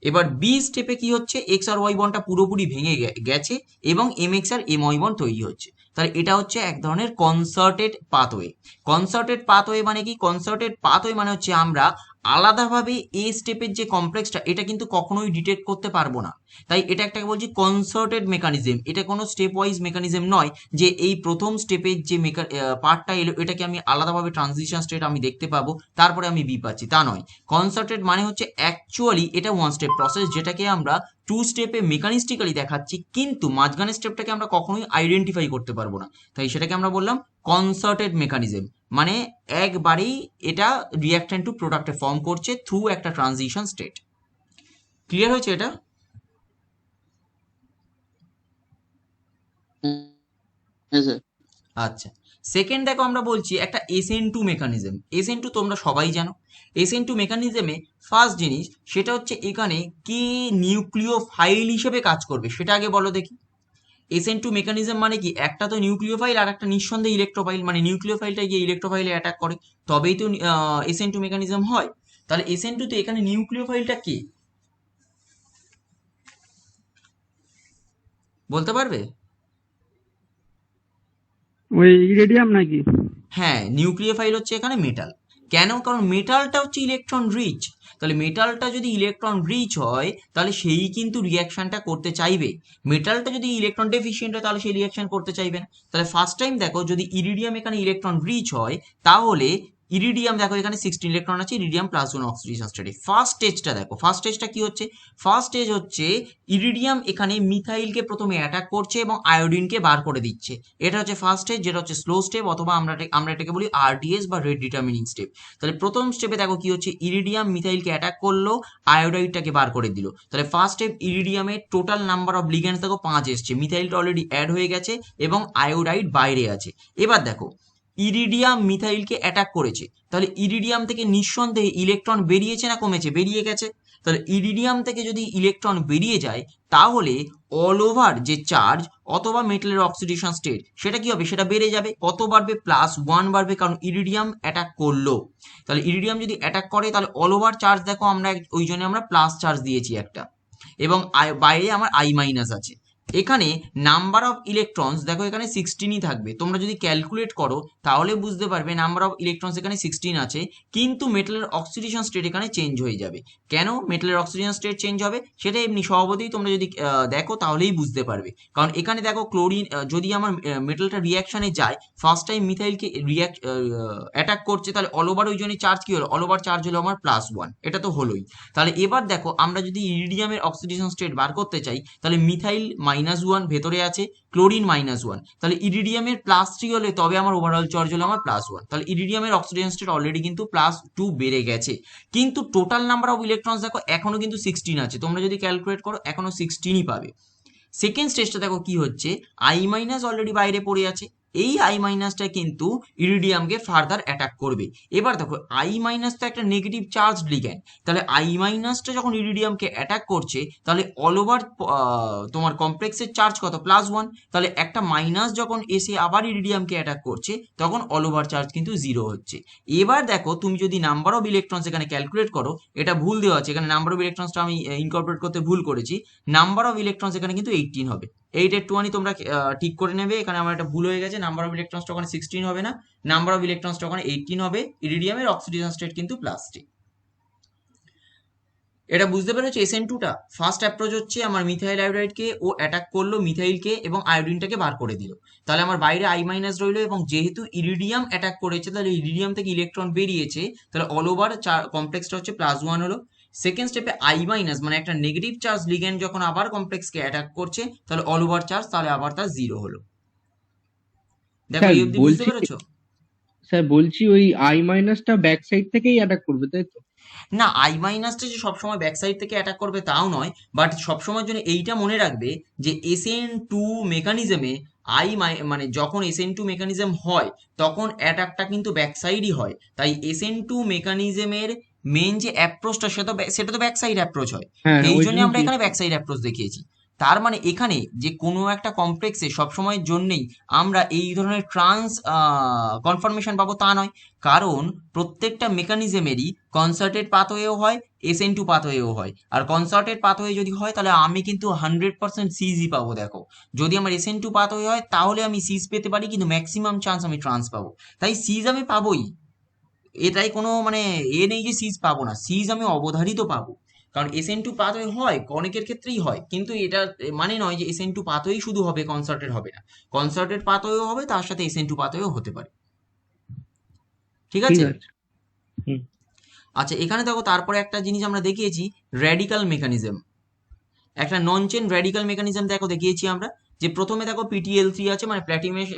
এবার বি স্টেপে কি হচ্ছে, এক্স আর ওয়াই বন্ডটা পুরোপুরি ভেঙে গেছে এবং এম এক্স আর এম ওয়াই বন্ড তৈরি হচ্ছে, তাহলে এটা হচ্ছে এক ধরনের কনসার্টেড পাথওয়ে। কনসার্টেড পাথওয়ে মানে কি, কনসার্টেড পাথওয়ে মানে হচ্ছে আমরা আলাদাভাবে এ স্টেপের যে কমপ্লেক্সটা এটা কিন্তু কখনোই ডিটেক্ট করতে পারবো না, তাই এটা একটা বলছি কনসার্টেড মেকানিজম। এটা কোনো স্টেপ ওয়াইজ মেকানিজম নয় যে এই প্রথম স্টেপের যে পার্টটা এলো এটাকে আমি আলাদাভাবে ট্রানজিশন স্টেট আমি দেখতে পাবো তারপরে আমি বি পাচ্ছি, তা নয়। কনসার্টেড মানে হচ্ছে অ্যাকচুয়ালি এটা ওয়ান স্টেপ প্রসেস, যেটাকে আমরা টু স্টেপে মেকানিস্টিক্যালি দেখাচ্ছি, কিন্তু মাঝখানের স্টেপটাকে আমরা কখনোই আইডেন্টিফাই করতে পারবো না, তাই সেটাকে আমরা বললাম কনসার্টেড মেকানিজম। মানে একবারেই এটা রিঅ্যাকট্যান্ট টু প্রোডাক্টে ফর্ম করছে থ্রু একটা ট্রানজিশন স্টেট। ক্লিয়ার হয়েছে এটা?
হ্যাঁ স্যার।
আচ্ছা, সেকেন্ড দেখো আমরা বলছি একটা SN2 মেকানিজম। SN2 তোমরা সবাই জানো। SN2 মেকানিজমে ফার্স্ট জিনিস সেটা হচ্ছে এখানে কি নিউক্লিওফাইল হিসেবে কাজ করবে সেটা আগে বলো দেখি। SN2 মেকানিজম মানে কি, একটা তো নিউক্লিওফাইল আর একটা নিঃসন্দেহে ইলেকট্রোফাইল, মানে নিউক্লিওফাইলটা গিয়ে ইলেকট্রোফাইলে অ্যাটাক করে তবেই তো SN2 মেকানিজম হয়। তাহলে SN2 তে এখানে নিউক্লিওফাইলটা কে বলতে পারবে?
ওই ইরেডিয়াম নাকি?
হ্যাঁ, নিউক্লিওফাইল হচ্ছে এখানে মেটাল। কেন? কারণ মেটালটা হচ্ছে ইলেকট্রন রিচ, তাহলে মেটালটা যদি ইলেকট্রন রিচ হয় তাহলে সেই কিন্তু রিয়াকশনটা করতে চাইবে। মেটালটা যদি ইলেকট্রন ডেফিসিয়েন্ট হয় তাহলে সেই রিয়াকশন করতে চাইবে না। তাহলে ফার্স্ট টাইম দেখো যদি ইরিডিয়াম এখানে ইলেকট্রন রিচ হয় তাহলে ইরিডিয়াম দেখো এখানে 16 ইলেকট্রন আছে, ইরিডিয়াম প্লাস 1 অক্সিডেশন স্টেটে। ফার্স্ট স্টেজটা দেখো, ফার্স্ট স্টেজটা কি হচ্ছে, ফার্স্ট স্টেজ হচ্ছে ইরিডিয়াম এখানে মিথাইলকে প্রথমে অ্যাটাক করছে এবং আয়োডিনকে বার করে দিচ্ছে, এটা হচ্ছে ফার্স্ট স্টেজ, যেটা হচ্ছে স্লো স্টেপ অথবা আমরা এটাকে বলি RDS বা রেট ডিটারমিনিং স্টেপ। তাহলে প্রথম স্টেপে দেখো কি হচ্ছে, ইরিডিয়াম মিথাইলকে অ্যাটাক করলো, আয়োডাইডটাকে বার করে দিল। তাহলে ফার্স্ট স্টেপ ইরিডিয়ামের টোটাল নাম্বার অফ লিগ্যান্ডস দেখো 5 এসছে, মিথাইলটা অলরেডি অ্যাড হয়ে গেছে এবং আয়োডাইড বাইরে আছে। এবার দেখো ইরিডিয়াম মিথাইলকে অ্যাটাক করেছে, তাহলে ইরিডিয়াম থেকে নিঃসন্দেহে ইলেকট্রন বেরিয়েছে না কমেছে? বেরিয়ে গেছে। তাহলে ইরিডিয়াম থেকে যদি ইলেকট্রন বেরিয়ে যায় তাহলে অল ওভার যে চার্জ অথবা মেটালের অক্সিডেশন স্টেট সেটা কি হবে, সেটা বেড়ে যাবে। কত বাড়বে? +1 বাড়বে, কারণ ইরিডিয়াম অ্যাটাক করলো। তাহলে ইরিডিয়াম যদি অ্যাটাক করে তাহলে অল ওভার চার্জ দেখো আমরা ওই জন্য আমরা প্লাস চার্জ দিয়েছি একটা, এবং বাইরে আমার I- আছে। এখানে নাম্বার অফ ইলেকট্রনস দেখো এখানে 16ই থাকবে। তোমরা যদি ক্যালকুলেট করো তাহলে বুঝতে পারবে নাম্বার অফ ইলেকট্রনস এখানে 16 আছে, কিন্তু মেটালের অক্সিডেশন স্টেট এখানে চেঞ্জ হয়ে যাবে। কেন মেটালের অক্সিডেশন স্টেট চেঞ্জ হবে সেটা এমনি স্বভাবতই তোমরা যদি দেখো তাহলেই বুঝতে পারবে। কারণ এখানে দেখো ক্লোরিন যদি আমার মেটালটা রিয়াকশনে যায়, ফার্স্ট টাইম মিথাইলকে অ্যাটাক করছে, তাহলে অল ওভার ওই জন্য চার্জ কি হলো, অল ওভার চার্জ হলো আমার +1, এটা তো হলোই। তাহলে এবার দেখো আমরা যদি ইরিডিয়ামের অক্সিডেশন স্টেট বার করতে চাই, তাহলে মিথাইল -1 ভেতরে আছে, ক্লোরিন -1, তাহলে ইরিডিয়ামের +3 হলে তবে আমার ওভারঅল চার্জ হলো আমার +1। তাহলে ইরিডিয়ামের অক্সিডেশন স্টেট অলরেডি কিন্তু +2 বেড়ে গেছে, কিন্তু টোটাল নাম্বার অফ ইলেকট্রনস দেখো এখনো কিন্তু 16 আছে। তোমরা যদি ক্যালকুলেট করো এখনো 16ই পাবে। সেকেন্ড স্টেজটা দেখো কি হচ্ছে, I- অলরেডি বাইরে পড়ে আছে, এই I- কিন্তু ইরিডিয়ামকে ফার্দার অ্যাটাক করবে। এবার দেখো I- তো একটা নেগেটিভ চার্জ লিগ্যান্ড, তাহলে I- যখন ইরিডিয়ামকে অ্যাটাক করছে তাহলে অল ওভার তোমার কমপ্লেক্সের চার্জ কত, +1, তাহলে একটা মাইনাস যখন এসে আবার ইরিডিয়ামকে অ্যাটাক করছে তখন অল ওভার চার্জ কিন্তু 0 হচ্ছে। এবার দেখো তুমি যদি নাম্বার অফ ইলেকট্রনস এখানে ক্যালকুলেট করো, এটা ভুল দেওয়া আছে এখানে, নাম্বার অফ ইলেকট্রনসটা আমি ইনকর্পোরেট করতে ভুল করেছি। নাম্বার অফ ইলেকট্রনস এখানে কিন্তু 18 হবে, 8 এর 20 তোমরা ঠিক করে নেবে। এখানে আমার একটা ভুল হয়ে গেছে, নাম্বার অফ ইলেকট্রনসটা ওখানে 16 হবে না, নাম্বার অফ ইলেকট্রনসটা ওখানে 18 হবে। ইরিডিয়ামের অক্সিডেশন স্টেট কিন্তু +3। এটা বুঝতে পেরেছো? SN2টা ফার্স্ট অ্যাপ্রোচ হচ্ছে আমার মিথাইল আয়োডাইডকে ও অ্যাটাক করলো মিথাইলকে এবং আয়োডিনটাকে বার করে দিল, তাহলে আমার বাইরে I- রইলো, এবং যেহেতু ইরিডিয়াম অ্যাটাক করেছে তাহলে ইরিডিয়াম থেকে ইলেকট্রন বেরিয়েছে, তাহলে অল ওভার কমপ্লেক্সটা হচ্ছে +1 হলো। সেকেন্ড স্টেপে I- মানে একটা নেগেটিভ চার্জ লিগ্যান্ড যখন আবার কমপ্লেক্সকে অ্যাটাক করছে তাহলে অল ওভার চার্জ, তাহলে আবার তার 0 হলো। দেখো
স্যার
এই অবধি বুঝতে
বলছি,
পেরেছো?
স্যার বলছি ওই I- ব্যাক সাইড থেকেই অ্যাটাক করবে তাই তো?
না, I- যে সবসময় ব্যাক সাইড থেকে অ্যাটাক করবে তাও নয়, বাট সবসময়ের জন্য এইটা মনে রাখবে যে SN2 মেকানিজমে মানে যখন SN2 মেকানিজম হয় তখন অ্যাটাকটা কিন্তু ব্যাক সাইডই হয়, তাই SN2 মেকানিজমের মেন যে অ্যাপ্রোচটা সেটা তো ব্যাক সাইড অ্যাপ্রোচ হয়,
হ্যাঁ
সেই
ওই
জন্য
জন্য
আমরা
জিজ্ঞেস
এখানে ব্যাক সাইড অ্যাপ্রোচ দেখিয়েছি। তার মানে এখানে যে কোনো একটা কমপ্লেক্সে সবসময়ের জন্যেই আমরা এই ধরনের ট্রান্স কনফার্মেশন পাবো তা নয়, কারণ প্রত্যেকটা মেকানিজমেরই কনসার্টেড পাথওয়েও হয়, SN2 পাথওয়েও হয়। আর কনসার্টেড পাথওয়ে যদি হয় তাহলে আমি কিন্তু 100% সিজই পাবো। দেখো যদি আমার SN2 পাথওয়ে হয় তাহলে আমি সিজ পেতে পারি, কিন্তু ম্যাক্সিমাম চান্স আমি ট্রান্স পাবো, তাই সিজ আমি পাবোই। এটাই কোনো মানে নেই যে সিজ পাবো না, সিজ আমি অবধারিত পাবো। কারণ SN2 পাথওয়ে হয় অনেকের ক্ষেত্রেই হয়, কিন্তু এটা মানে নয় যে SN2 পাথওয়েই শুধু হবে, কনসার্টেড হবে না, কনসার্টেড পাথওয়েও হবে, তার সাথে SN2 পাথওয়েও হতে পারে। ঠিক
ঠিক
আছে?
আছে। হুম।
আচ্ছা এখানে দেখো তারপরে একটা জিনিস আমরা দেখিয়েছি, র্যাডিক্যাল মেকানিজম। একটা নন চেন র্যাডিক্যাল মেকানিজম দেখো দেখিয়েছি আমরা, যে প্রথমে দেখো PTL3 আছে, মানে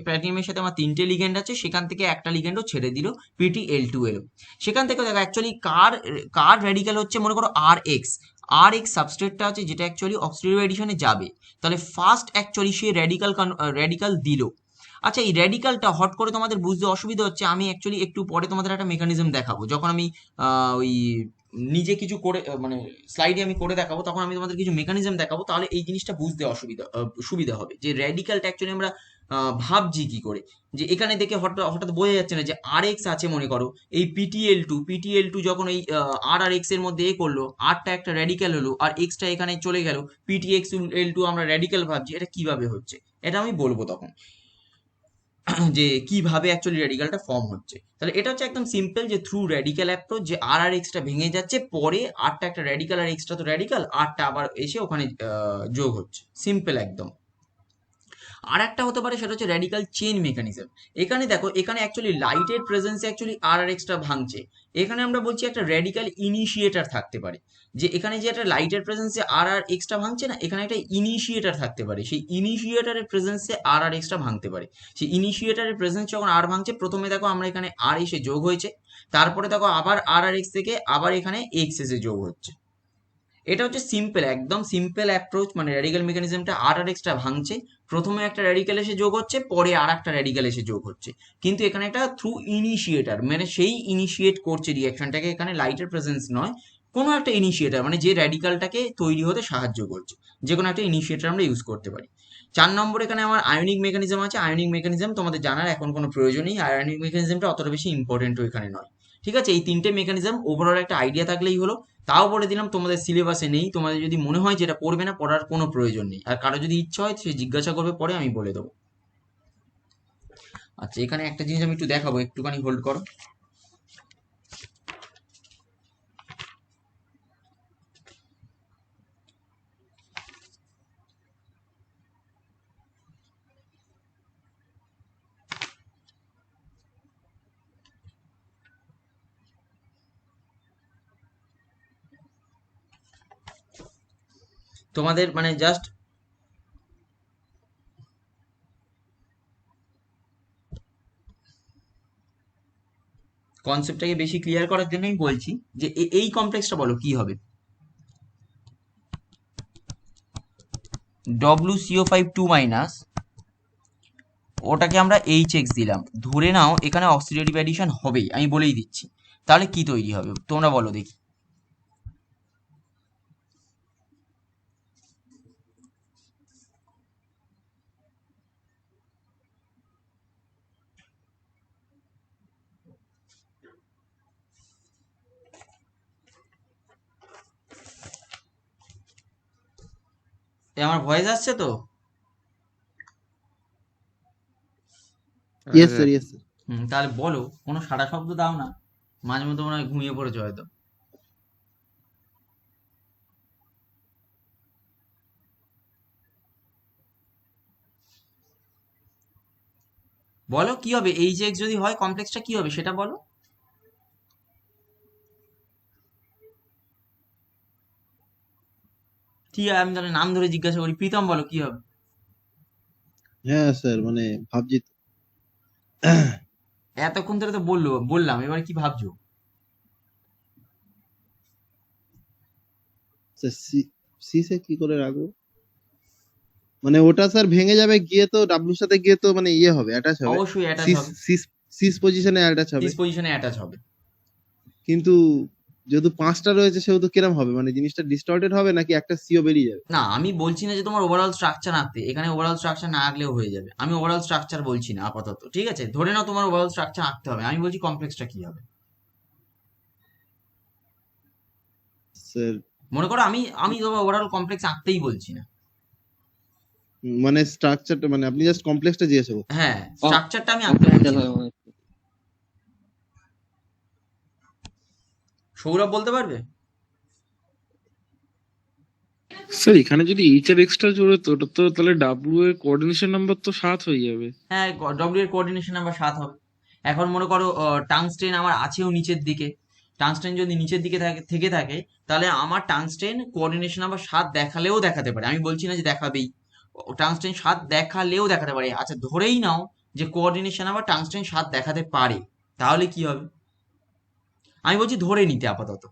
প্ল্যাটিনামের সাথে আমার 3টে লিগ্যান্ড আছে, সেখান থেকে একটা লিগ্যান্ডও ছেড়ে দিল, PTL2 এলো। সেখান থেকে দেখো অ্যাকচুয়ালি কার র্যাডিক্যাল হচ্ছে, মনে করো আর এক্স সাবস্ট্রেটটা আছে যেটা অ্যাকচুয়ালি অক্সিডেটিভ এডিশনে যাবে, তাহলে ফার্স্ট অ্যাকচুয়ালি সে র্যাডিক্যাল দিল। আচ্ছা এই র্যাডিক্যালটা হট করে তোমাদের বুঝতে অসুবিধা হচ্ছে, আমি অ্যাকচুয়ালি একটু পরে তোমাদের একটা মেকানিজম দেখাবো, যখন আমি ওই নিজে কিছু করে মানে স্লাইডে আমি করে দেখাবো, তখন আমি তোমাদের কিছু মেকানিজম দেখাবো, তাহলে এই জিনিসটা বুঝতে সুবিধা হবে যে র্যাডিক্যালটা অ্যাকচুয়ালি আমরা ভাবছি কি করে। যে এখানে দেখে হঠাৎ হঠাৎ বোঝা যাচ্ছে না যে RX আছে, মনে করো এই PTL2 যখন এই RX এর মধ্যে করলো, আরটা একটা র্যাডিক্যাল হলো আর এক্সটা এখানে চলে গেল, PTXL2 আমরা র্যাডিক্যাল ভাবছি, এটা কিভাবে হচ্ছে এটা আমি বলবো তখন, যে কিভাবে অ্যাকচুয়ালি র্যাডিক্যালটা ফর্ম হচ্ছে। তাহলে এটা হচ্ছে একদম সিম্পল, যে থ্রু র্যাডিক্যাল অ্যাপ্রোচ, যে আর এক্সটা ভেঙে যাচ্ছে, পরে আরটা একটা র্যাডিক্যাল আর এক্সটা তো র্যাডিক্যাল, আরটা আবার এসে ওখানে যোগ হচ্ছে, সিম্পল একদম। আর একটা হতে পারে সেটা হচ্ছে র্যাডিক্যাল চেইন মেকানিজম। এখানে দেখো এখানে অ্যাকচুয়ালি লাইটের প্রেজেন্সে অ্যাকচুয়ালি আর এক্সটা ভাঙছে, এখানে আমরা বলছি একটা র্যাডিক্যাল ইনিশিয়েটার থাকতে পারে, যে এখানে যে একটা লাইটের প্রেজেন্সে আর এক্সটা ভাঙছে না, এখানে একটা ইনিশিয়েটার থাকতে পারে, সেই ইনিশিয়েটারের প্রেজেন্সে আর এক্সটা ভাঙতে পারে। সেই ইনিশিয়েটারের প্রেজেন্স যখন আর ভাঙছে, প্রথমে দেখো আমরা এখানে আর এসে যোগ হয়েছে, তারপরে দেখো আবার আর এক্স থেকে আবার এখানে এক্স এসে যোগ হচ্ছে। এটা হচ্ছে সিম্পল, একদম সিম্পল অ্যাপ্রোচ, মানে র্যাডিক্যাল মেকানিজমটা আর এক্সটা ভাঙছে, প্রথমে একটা র্যাডিক্যাল এসে যোগ হচ্ছে, পরে আর একটা র্যাডিক্যাল এসে যোগ হচ্ছে, কিন্তু এখানে একটা থ্রু ইনিশিয়েটার, মানে সেই ইনিশিয়েট করছে রিয়াকশনটাকে, এখানে লাইটের প্রেজেন্স নয়, কোনো একটা ইনিশিয়েটার, মানে যে র্যাডিক্যালটাকে তৈরি হতে সাহায্য করছে, যে কোনো একটা ইনিশিয়েটার আমরা ইউজ করতে পারি। 4 নম্বর এখানে আমার আয়নিক মেকানিজম আছে। আয়নিক মেকানিজম তোমাদের জানার এখন কোনো প্রয়োজন নেই, আয়নিক মেকানিজমটা অতটা বেশি ইম্পর্টেন্টও এখানে নয়। ঠিক আছে, এই 3টে মেকানিজম ওভারঅল একটা আইডিয়া থাকলেই হলো। তাও বলে দিলাম তোমাদের সিলেবাসে নেই, তোমাদের যদি মনে হয় যেটা পড়বে না, পড়ার কোনো প্রয়োজন নেই, আর কারো যদি ইচ্ছা হয় সে জিজ্ঞাসা করবে, পরে আমি বলে দেবো। আচ্ছা, এখানে একটা জিনিস আমি একটু দেখাবো, একটুখানি হোল্ড করো। তোমাদের মানে জাস্ট কনসেপ্টটাকে বেশি ক্লিয়ার করার জন্যই বলছি যে এই কমপ্লেক্সটা বলো কি হবে। WCO5 2 ওটাকে আমরা HX দিলাম, ধরে নাও এখানে অক্সিডেটিভ অ্যাডিশন হবেই, আমি বলেই দিচ্ছি। তাহলে কি তৈরি হবে তোমরা বলো দেখি। এ আমার ভয়েস আসছে তো?
Yes sir, yes sir.
তাহলে বলো, কোনো সাড়া শব্দ দাও না, মাঝে মধ্যে মনে হয় ঘুমিয়ে পড়েছো হয়তো। বলো কি হবে, HX যদি হয় কমপ্লেক্সটা কি হবে সেটা বলো। ঠিক আছে, আমি তাহলে নাম ধরে জিজ্ঞাসা করি, প্রীতম বলো কি হবে।
হ্যাঁ স্যার, মানে ভাবছি তো।
এতক্ষণ ধরে তো বললাম, এবার কি ভাবছো?
স্যার সি সে কি করে রাখবো? মানে ওটা স্যার ভেঙে যাবে গিয়ে, তো ডাব্লুর সাথে গিয়ে তো মানে ইয়ে হবে, অ্যাটাচ হবে।
অবশ্যই অ্যাটাচ
সিস
হবে,
সিস সিস পজিশনে অ্যাটাচ হবে।
দিস পজিশনে অ্যাটাচ হবে।
কিন্তু যেহেতু 5টা রয়েছে সেহেতু কিরম হবে, মানে জিনিসটা ডিস্টর্টেড হবে নাকি একটা সিও বেরিয়ে যাবে?
না, আমি বলছি না যে তোমার ওভারঅল স্ট্রাকচার আঁকতে, এখানে ওভারঅল স্ট্রাকচার না আঁকলেও হয়ে যাবে, আমি ওভারঅল স্ট্রাকচার বলছি না আপাতত, ঠিক আছে? ধরে নাও তোমার ওভারঅল স্ট্রাকচার আঁকতে হবে, আমি বলছি কমপ্লেক্সটা কি হবে।
স্যার
মনে করো আমি আমি তোমার ওভারঅল কমপ্লেক্স আঁকতেই বলছি না।
মানে স্ট্রাকচারটা, মানে আপনি জাস্ট কমপ্লেক্সটা জিজ্ঞাসা করছেন।
হ্যাঁ, স্ট্রাকচারটা আমি আঁকতে বলছি না। সৌরভ বলতে পারবে?
স্যার এখানে যদি এইচ আর এক্সট্রা জোড়ে তো ওটা তো তাহলে ডাব্লিউ এর কোঅর্ডিনেশন নাম্বার তো 7 হয়ে যাবে।
হ্যাঁ, ডব্লিউ এর কোঅর্ডিনেশন নাম্বার 7 হবে। এখন মনে করো টাংস্টেন আমার আছেও নিচের দিকে, টাংস্টেন যদি নিচের দিকে থেকে থাকে, তাহলে আমার টাংস্টেন কোঅর্ডিনেশন নাম্বার 7 দেখালেও দেখাতে পারে, আমি বলছি না যে দেখাবেই, টাংস্টেন 7 দেখালেও দেখাতে পারে। আচ্ছা, ধরেই নাও যে কোঅর্ডিনেশন নাম্বার টাংস্টেন 7 দেখাতে পারে, তাহলে কি হবে? আমি বলছি ধরে নিতে আপাতত।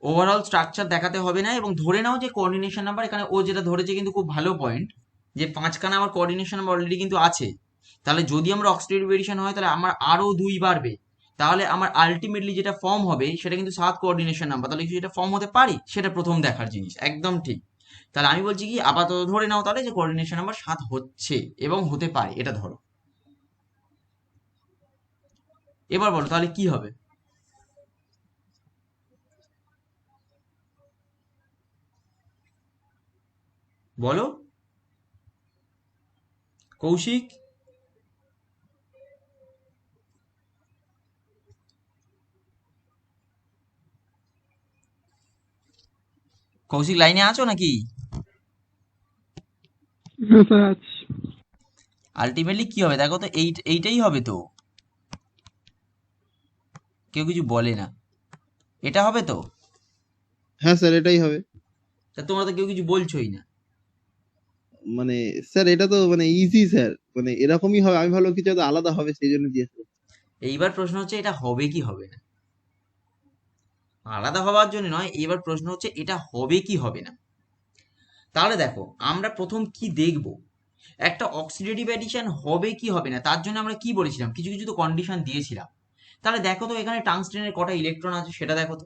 ওভারঅল স্ট্রাকচার দেখাতে হবে না, এবং ধরে নাও যে কোঅর্ডিনেশন নাম্বার, এখানে ও যেটা ধরেছে কিন্তু খুব ভালো পয়েন্ট, যে 5খানা আমার কোঅর্ডিনেশন নাম্বার অলরেডি কিন্তু আছে, তাহলে যদি আমরা অক্সিডেটিভ ভেরিয়েশন হয় তাহলে আমার আরো 2 বাড়বে, তাহলে আমার আলটিমেটলি যেটা ফর্ম হবে সেটা কিন্তু 7 কোঅর্ডিনেশন নাম্বার, তাহলে কি সেটা ফর্ম হতে পারে? সেটা প্রথম দেখার জিনিস, একদম ঠিক। তাহলে আমি বলছি কি, আপাতত ধরে নাও তাহলে যে কোঅর্ডিনেশন নাম্বার 7 হচ্ছে এবং হতে পারে, এটা ধরো। এবার বলো তাহলে কি হবে। বলো কৌশিক। কৌশিক লাইনে আছো নাকি?
হ্যাঁ স্যার আছি।
আলটিমেটলি কি হবে দেখো তো, এইটাই হবে তো, কেউ কিছু বলে না, এটা হবে তো।
হ্যাঁ স্যার, এটাই হবে।
তা তোমরা তো কেউ কিছু বলছোই না।
মানে স্যার এটা তো মানে ইজি স্যার, মানে এরকমই হবে। আমি ভাবলাম কিছু হয়তো আলাদা হবে, সেই জন্য জিজ্ঞেস করছি।
এইবার প্রশ্ন হচ্ছে এটা হবে কি হবে না, আলাদা হওয়ার জন্য নয়, এবার প্রশ্ন হচ্ছে এটা হবে কি হবে না। তাহলে দেখো আমরা প্রথম কি দেখব, একটা অক্সিডেটিভ অ্যাডিশন হবে কি হবে না, তার জন্য আমরা কি বলেছিলাম, কিছু কিছু তো কন্ডিশন দিয়েছিলাম। তাহলে দেখো তো এখানে টাংস্টেনের কটা ইলেকট্রন আছে সেটা দেখো তো,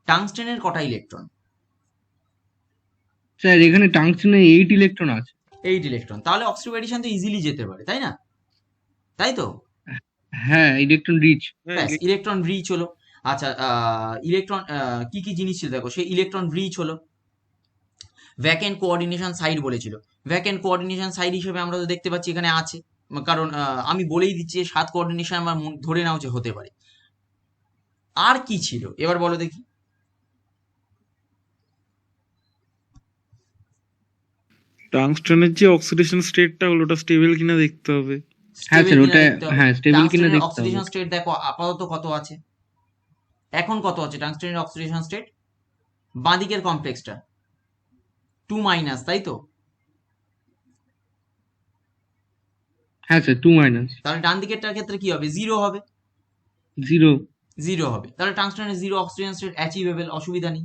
টাংস্টেনের কটা ইলেকট্রন?
স্যার এখানে টাংস্টেনে 8 ইলেকট্রন আছে।
8 ইলেকট্রন, তাহলে অক্সিডেটিভ এডিশন তো ইজিলি যেতে পারে, তাই না? তাই তো?
হ্যাঁ, ইলেকট্রন রিচ।
ব্যাস, ইলেকট্রন রিচ হলো। আচ্ছা, ইলেকট্রন কি কি জিনিস ছিল দেখো, সেই ইলেকট্রন রিচ হলো। ভ্যাকেন্ট কোঅর্ডিনেশন সাইড বলেছিল, ভ্যাকেন্ট কোঅর্ডিনেশন সাইড হিসেবে আমরা তো দেখতে পাচ্ছি এখানে আছে, কারণ আমি বলেই দিচ্ছি 7 কোঅর্ডিনেশন আমার ধরে নাও যে হতে পারে। আর কি ছিল এবার বলো দেখি।
টাংস্টনের যে অক্সিডেশন স্টেটটা হলো ওটা স্টেবল কিনা দেখতে হবে।
হ্যাঁ
স্টেবল
স্যার,
কিনা
ওটা
দেখতে হবে।
হ্যাঁ স্টেবল কিনা
টাংস্টেনের
দেখতে হবে।
অক্সিডেশন স্টেট দেখো আপাতত কত আছে, এখন কত আছে টাংস্টেনের অক্সিডেশন স্টেট? বাঁদিকের কমপ্লেক্সটা 2-, তাই তো?
হ্যাঁ স্যার, 2-।
তাহলে ডান দিকেরটার ক্ষেত্রে কি হবে? 0 হবে।
0।
0 হবে, তাহলে টাংস্টেনের 0 অক্সিডেশন স্টেট অ্যাচিভেবল, অসুবিধা নেই।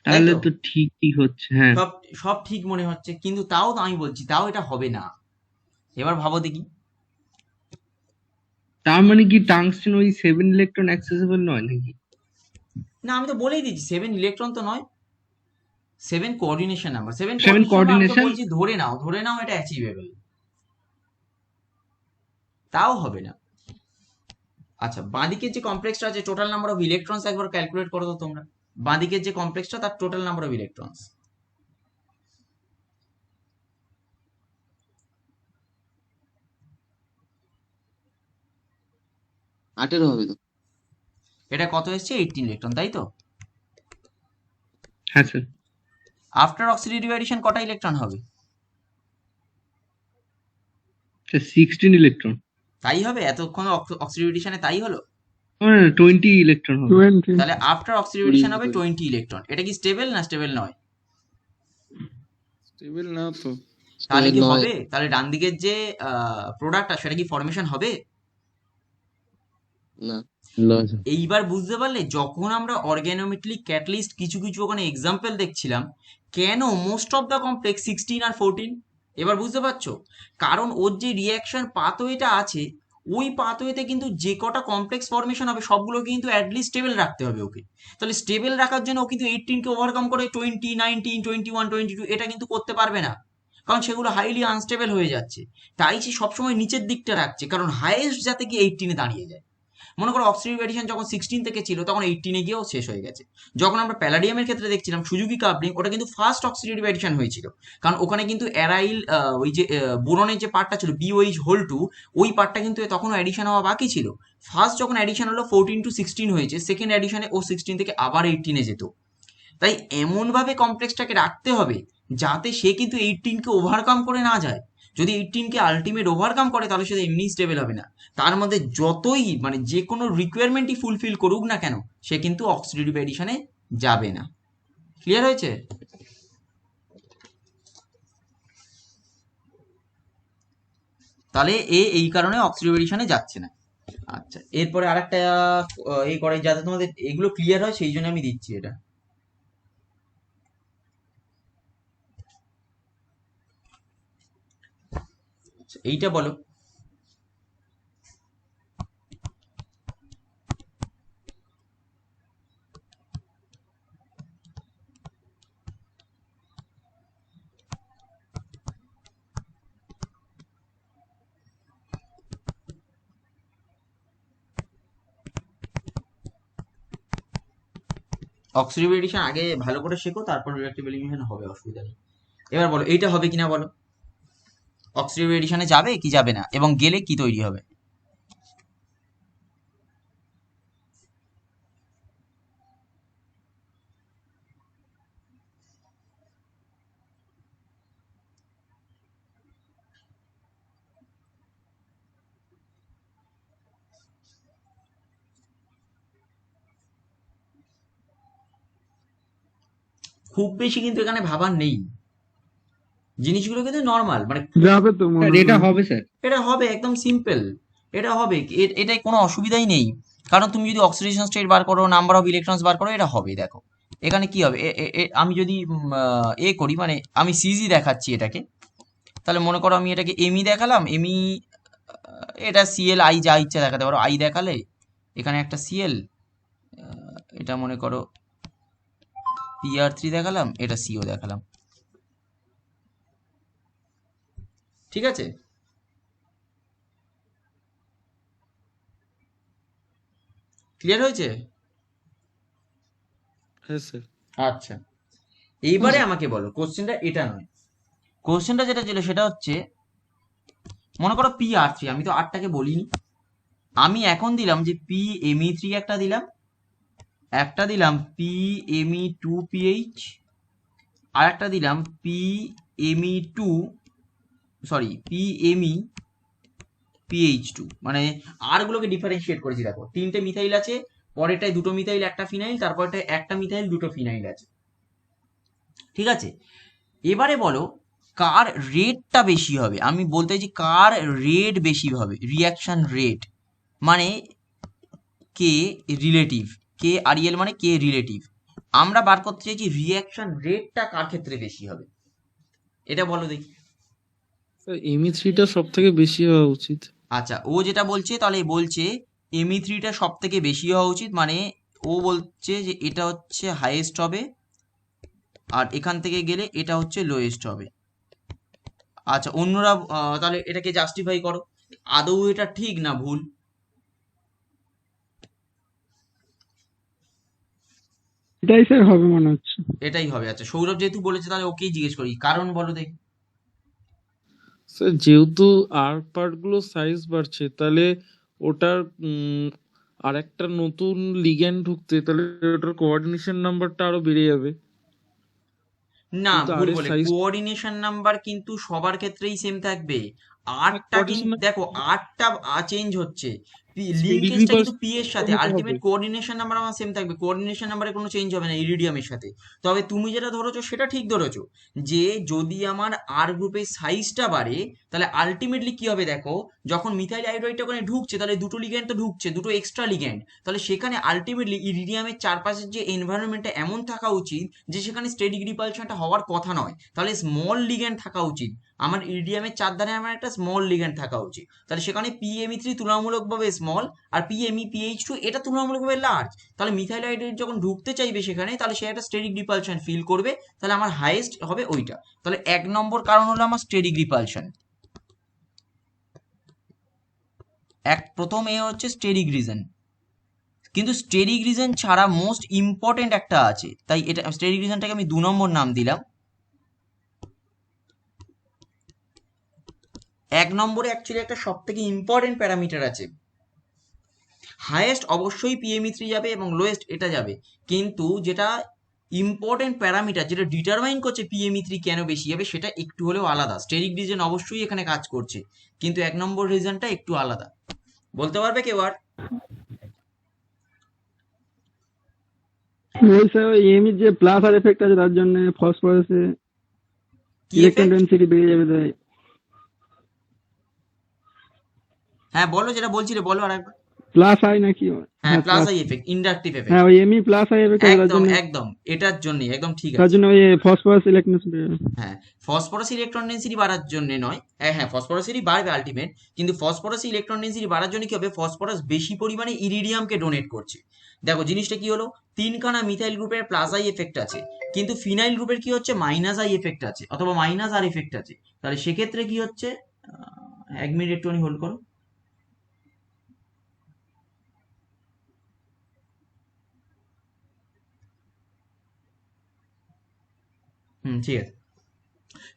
তাই
তাহলে
তো?
তো ঠিকই হচ্ছে, হ্যাঁ।
সব সব ঠিক মনে হচ্ছে, কিন্তু তাও তো আমি বলছি তাও এটা হবে না। এবার ভাবো দেখি।
তার মানে কি টাংস্টেন ওই 7 ইলেকট্রন অ্যাক্সেসিবল নয় নাকি?
না, আমি তো বলেই দিচ্ছি 7 ইলেকট্রন তো নয়, 7 কোঅর্ডিনেশন নাম্বার। 7
7
কোঅর্ডিনেশন আমি তো
কোঅর্ডিনেশন।
বলছি ধরে নাও এটা অ্যাচিভেবল, তাও হবে না। আচ্ছা, বাঁদিকের যে কমপ্লেক্সটা আছে টোটাল নাম্বার অফ ইলেকট্রনস একবার ক্যালকুলেট করো তো তোমরা। বাঁদিকের যে কমপ্লেক্সটা তার টোটাল নাম্বার অফ ইলেকট্রনস।
18 হবে তো।
এটা কত এসছে? 18 ইলেকট্রন, তাই তো?
হ্যাঁ স্যার।
আফটার অক্সিডেটিভ অ্যাডিশন কটা ইলেকট্রন হবে?
16 ইলেকট্রন।
তাই হবে? এতক্ষণ অক্সিডেটিভ অ্যাডিশনে তাই হলো।
20 ইলেকট্রন হবে।
20।
তাহলে আফটার অক্সিডেটিভ
20
অ্যাডিশন হবে
হবে।
20 ইলেকট্রন। এটা কি স্টেবল না স্টেবল নয়?
স্টেবল না তো।
তাহলে কি
নয়।
হবে? তাহলে ডান দিকের যে প্রোডাক্টটা সেটা কি ফর্মেশন হবে?
না।
এইবার বুঝতে পারলে যখন আমরা অর্গানোমেট্রিক ক্যাটালিস্ট কিছু কিছু ওখানে এক্সাম্পল দেখছিলাম, কেন মোস্ট অফ দ্য কমপ্লেক্স 16 আর 14? এবার বুঝতে পারছো? কারণ ওর যে রিয়াকশন পাথওয়েটা আছে, ওই পাথওয়েতে কিন্তু যে কটা কমপ্লেক্স ফর্মেশন হবে সবগুলো কিন্তু অ্যাটলিস্ট স্টেবল রাখতে হবে ওকে। তাহলে স্টেবল রাখার জন্য ও কিন্তু 18কে ওভারকাম করে 20, 19, 21, 22 এটা কিন্তু করতে পারবে না, কারণ সেগুলো হাইলি আনস্টেবল হয়ে যাচ্ছে। তাই সে সবসময় নিচের দিকটা রাখছে, কারণ হাইয়েস্ট যাতে গিয়ে 18-এ দাঁড়িয়ে যায়। মনে করো অক্সিডেটিভ এডিশন যখন 16 থেকে ছিল তখন 18-এ গিয়েও শেষ হয়ে গেছে। যখন আমরা প্যালাডিয়ামের ক্ষেত্রে দেখছিলাম সুজুকি কাপলিং, ওটা কিন্তু ফার্স্ট অক্সিডেটিভ এডিশন হয়েছিল, কারণ ওখানে কিন্তু অ্যারাইল ওই যে বোরনের যে পার্টটা ছিল BOH2, ওই পার্টটা কিন্তু তখনও এডিশন হওয়া বাকি ছিল। ফার্স্ট যখন এডিশন হলো 14 to 16 হয়েছে, সেকেন্ড এডিশনে ও 16 থেকে আবার 18-এ যেত। তাই এমনভাবে কমপ্লেক্সটাকে রাখতে হবে যাতে সে কিন্তু 18কে ওভারকাম করে না যায়। যদি 18কে আলটিমেট ওভারকাম করে তাহলে সে এমনি স্টেবল হবে না। তার মধ্যে যতই মানে যে কোনো রিকোয়ারমেন্টই ফুলফিল করুক না কেন, সে কিন্তু অক্সিডেটিভ এডিশনে যাবে না। ক্লিয়ার হয়েছে? তাহলে এই কারণে অক্সিডেটিভ এডিশনে যাচ্ছে না। আচ্ছা, এরপরে আরেকটা এই করে যাতে তোমাদের এগুলো ক্লিয়ার হয় সেই জন্য আমি দিচ্ছি এটা। এইটা বলো, অক্সিডেটিভ এডিশন আগে ভালো করে শেখো, তারপর রিঅ্যাক্টিভ এলিমিনেশন হবে, অসুবিধা নেই। এবার বলো এইটা হবে কিনা বলো, অক্সিডেটিভ এডিশনে যাবে কি যাবে না, এবং গেলে কি তৈরি হবে? খুব বেশি কিন্তু এখানে ভাবার নেই, জিনিসগুলো কিন্তু নর্মাল, মানে
যাবে তো মনে
স্যার
হয়।
এটা হবে স্যার।
এটা হবে একদম সিম্পল, এটা হবে, এটাই কোনো অসুবিধাই নেই। কারণ তুমি যদি অক্সিডেশন স্টেট বার করো, নাম্বার অফ ইলেকট্রনস বার করো, এটা হবে। দেখো এখানে কি হবে, আমি যদি করি, মানে আমি সিজি দেখাচ্ছি এটাকে, তাহলে মনে করো আমি এটাকে এমই দেখালাম, এমই এটা সিএল আই যা ইচ্ছা দেখাতে পারো, আই দেখালে এখানে একটা সিএল, এটা মনে করো PR3 দেখালাম, এটা সিও দেখালাম। ঠিক আছে? ক্লিয়ার হয়েছে?
হ্যাঁ স্যার।
আচ্ছা, এইবারে আমাকে বলো, কোশ্চেনটা এটা নয়, কোশ্চেনটা যেটা ছিল সেটা হচ্ছে, মনে করো পি আর থ্রি, আমি তো আরটাকে বলিনি, আমি এখন দিলাম যে পি এমই থ্রি একটা দিলাম, একটা দিলাম পি এমই টু পিএইচ, আর একটা দিলাম P Me two, sorry P Me Ph two, মানে আর গুলোকে ডিফারেন্সিয়েট করেছি। দেখো তিনটে মিথাইল আছে, পরেরটায় দুটো মিথাইল একটা ফিনাইল, তারপরটায় একটা মিথাইল দুটো ফিনাইল আছে। ঠিক আছে, এবারে বলো কার রেটটা বেশি হবে। আমি বলতে চাইছি কার রেট বেশি হবে, রিয়াকশন রেট মানে কে রিলেটিভ, কে আরইএল মানে কে রিলেটিভ। আমরা বার করতে চাইছি রিয়াকশন রেটটা কার ক্ষেত্রে বেশি হবে, এটা বলো দেখি।
স্যার এমই থ্রিটা সব থেকে বেশি হওয়া উচিত।
আচ্ছা, ও যেটা বলছে তাহলে বলছে এমই থ্রিটা সব থেকে বেশি হওয়া উচিত, মানে ও বলছে যে এটা হচ্ছে হাইয়েস্ট হবে, আর এখান থেকে গেলে এটা হচ্ছে লোয়েস্ট হবে। আচ্ছা, অন্যরা তাহলে এটাকে জাস্টিফাই করো, আদৌ এটা ঠিক না ভুল?
এটাই স্যার হবে মনে হচ্ছে।
এটাই হবে। আচ্ছা, সৌরভ যেহেতু বলেছে তাহলে ওকেই জিজ্ঞেস করি, কারণ বলো দেখি।
স্যার যেহেতু আর পার্ট গুলো সাইজ বাড়ছে, তাহলে ওটার আর একটা নতুন লিগ্যান্ড ঢুকতে, তাহলে ওটার কোঅর্ডিনেশন নাম্বারটা আরো বেড়ে যাবে।
না,
কিন্তু
ভুল
আর এর
বলে,
সাইজ
কোঅর্ডিনেশন নাম্বার কিন্তু সবার ক্ষেত্রেই সেম থাকবে। আটটা কিন্তু
কোঅর্ডিনেশন
দেখো, আটটা চেঞ্জ হচ্ছে,
স্টেডিক
লিঙ্কেজটা কিন্তু
রিপালশন
পি এর সাথে,
হতে হবে।
আলটিমেট কোঅর্ডিনেশন নাম্বার আমার সেম থাকবে, কোঅর্ডিনেশন নাম্বারে কোনো চেঞ্জ হবে না ইরিডিয়ামের সাথে। তবে তুমি যেটা ধরেছো সেটা ঠিক ধরেছো, যে যদি আমার আর গ্রুপের সাইজটা বাড়ে তাহলে আলটিমেটলি কি হবে দেখো, যখন মিথাইল আয়োডাইডটা ওখানে ঢুকছে তাহলে দুটো লিগ্যান্ড তো ঢুকছে, দুটো এক্সট্রা লিগ্যান্ড, তাহলে সেখানে আলটিমেটলি ইরিডিয়ামের চারপাশের যে এনভায়রনমেন্টটা এমন থাকা উচিত যে সেখানে স্টেডিক রিপালশনটা হওয়ার কথা নয়, তাহলে স্মল লিগ্যান্ড থাকা উচিত। আমার ইরিডিয়ামের চারধারে আমার একটা স্মল লিগ্যান্ড থাকা উচিত, তাহলে সেখানে পিএমই থ্রি তুলনামূলকভাবে স্মল, আর পিএমই পিএইচ টু এটা তুলনামূলকভাবে লার্জ। তাহলে মিথাইল আয়োডাইড যখন ঢুকতে চাইবে সেখানে, তাহলে সে একটা স্টেরিক রিপালশন ফিল করবে, তাহলে আমার হাইয়েস্ট হবে ওইটা। তাহলে এক নম্বর কারণ হলো আমার স্টেরিক রিপালশন, প্রথম এ হচ্ছে স্টেরিক রিজন। কিন্তু স্টেরিক রিজন ছাড়া মোস্ট ইম্পর্টেন্ট একটা আছে, তাই এটা স্টেরিক রিজনটাকে আমি 2 নম্বর নাম দিলাম। 1 নম্বরে অ্যাকচুয়ালি একটা সব থেকে ইম্পর্টেন্ট প্যারামিটার আছে, হাইয়েস্ট অবশ্যই পিএমই থ্রি যাবে এবং লোয়েস্ট এটা যাবে, কিন্তু যেটা ইম্পর্টেন্ট প্যারামিটার যেটা ডিটারমাইন করছে পিএমই থ্রি কেন বেশি যাবে সেটা একটু হলেও আলাদা। স্টেরিক রিজন অবশ্যই এখানে কাজ করছে, কিন্তু 1 নম্বর রিজনটা একটু আলাদা। বলতে পারবে কেউ আর?
ওই স্যার ওই এমির যে প্লাস আর এফেক্ট আছে তার জন্য ফসফরাসে
কি
ইলেকট্রন
এফেক্ট?
ডেনসিটি বেড়ে যাবে তাই।
হ্যাঁ বলো, যেটা বলছিলে বলো আর একবার।
প্লাস আই নাকি?
হ্যাঁ,
হ্যাঁ
plus
plus.
I effect, inductive effect.
হ্যাঁ ওই এমি প্লাস আই এফেক্ট আছে তার
একদম
জন্য,
একদম এটার জন্যই, একদম ঠিক
তার
আছে।
জন্য ওই ফসফরাস ইলেকট্রন বেড়ে যাবে।
হ্যাঁ, ফসফরাস ইলেকট্রন ডেন্সিটি বাড়ার জন্য নয়, হ্যাঁ হ্যাঁ ফসফরাসেরই বাড়বে আলটিমেট, কিন্তু ফসফরাস ইলেকট্রন ডেন্সিটি বাড়ার জন্য কি হবে, ফসফরাস বেশি পরিমাণে ইরিডিয়ামকে ডোনেট করছে। দেখো জিনিসটা কি হলো, 3খানা মিথাইল গ্রুপের প্লাস আই এফেক্ট আছে, কিন্তু ফিনাইল গ্রুপের কি হচ্ছে মাইনাস আই এফেক্ট আছে অথবা মাইনাস আর এফেক্ট আছে। তাহলে সেক্ষেত্রে কি হচ্ছে, 1 মিনিট একটুখানি হোল্ড করো। ঠিক আছে,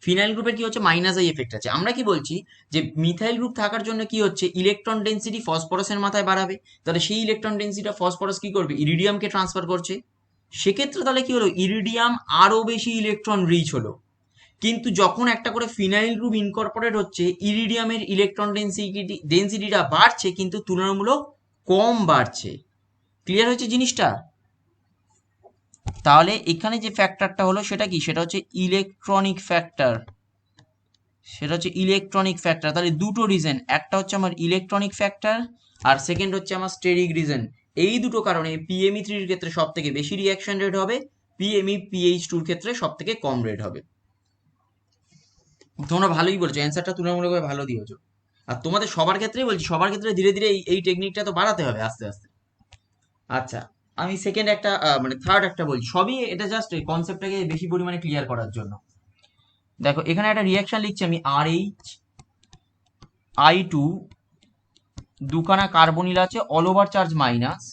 ফিনাইল গ্রুপের কি হচ্ছে মাইনাস আই এফেক্ট আছে। আমরা কি বলছি যে মিথাইল গ্রুপ থাকার জন্য কি হচ্ছে, ইলেকট্রন ডেন্সিটি ফসফরাসের মাথায় বাড়াবে, তাহলে সেই ইলেকট্রন ডেন্সিটিটা ফসফরাস কি করবে, ইরিডিয়ামকে ট্রান্সফার করছে। সেক্ষেত্রে তাহলে কি হলো, ইরিডিয়াম আরো বেশি ইলেকট্রন রিচ হলো। কিন্তু যখন একটা করে ফিনাইল গ্রুপ ইনকর্পোরেট হচ্ছে, ইরিডিয়ামের ইলেকট্রন ডেন্সিটিটা বাড়ছে কিন্তু তুলনামূলক কম বাড়ছে। ক্লিয়ার হয়েছে জিনিসটা? তাহলে এখানে যে ফ্যাক্টরটা হলো সেটা কি, সেটা হচ্ছে ইলেকট্রনিক ফ্যাক্টর, সেটা হচ্ছে ইলেকট্রনিক ফ্যাক্টর। তাহলে দুটো রিজন, একটা হচ্ছে আমার ইলেকট্রনিক ফ্যাক্টর আর সেকেন্ড হচ্ছে আমার স্টেরিক রিজন। এই দুটো কারণে পিএমই থ্রির ক্ষেত্রে সব থেকে বেশি রিয়াকশন রেট হবে, পিএমই পিএইচ টুর ক্ষেত্রে সব থেকে কম রেট হবে। তোমরা ভালোই বলছো, অ্যান্সারটা তুলনামূলকভাবে ভালো দিয়েছো। আর তোমাদের সবার ক্ষেত্রেই বলছি, সবার ক্ষেত্রে ধীরে ধীরে এই টেকনিকটা তো বাড়াতে হবে আস্তে আস্তে। আচ্ছা, আমি সেকেন্ড একটা মানে থার্ড একটা বলছি, সবই এটা জাস্ট কনসেপ্টটাকে বেশি পরিমাণে ক্লিয়ার করার জন্য। দেখো এখানে একটা রিয়াকশন লিখছি আমি, আর এইচ I2 দুখানা কার্বনিল আছে, অল ওভার চার্জ মাইনাস।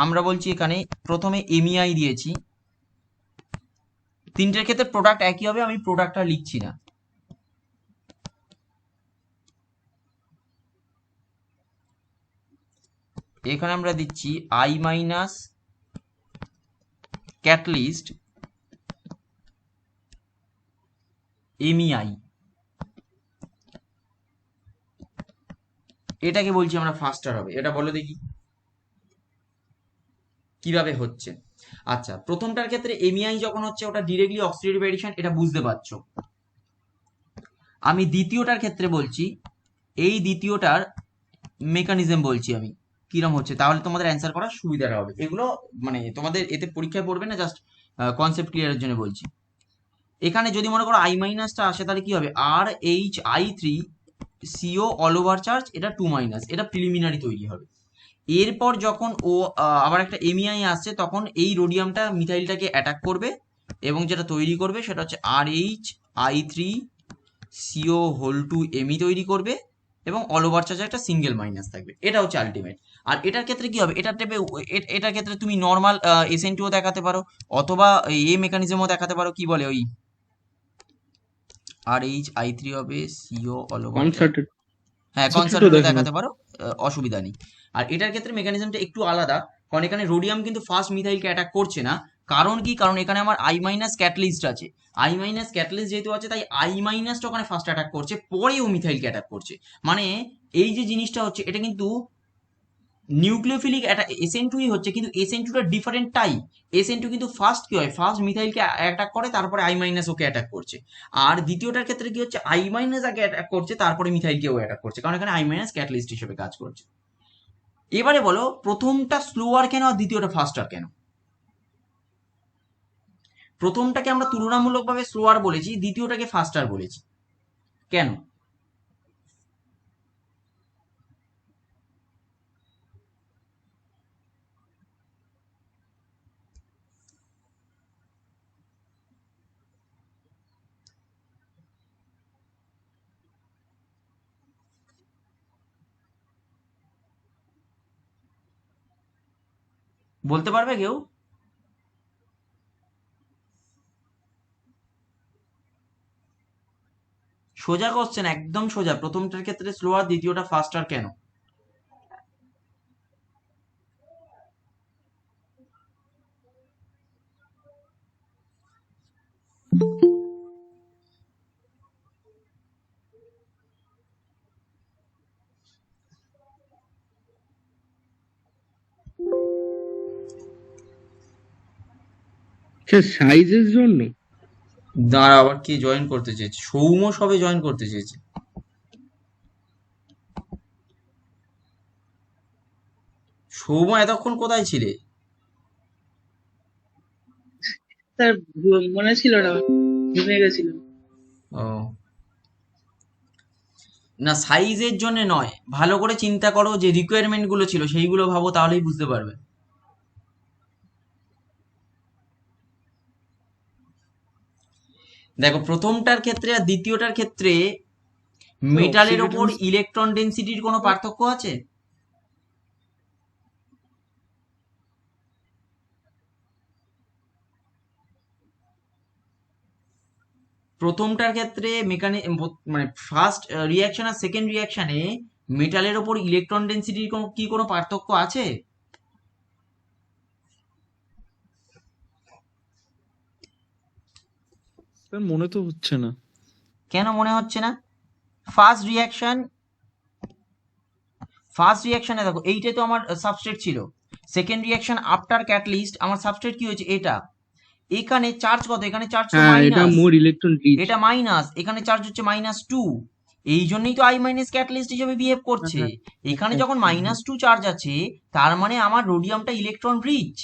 আমরা বলছি এখানে প্রথমে MEI দিয়েছি, তিনটের ক্ষেত্রে প্রোডাক্ট একই হবে, আমি প্রোডাক্টটা লিখছি না। এখানে আমরা দিচ্ছি I মাইনাস ক্যাটালিস্ট MEI, এটাকে বলছি আমরা ফাস্টার হবে। এটা বলো দেখি কিভাবে হচ্ছে। আচ্ছা, প্রথমটার ক্ষেত্রে MEI যখন হচ্ছে ওটা ডিরেক্টলি অক্সিডেটিভ অ্যাডিশন, এটা বুঝতে পারছো। আমি দ্বিতীয়টার ক্ষেত্রে বলছি, এই দ্বিতীয়টার মেকানিজম বলছি আমি কিরম হচ্ছে, তাহলে তোমাদের অ্যান্সার করার সুবিধাটা হবে। এগুলো মানে তোমাদের এতে পরীক্ষায় পড়বে না, জাস্ট কনসেপ্ট ক্লিয়ারের জন্য বলছি। এখানে যদি মনে করো I মাইনাসটা আসে, তাহলে কি হবে, RHI3CO অল ওভার চার্জ, এটা 2 মাইনাস, এটা প্রিলিমিনারি তৈরি হবে। এরপর যখন ও আবার একটা MEI আসছে, তখন এই রোডিয়ামটা মিথাইলটাকে অ্যাটাক করবে এবং যেটা তৈরি করবে সেটা হচ্ছে RHI3CO হোল 2 ME তৈরি করবে এবং অল ওভার চার্জে একটা সিঙ্গেল মাইনাস থাকবে। এটা হচ্ছে আলটিমেট। আর এটার ক্ষেত্রে কি হবে, এটার ক্ষেত্রে তুমি নর্মাল SN2ও দেখাতে পারো, অথবা এ মেকানিজমও দেখাতে পারো, কি বলে ওই RHI3 হবে CO অল ওভার,
কনসার্টেড
হ্যাঁ কনসার্টেড দেখাতে পারো, অসুবিধা নেই। আর এটার ক্ষেত্রে মেকানিজমটা একটু আলাদা, কারণ এখানে রোডিয়াম কিন্তু ফার্স্ট মিথাইলকে অ্যাটাক করছে না। কারণ কি, কারণ এখানে আমার I মাইনাস ক্যাটালিস্ট আছে, I মাইনাস ক্যাটালিস্ট যেহেতু আছে, তাই I মাইনাসটা ওখানে ফার্স্ট অ্যাটাক করছে, পরে ও মিথাইলকে অ্যাটাক করছে। মানে এই যে জিনিসটা হচ্ছে, এটা কিন্তু নিউক্লিওফিলিক SN2ই হচ্ছে, কিন্তু SN2টা ডিফারেন্ট টাইপ। SN2 কিন্তু ফার্স্ট কি হয়, ফার্স্ট মিথাইলকে অ্যাটাক করে, তারপরে I মাইনাস ওকে অ্যাটাক করছে। আর দ্বিতীয়টার ক্ষেত্রে কি হচ্ছে, I মাইনাস আগে অ্যাটাক করছে, তারপরে মিথাইলকেও অ্যাটাক করছে, কারণ এখানে I মাইনাস ক্যাটালিস্ট হিসেবে কাজ করছে। এবারে বলো, প্রথমটা স্লোয়ার কেন আর দ্বিতীয়টা ফাস্টার কেন? প্রথমটাকে আমরা তুলনামূলকভাবে স্লোয়ার বলেছি, দ্বিতীয়টাকে ফাস্টার বলেছি, কেন? বলতে পারবে কেউ? সোজা কোশ্চেন, একদম সোজা। প্রথমটার ক্ষেত্রে স্লোয়ার, দ্বিতীয়টা ফাস্টার কেন?
সাইজের জন্য।
দাঁড়া, আবার কি জয়েন করতে চেয়েছে? সৌম সবে জয়েন করতে চেয়েছে। সৌম এতক্ষণ কোথায় ছিলে?
স্যার মনে ছিল না, ঘুমিয়ে গেছিলাম।
ও না, সাইজের জন্য নয়, ভালো করে চিন্তা করো, যে রিকোয়ারমেন্ট গুলো ছিল সেইগুলো ভাবো, তাহলেই বুঝতে পারবে। দেখো, প্রথমটার ক্ষেত্রে আর দ্বিতীয়টার ক্ষেত্রে মেটালের ওপর ইলেকট্রন ডেনসিটির কোনো পার্থক্য আছে? প্রথমটার ক্ষেত্রে মানে ফার্স্ট রিয়াকশন আর সেকেন্ড রিয়াকশনে মেটালের ওপর ইলেকট্রন ডেনসিটির কি কোনো পার্থক্য আছে?
স্যার মনে তো হচ্ছে না।
কেন মনে হচ্ছে না? ফার্স্ট রিয়াকশনে দেখো, এইটাই তো আমার সাবস্ট্রেট ছিল। সেকেন্ড রিয়াকশন আফটার ক্যাটালিস্ট, আমার সাবস্ট্রেট কি হয়েছে, এটা। এখানে চার্জ কত, এখানে চার্জ তো
হ্যাঁ, এটা
মাইনাস,
মোর ইলেকট্রন রিচ।
এটা মাইনাস, এখানে চার্জ হচ্ছে -2। এই জন্যই তো I মাইনাস ক্যাটালিস্ট হিসেবে বিহেভ করছে। এখানে যখন -2 চার্জ আছে, তার মানে আমার রোডিয়ামটা ইলেকট্রন রিচ।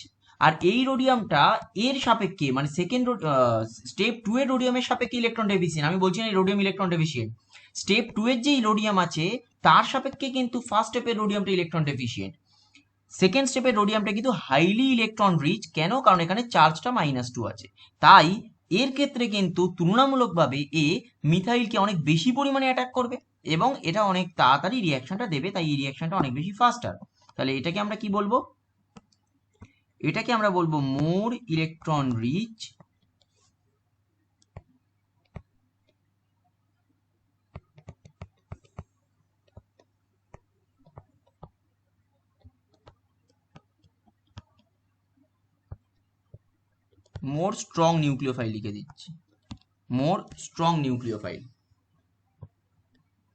আর এই রোডিয়ামটা এর সাপেক্ষে, মানে সেকেন্ড স্টেপ 2 এর রোডিয়ামের সাপেক্ষে ইলেকট্রন ডেফিসিয়েন্ট। আমি বলছি না এই রোডিয়াম ইলেকট্রন ডেফিসিয়েন্ট, স্টেপ 2 এর যে রোডিয়াম আছে তার সাপেক্ষে কিন্তু ফার্স্ট স্টেপের রোডিয়ামটা ইলেকট্রন ডেফিসিয়েন্ট। সেকেন্ড স্টেপের রোডিয়ামটা কিন্তু হাইলি ইলেকট্রন রিচ। কেন? কারণ এখানে চার্জটা -2 আছে। তাই এর ক্ষেত্রে কিন্তু তুলনামূলকভাবে এ মিথাইলকে অনেক বেশি পরিমাণে অ্যাটাক করবে এবং এটা অনেক তাড়াতাড়ি রিয়াকশনটা দেবে, তাই এই রিয়াকশনটা অনেক বেশি ফাস্টার। তাহলে এটাকে আমরা কি বলবো? এটাকে আমরা বলবো more electron rich more strong nucleophile লিখে দিচ্ছি, মোর স্ট্রং নিউক্লিওফাইল।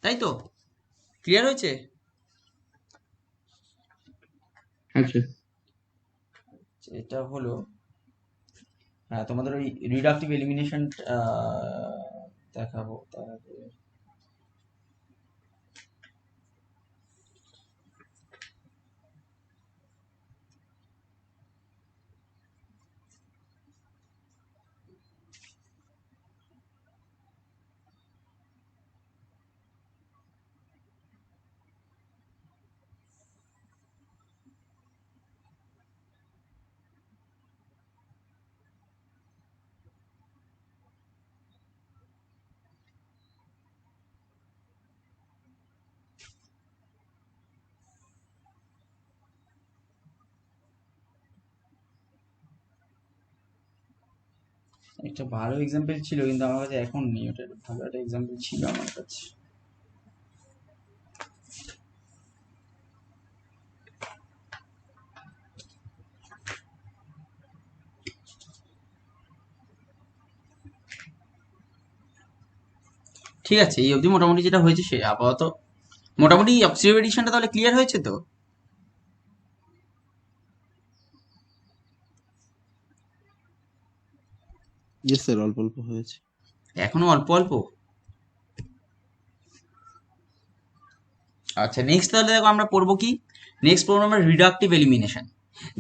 তাই তো? ক্লিয়ার হয়েছে?
আচ্ছা
এটা হলো তোমাদের ওই রিডাকটিভ এলিমিনেশন দেখাবো তার আগে। একটা ভালো এক্সাম্পল ছিল কিন্তু আমার কাছে এখন নেই, ওটা একটা ভালো একটা এক্সাম্পল ছিল আমার কাছে। ঠিক আছে, এই অবধি মোটামুটি যেটা হয়েছে সে আপাতত মোটামুটি অক্সিডেটিভ এডিশনটা তাহলে ক্লিয়ার হয়েছে তো?
ইয়েস স্যার, অল্প অল্প হয়েছে।
এখনো অল্প অল্প? আচ্ছা, নেক্সট তাহলে দেখো আমরা পড়বো কি? নেক্সট পড়বো আমরা রিডাকটিভ এলিমিনেশন।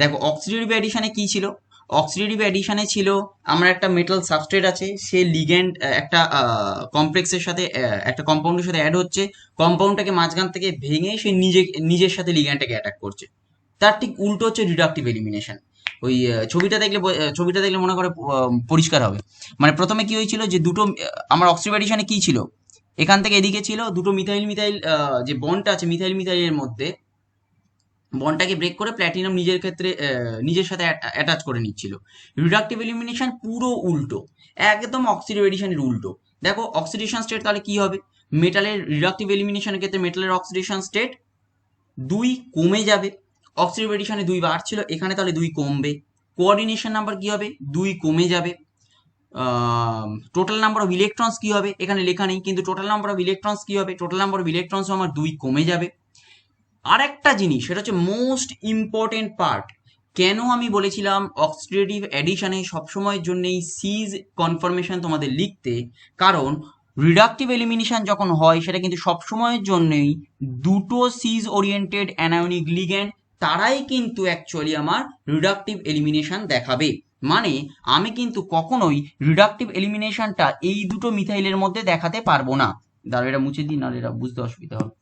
দেখো অক্সিডেটিভ এডিশনে কি ছিল? অক্সিডেটিভ এডিশনে ছিল আমরা একটা মেটাল সাবস্ট্রেট আছে, সে লিগ্যান্ড একটা কমপ্লেক্সের সাথে একটা কম্পাউন্ডের সাথে অ্যাড হচ্ছে, কম্পাউন্ডটাকে মাঝখান থেকে ভেঙে সে নিজের সাথে লিগ্যান্ডটাকে অ্যাটাক করছে। তার ঠিক উল্টো হচ্ছে রিডাকটিভ এলিমিনেশন। ওই ছবিটা দেখলে মনে করে পরিষ্কার হবে। মানে প্রথমে কি হয়েছিল যে দুটো আমার অক্সিডেটিভ এডিশনে কি ছিল, এখান থেকে এদিকে ছিল দুটো মিথাইল মিথাইল যে বন্ডটা আছে মিথাইল মিথাইলের মধ্যে, বন্ডটাকে ব্রেক করে প্ল্যাটিনাম নিজের ক্ষেত্রে নিজের সাথে অ্যাটাচ করে নিচ্ছিল। রিডাকটিভ এলিমিনেশন পুরো উল্টো, একদম অক্সিডেটিভ এডিশনের উল্টো। দেখো অক্সিডেশন স্টেট তাহলে কি হবে? মেটালের রিডাকটিভ এলিমিনেশনের ক্ষেত্রে মেটালের অক্সিডেশন স্টেট 2 কমে যাবে। অক্সিডেটিভ এডিশনে 2 বাড়ছিল, এখানে তাহলে 2 কমবে। কোঅর্ডিনেশন নাম্বার কি হবে? 2 কমে যাবে। টোটাল নাম্বার অফ ইলেকট্রনস কি হবে? এখানে লেখা নেই, কিন্তু টোটাল নাম্বার অফ ইলেকট্রনস কি হবে? টোটাল নাম্বার অফ ইলেকট্রনস আমার 2 কমে যাবে। আর একটা জিনিস, সেটা হচ্ছে মোস্ট ইম্পর্টেন্ট পার্ট। কেন আমি বলেছিলাম অক্সিডেটিভ অ্যাডিশনে সবসময়ের জন্যই সিজ কনফার্মেশন তোমাদের লিখতে? কারণ রিডাকটিভ এলিমিনেশন যখন হয় সেটা কিন্তু সবসময়ের জন্যই দুটো সিজ ওরিয়েন্টেড অ্যানায়নিক লিগ্যান্ড, তারাই কিন্তু অ্যাকচুয়ালি আমার রিডাকটিভ এলিমিনেশন দেখাবে। মানে আমি কিন্তু কখনোই রিডাকটিভ এলিমিনেশনটা এই দুটো মিথাইলের মধ্যে দেখাতে পারবো না। দাঁড়া, এটা মুছে দিই, নাহলে এটা বুঝতে অসুবিধা হবে।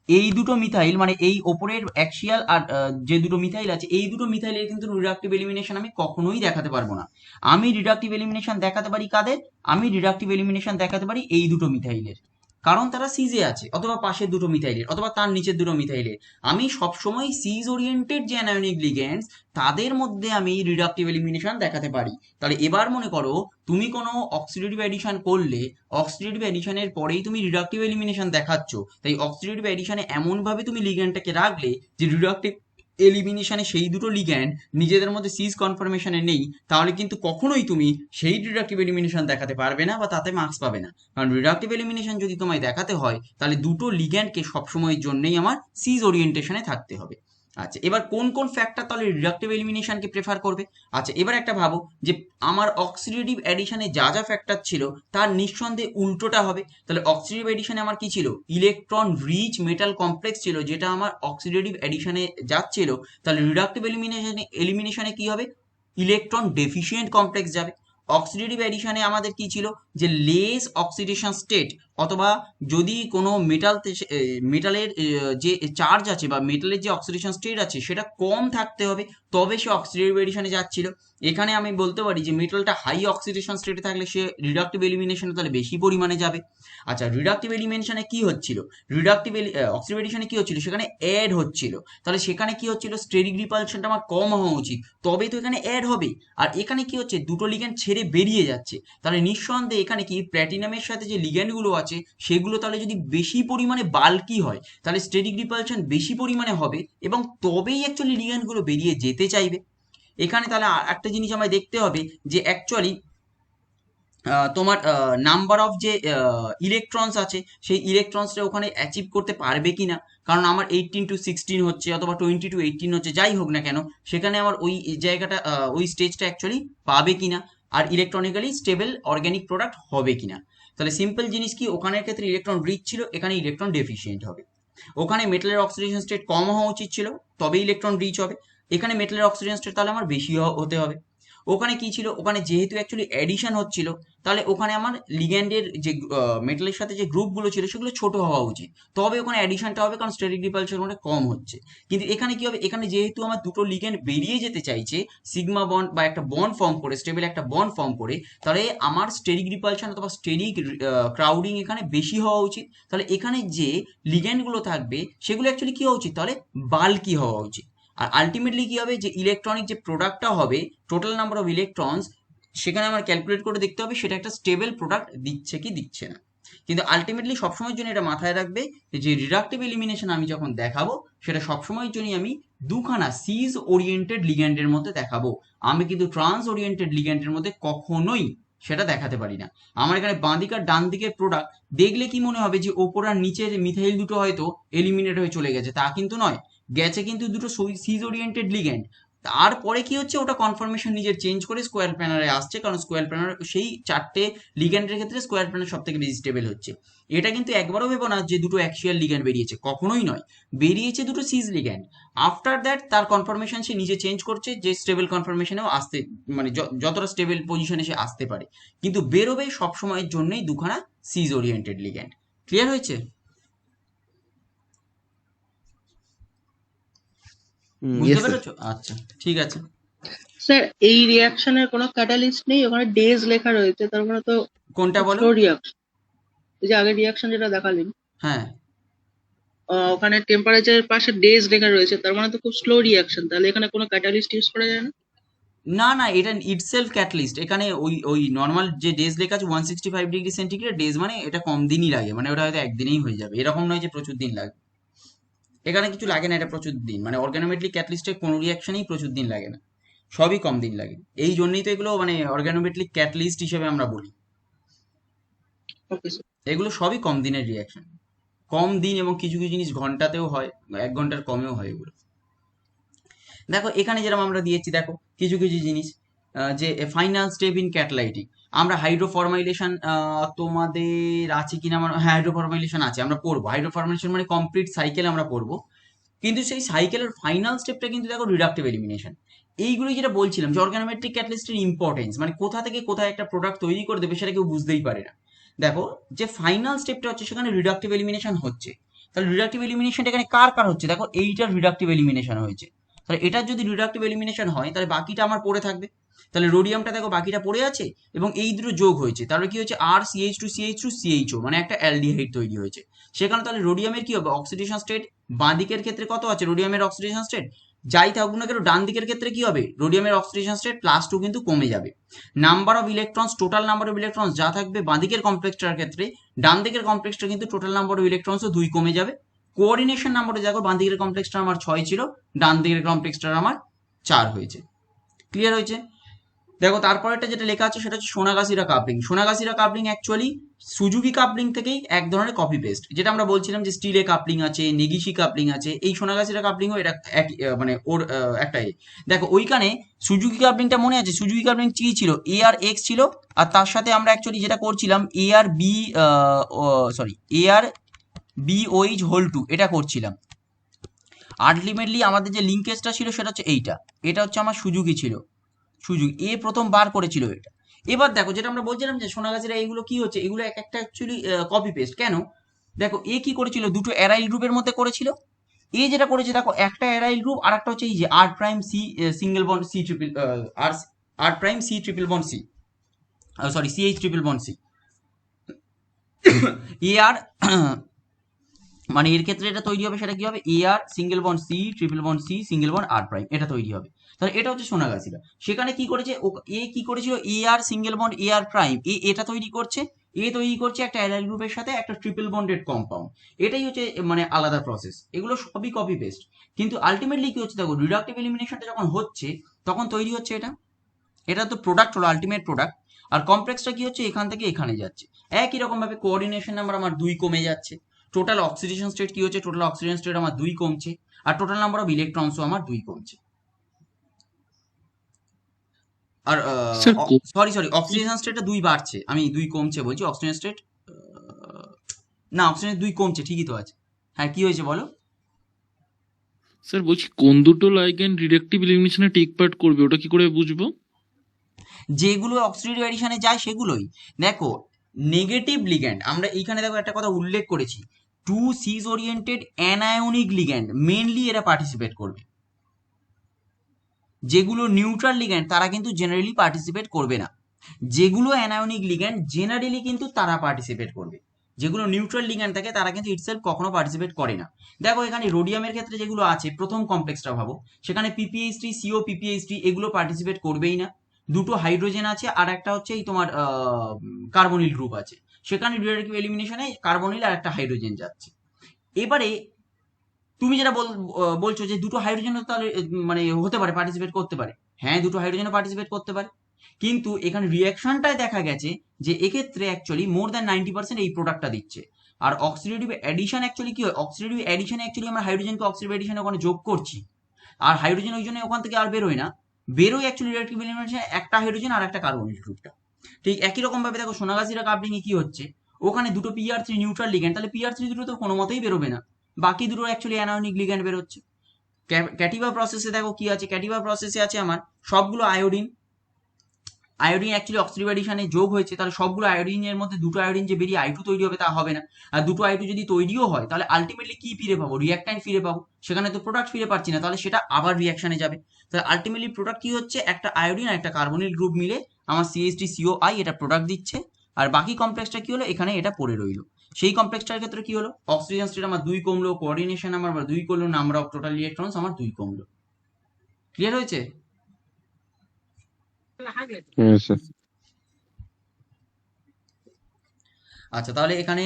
এই দুটো মিথাইল মানে এই ওপরের অ্যাক্সিয়াল আর যে দুটো মিথাইল আছে, এই দুটো মিথাইলের কিন্তু রিডাকটিভ এলিমিনেশন আমি কখনোই দেখাতে পারবো না। আমি রিডাকটিভ এলিমিনেশন দেখাতে পারি কাদের? আমি রিডাকটিভ এলিমিনেশন দেখাতে পারি এই দুটো মিথাইলের, কারণ তারা সিজে আছে, অথবা পাশের দুটো মিথাইলের, অথবা তার নিচের দুটো মিথাইলের। আমি সবসময় সিজ ওরিয়েন্টেড যে অ্যানায়নিক লিগ্যান্ডস তাদের মধ্যে আমি রিডাকটিভ এলিমিনেশন দেখাতে পারি। তাহলে এবার মনে করো তুমি কোনো অক্সিডেটিভ অ্যাডিশন করলে, অক্সিডেটিভ অ্যাডিশনের পরেই তুমি রিডাকটিভ এলিমিনেশন দেখাচ্ছ, তাই অক্সিডেটিভ অ্যাডিশনে এমনভাবে তুমি লিগ্যান্ডটাকে রাখলে যে রিডাকটিভ এলিমিনেশনে সেই দুটো লিগ্যান্ড নিজেদের মধ্যে সিজ কনফার্মেশনে নেই, তাহলে কিন্তু কখনোই তুমি সেই রিডাকটিভ এলিমিনেশন দেখাতে পারবে না বা তাতে মার্কস পাবে না। কারণ রিডাকটিভ এলিমিনেশন যদি তোমায় দেখাতে হয় তাহলে দুটো লিগ্যান্ডকে সবসময়ের জন্যই আমার সিজ ওরিয়েন্টেশনে থাকতে হবে। আচ্ছা, এবার কোন কোন ফ্যাক্টর তাহলে রিডাকটিভ এলিমিনেশনকে প্রেফার করবে? আচ্ছা, এবার একটা ভাবো যে আমার অক্সিডেটিভ অ্যাডিশনে যা যা ফ্যাক্টর ছিল তার নিঃসন্দেহে উল্টোটা হবে। তাহলে অক্সিডেটিভ অ্যাডিশনে আমার কি ছিল? ইলেকট্রন রিচ মেটাল কমপ্লেক্স ছিল, যেটা আমার অক্সিডেটিভ অ্যাডিশনে যাচ্ছিল। তাহলে রিডাকটিভ এলিমিনেশনে কি হবে? ইলেকট্রন ডেফিসিয়েন্ট কমপ্লেক্স যাবে। অক্সিডেটিভ অ্যাডিশনে আমাদের কি ছিল? যে লেস অক্সিডেশন স্টেট, অথবা যদি কোনো মেটালের যে চার্জ আছে বা মেটালের যে অক্সিডেশন স্টেট আছে সেটা কম থাকতে হবে, তবে সে অক্সিডেটিভ এডিশনে যাচ্ছিল। এখানে আমি বলতে পারি যে মেটালটা হাই অক্সিডেশন স্টেটে থাকলে সে রিডাকটিভ এলিমিনেশনে তাহলে বেশি পরিমাণে যাবে। আচ্ছা, রিডাকটিভ এলিমিনেশনে কি হচ্ছিল, অক্সিডেটিভ এডিশনে কি হচ্ছিল, সেখানে অ্যাড হচ্ছিল, তাহলে সেখানে কি হচ্ছিল, স্টেরিক রিপালশনটা আমার কম হওয়া উচিত, তবেই তো এখানে অ্যাড হবে। আর এখানে কি হচ্ছে, দুটো লিগ্যান্ড ছেড়ে বেরিয়ে যাচ্ছে, তাহলে নিঃসন্দেহে এখানে কি প্ল্যাটিনামের সাথে যে লিগ্যান্ডগুলো আছে সেগুলো তাহলে যদি বেশি পরিমাণে বাল্কি হয় তাহলে স্টেরিক রিপালশন বেশি পরিমাণে হবে এবং তবেই অ্যাকচুয়ালি লিগ্যান্ডগুলো বেরিয়ে যেতে চাইবে। এখানে তাহলে একটা জিনিস আমায় দেখতে হবে যে অ্যাকচুয়ালি তোমার নাম্বার অফ যে ইলেকট্রনস আছে সেই ইলেকট্রনসটা ওখানে অ্যাচিভ করতে পারবে কিনা, কারণ আমার 18-16 হচ্ছে অথবা 20-18 হচ্ছে, যাই হোক না কেন সেখানে আমার ওই জায়গাটা ওই স্টেজটা অ্যাকচুয়ালি পাবে কিনা, আর ইলেকট্রনিক্যালি স্টেবল অর্গ্যানিক প্রোডাক্ট হবে কিনা। তাহলে সিম্পল জিনিস কি, ওখানের ক্ষেত্রে ইলেকট্রন রিচ ছিল, এখানে ইলেকট্রন ডেফিসিয়েন্ট হবে। ওখানে মেটালের অক্সিডেশন স্টেট কম হওয়া উচিত ছিল, তবে ইলেকট্রন রিচ হবে। এখানে মেটালের অক্সিডেশন স্টেট তাহলে আমার বেশি হতে হবে। ওখানে কি ছিল, ওখানে যেহেতু অ্যাকচুয়ালি অ্যাডিশন হচ্ছিল তাহলে ওখানে আমার লিগ্যান্ডের যে মেটালের সাথে যে গ্রুপগুলো ছিল সেগুলো ছোট হওয়া উচিত, তবে ওখানে অ্যাডিশনটা হবে, কারণ স্টেরিক রিপালশন ওখানে কম হচ্ছে। কিন্তু এখানে কি হবে, এখানে যেহেতু আমার দুটো লিগ্যান্ড বেরিয়ে যেতে চাইছে সিগমা বন্ড বা একটা বন্ড ফর্ম করে, স্টেবল একটা বন্ড ফর্ম করে, তাহলে আমার স্টেরিক রিপালশন অথবা স্টেরিক ক্রাউডিং এখানে বেশি হওয়া উচিত। তাহলে এখানে যে লিগ্যান্ডগুলো থাকবে সেগুলো অ্যাকচুয়ালি কি হওয়া উচিত, তাহলে বাল্কি হওয়া উচিত। আর আলটিমেটলি কি হবে, যে ইলেকট্রনিক যে প্রোডাক্টটা হবে, টোটাল নাম্বার অফ ইলেকট্রনস, সেখানে আমার ক্যালকুলেট করে দেখতে হবে সেটা একটা স্টেবল প্রোডাক্ট দিচ্ছে কি দিচ্ছে না। কিন্তু আলটিমেটলি সবসময়ের জন্য এটা মাথায় রাখবে যে রিডাকটিভ এলিমিনেশন আমি যখন দেখাবো সেটা সবসময়ের জন্যই আমি দুখানা সিজ ওরিয়েন্টেড লিগ্যান্ডের মধ্যে দেখাবো, আমি কিন্তু ট্রান্স ওরিয়েন্টেড লিগ্যান্ডের মধ্যে কখনোই সেটা দেখাতে পারি না। আমার এখানে বাঁ দিক আর ডান দিকের প্রোডাক্ট দেখলে কি মনে হবে যে ওপর আর নিচের মিথাইল দুটো হয়তো এলিমিনেট হয়ে চলে গেছে, তা কিন্তু নয়, গেছে কিন্তু দুটো সিজ ওরিয়েন্টেড লিগ্যান্ড। তারপরে কি হচ্ছে, ওটা কনফার্মেশন নিজের চেঞ্জ করে স্কোয়ার প্ল্যানারে আসছে, কারণ স্কোয়ার প্ল্যানার সেই চারটে লিগ্যান্ডের ক্ষেত্রে স্কোয়ার প্ল্যানার সব থেকে বেশি স্টেবল হচ্ছে। এটা কিন্তু একবারও ভেবো না যে দুটো অ্যাক্সিয়াল লিগ্যান্ড বেরিয়েছে, কখনোই নয়, বেরিয়েছে দুটো সিজ লিগ্যান্ড। আফটার দ্যাট তার কনফার্মেশন সে নিজে চেঞ্জ করছে, যে স্টেবল কনফার্মেশনেও আসতে মানে যতটা স্টেবল পজিশনে সে আসতে পারে, কিন্তু বেরোবে সবসময়ের জন্যই দুখানা সিজ ওরিয়েন্টেড লিগ্যান্ড। ক্লিয়ার হয়েছে? বুঝতে
ইয়েস স্যার।
পেরেছো? আচ্ছা, ঠিক আছে।
স্যার এই রিয়াকশনের কোনো ক্যাটালিস্ট নেই, ওখানে ডেজ লেখা রয়েছে, তার মানে তো
কোনটা বলো?
Slow reaction. এই যে আগের রিয়াকশন যেটা দেখালেন,
হ্যাঁ,
ওখানে টেম্পারেচারের পাশে ডেজ লেখা রয়েছে, তার মানে তো খুব স্লো রিয়াকশন, তাহলে এখানে কোনো ক্যাটালিস্ট ইউজ করা যায় না?
না না, এটা ইটসেলফ ক্যাটালিস্ট। এখানে ওই ওই নর্মাল যে ডেজ লেখা আছে 165°C ডেজ, মানে এটা কম দিনই লাগে, মানে ওটা হয়তো একদিনেই হয়ে যাবে, এরকম নয় যে প্রচুর দিন লাগে। এখানে কিছু লাগে না, এটা প্রচুর দিন, মানে অর্গানোমেট্রিক ক্যাটালিস্টে কোনো রিয়াকশনই প্রচুর দিন লাগে না, সবই কম দিন লাগে। এই জন্যই তো এগুলো মানে অর্গানোমেট্রিক ক্যাটালিস্ট হিসেবে আমরা বলি।
Okay sir.
এগুলো সবই কম দিনের রিয়াকশন, কম দিন, এবং কিছু কিছু জিনিস ঘন্টাতেও হয়, 1 ঘন্টার কমেও হয় এগুলো। দেখো এখানে যেরকম আমরা দিয়েছি, দেখো কিছু কিছু জিনিস, যে ফাইনাল স্টেপ ইন ক্যাটালাইটিক, আমরা হাইড্রোফরমাইলেশন তোমাদের আছে কিনা আমার, হ্যাঁ হাইড্রোফরমাইলেশন আছে, আমরা পড়বো। হাইড্রোফরমাইলেশন মানে কমপ্লিট সাইকেল আমরা পড়বো, কিন্তু সেই সাইকেলের ফাইনাল স্টেপটা কিন্তু দেখো রিডাকটিভ এলিমিনেশন। এইগুলো যেটা বলছিলাম যে অর্গানোমেট্রিক ক্যাটালিস্টের ইম্পর্টেন্স, মানে কোথা থেকে কোথায় একটা প্রোডাক্ট তৈরি করে দেবে সেটা কেউ বুঝতেই পারে না। দেখো যে ফাইনাল স্টেপটা হচ্ছে সেখানে রিডাকটিভ এলিমিনেশন হচ্ছে, তাহলে রিডাকটিভ এলিমিনেশনটা এখানে কার কার হচ্ছে, দেখো এইটার রিডাকটিভ এলিমিনেশন হয়েছে, তাহলে এটার যদি রিডাকটিভ এলিমিনেশন হয় তাহলে বাকিটা আমার পড়ে থাকবে। তাহলে রোডিয়ামটা দেখো বাকিটা পড়ে আছে এবং এই দুটো যোগ হয়েছে, তাহলে কি হচ্ছে আর CH2CH2CHO, মানে একটা অ্যালডিহাইড তৈরি হয়েছে সেখানে। তাহলে রোডিয়ামের কি হবে, অক্সিডেশন স্টেট বাঁ দিকের ক্ষেত্রে কত আছে রোডিয়ামের অক্সিডেশন স্টেট, যাই থাকুক না কেন ডান দিকের ক্ষেত্রে কি হবে, রোডিয়ামের অক্সিডেশন স্টেট +2 কিন্তু কমে যাবে। Number of electrons, total number of electrons যা থাকবে বাঁ দিকের কমপ্লেক্সটার ক্ষেত্রে, ডান দিকের কমপ্লেক্সটা কিন্তু টোটাল নাম্বার অফ ইলেকট্রনসও 2 কমে যাবে। কোঅর্ডিনেশন নাম্বারে দেখো বাঁ দিকের কমপ্লেক্সটা আমার 6 ছিল, ডান দিকের কমপ্লেক্সটা আমার 4 হয়েছে। ক্লিয়ার হয়েছে? দেখো তারপরেরটা যেটা লেখা আছে সেটা হচ্ছে Sonogashira coupling. Sonogashira coupling actually Suzuki coupling থেকেই এক ধরনের কপি পেস্ট, যেটা আমরা বলছিলাম যে স্টিলে কাপলিং আছে, নেগিশি কাপলিং আছে, এই সোনাগাছিরা কাপলিংও এটা এক মানে ওর একটাই। দেখো ওইখানে সুজুকি কাপলিংটা মনে আছে, সুজুকি কাপলিং কি ছিল, AR-X ছিল, আর তার সাথে আমরা অ্যাকচুয়ালি যেটা করছিলাম AR-B/2 এটা করছিলাম। আলটিমেটলি আমাদের যে লিঙ্কেজটা ছিল সেটা হচ্ছে এইটা, এটা হচ্ছে আমার সুজুকি ছিল, সুজুকি প্রথম বার করেছিল এটা। এবার দেখো যেটা আমরা বলছিলাম যে সোনাগাছিরা এইগুলো কি হচ্ছে, এগুলো এক একটা অ্যাকচুয়ালি কপি পেস্ট। কেন? দেখো কি করেছিল, দুটো অ্যারাইল গ্রুপের মধ্যে করেছিল, এ যেটা করেছে দেখো, একটা অ্যারাইল গ্রুপ আর একটা হচ্ছে এই যে R prime C single bond C triple R R prime C triple bond C, sorry CH triple bond C. এ আর মানে এর ক্ষেত্রে এটা তৈরি হবে, সেটা কি হবে, এ R single bond C triple bond C single bond R prime, এটা তৈরি হবে। তাহলে এটা হচ্ছে সোনাগাছিরা। সেখানে কি করেছে, এ কি করেছিল, এ আর সিঙ্গেল বন্ড এ আর প্রাইম, এটা তৈরি করছে, এ তৈরি করছে একটা অ্যারাইল গ্রুপের সাথে একটা ট্রিপল বন্ডেড কম্পাউন্ড। এটাই হচ্ছে মানে আলাদা প্রসেস, এগুলো সবই কপি পেস্ট। কিন্তু আলটিমেটলি কি হচ্ছে দেখো, রিডাকটিভ এলিমিনেশনটা যখন হচ্ছে তখন তৈরি হচ্ছে এটা, এটা তো প্রোডাক্ট হলো, আলটিমেট প্রোডাক্ট। আর কমপ্লেক্সটা কি হচ্ছে, এখান থেকে এখানে যাচ্ছে। একই রকম ভাবে কোঅর্ডিনেশন নাম্বার আমার 2 কমে যাচ্ছে। টোটাল অক্সিডেশন স্টেট কি হচ্ছে, টোটাল অক্সিডেশন স্টেট আমার 2 কমছে, আর টোটাল নাম্বার অফ ইলেকট্রনসও আমার 2 কমছে। আর
স্যার
সরি অক্সিডেশন স্টেটটা 2 বাড়ছে, আমি 2 কমছে বলছি, অক্সিজেন স্টেট না, অক্সিজেন 2 কমছে, ঠিকই তো আছে। হ্যাঁ, কি হয়েছে বলো?
স্যার বলছি কোন দুটো লাইগ্যান্ড রিডাকটিভ এলিমিনেশনে টেক পার্ট করবে, ওটা কি করে বুঝবো?
যেগুলো অক্সিডেটিভ অ্যাডিশনে যায় সেগুলোই। দেখো নেগেটিভ লিগ্যান্ড, আমরা এইখানে দেখো একটা কথা উল্লেখ করেছি, টু সিজ ওরিয়েন্টেড অ্যানায়োনিক লিগ্যান্ড মেনলি এরা পার্টিসিপেট করবে। যেগুলো নিউট্রাল লিগ্যান্ড তারা কিন্তু জেনারেলি পার্টিসিপেট করবে না। যেগুলো অ্যানায়োনিক লিগ্যান্ড জেনারেলি কিন্তু তারা পার্টিসিপেট করবে। যেগুলো নিউট্রাল লিগ্যান্ড থাকে তারা কিন্তু ইটসেলফ কখনো পার্টিসিপেট করে না। দেখো এখানে রোডিয়ামের ক্ষেত্রে যেগুলো আছে, প্রথম কমপ্লেক্সটা ভাবো, সেখানে PPH3 CO PPH3 এগুলো পার্টিসিপেট করবেই না। দুটো হাইড্রোজেন আছে আর একটা হচ্ছে এই তোমার কার্বনিল গ্রুপ আছে, সেখানে রিডাকটিভ এলিমিনেশনে কার্বনিল আর একটা হাইড্রোজেন যাচ্ছে। এবারে তুমি যেটা বলছো যে দুটো হাইড্রোজেন তাহলে মানে হতে পারে, পার্টিসিপেট করতে পারে। হ্যাঁ, দুটো হাইড্রোজেনও পার্টিসিপেট করতে পারে, কিন্তু এখানে রিয়াকশনটায় দেখা গেছে যে এক্ষেত্রে অ্যাকচুয়ালি মোর দ্যান 90% এই প্রোডাক্টটা দিচ্ছে। আর অক্সিডেটিভ অ্যাডিশন অ্যাকচুয়ালি কি হয়, অক্সিডেটিভ অ্যাডিশনে অ্যাকচুয়ালি আমরা হাইড্রোজেনকে অক্সিডেটিভ অ্যাডিশনে ওখানে যোগ করছি, আর হাইড্রোজেন ওই জন্য ওখান থেকে আর বেরোয় না, বেরোয় অ্যাকচুয়ালি রিডাকটিভ এলিমিনেশনে একটা হাইড্রোজেন আর একটা কার্বনিল গ্রুপটা। ঠিক একই রকম ভাবে দেখো সোনাগাছিরা কাপলিং এ কি হচ্ছে, ওখানে দুটো PR3 নিউট্রাল লিগ্যান্ড, তাহলে PR3 দুটো তো কোনো মতেই বেরোবে না, বাকি দুটো অ্যাকচুয়ালি অ্যানায়নিক লিগ্যান্ড বেরোচ্ছে। ক্যাটিভা প্রসেসে দেখো কি আছে, ক্যাটিভা প্রসেসে আছে আমার সবগুলো আয়োডিন। আয়োডিন অ্যাকচুয়ালি অক্সিডেটিভ অ্যাডিশনে যোগ হয়েছে, তাহলে সবগুলো আয়োডিনের মধ্যে দুটো আয়োডিন যে বেরিয়ে I2 তৈরি হবে তা হবে না। আর দুটো I2 যদি তৈরিও হয় তাহলে আলটিমেটলি কি ফিরে পাবো, রিঅ্যাকট্যান্ট ফিরে পাবো, সেখানে তো প্রোডাক্ট ফিরে পাচ্ছি না, তাহলে সেটা আবার রিঅ্যাকশনে যাবে। তাহলে আলটিমেটলি প্রোডাক্ট কি হচ্ছে, একটা আয়োডিন আর একটা কার্বনিল গ্রুপ মিলে আমার CH3COI এটা প্রোডাক্ট দিচ্ছে। আর বাকি কমপ্লেক্সটা কি হলো, এখানে এটা পড়ে রইলো। সেই কমপ্লেক্সটার ক্ষেত্রে কি হলো, অক্সিজেন স্টেট আমার 2 কমলো, কোঅর্ডিনেশন আমার 2 কমলো, নাম্বার অফ টোটাল ইলেকট্রনস আমার 2 কমলো। ক্লিয়ার হয়েছে?
হ্যাঁ স্যার।
আচ্ছা, তাহলে এখানে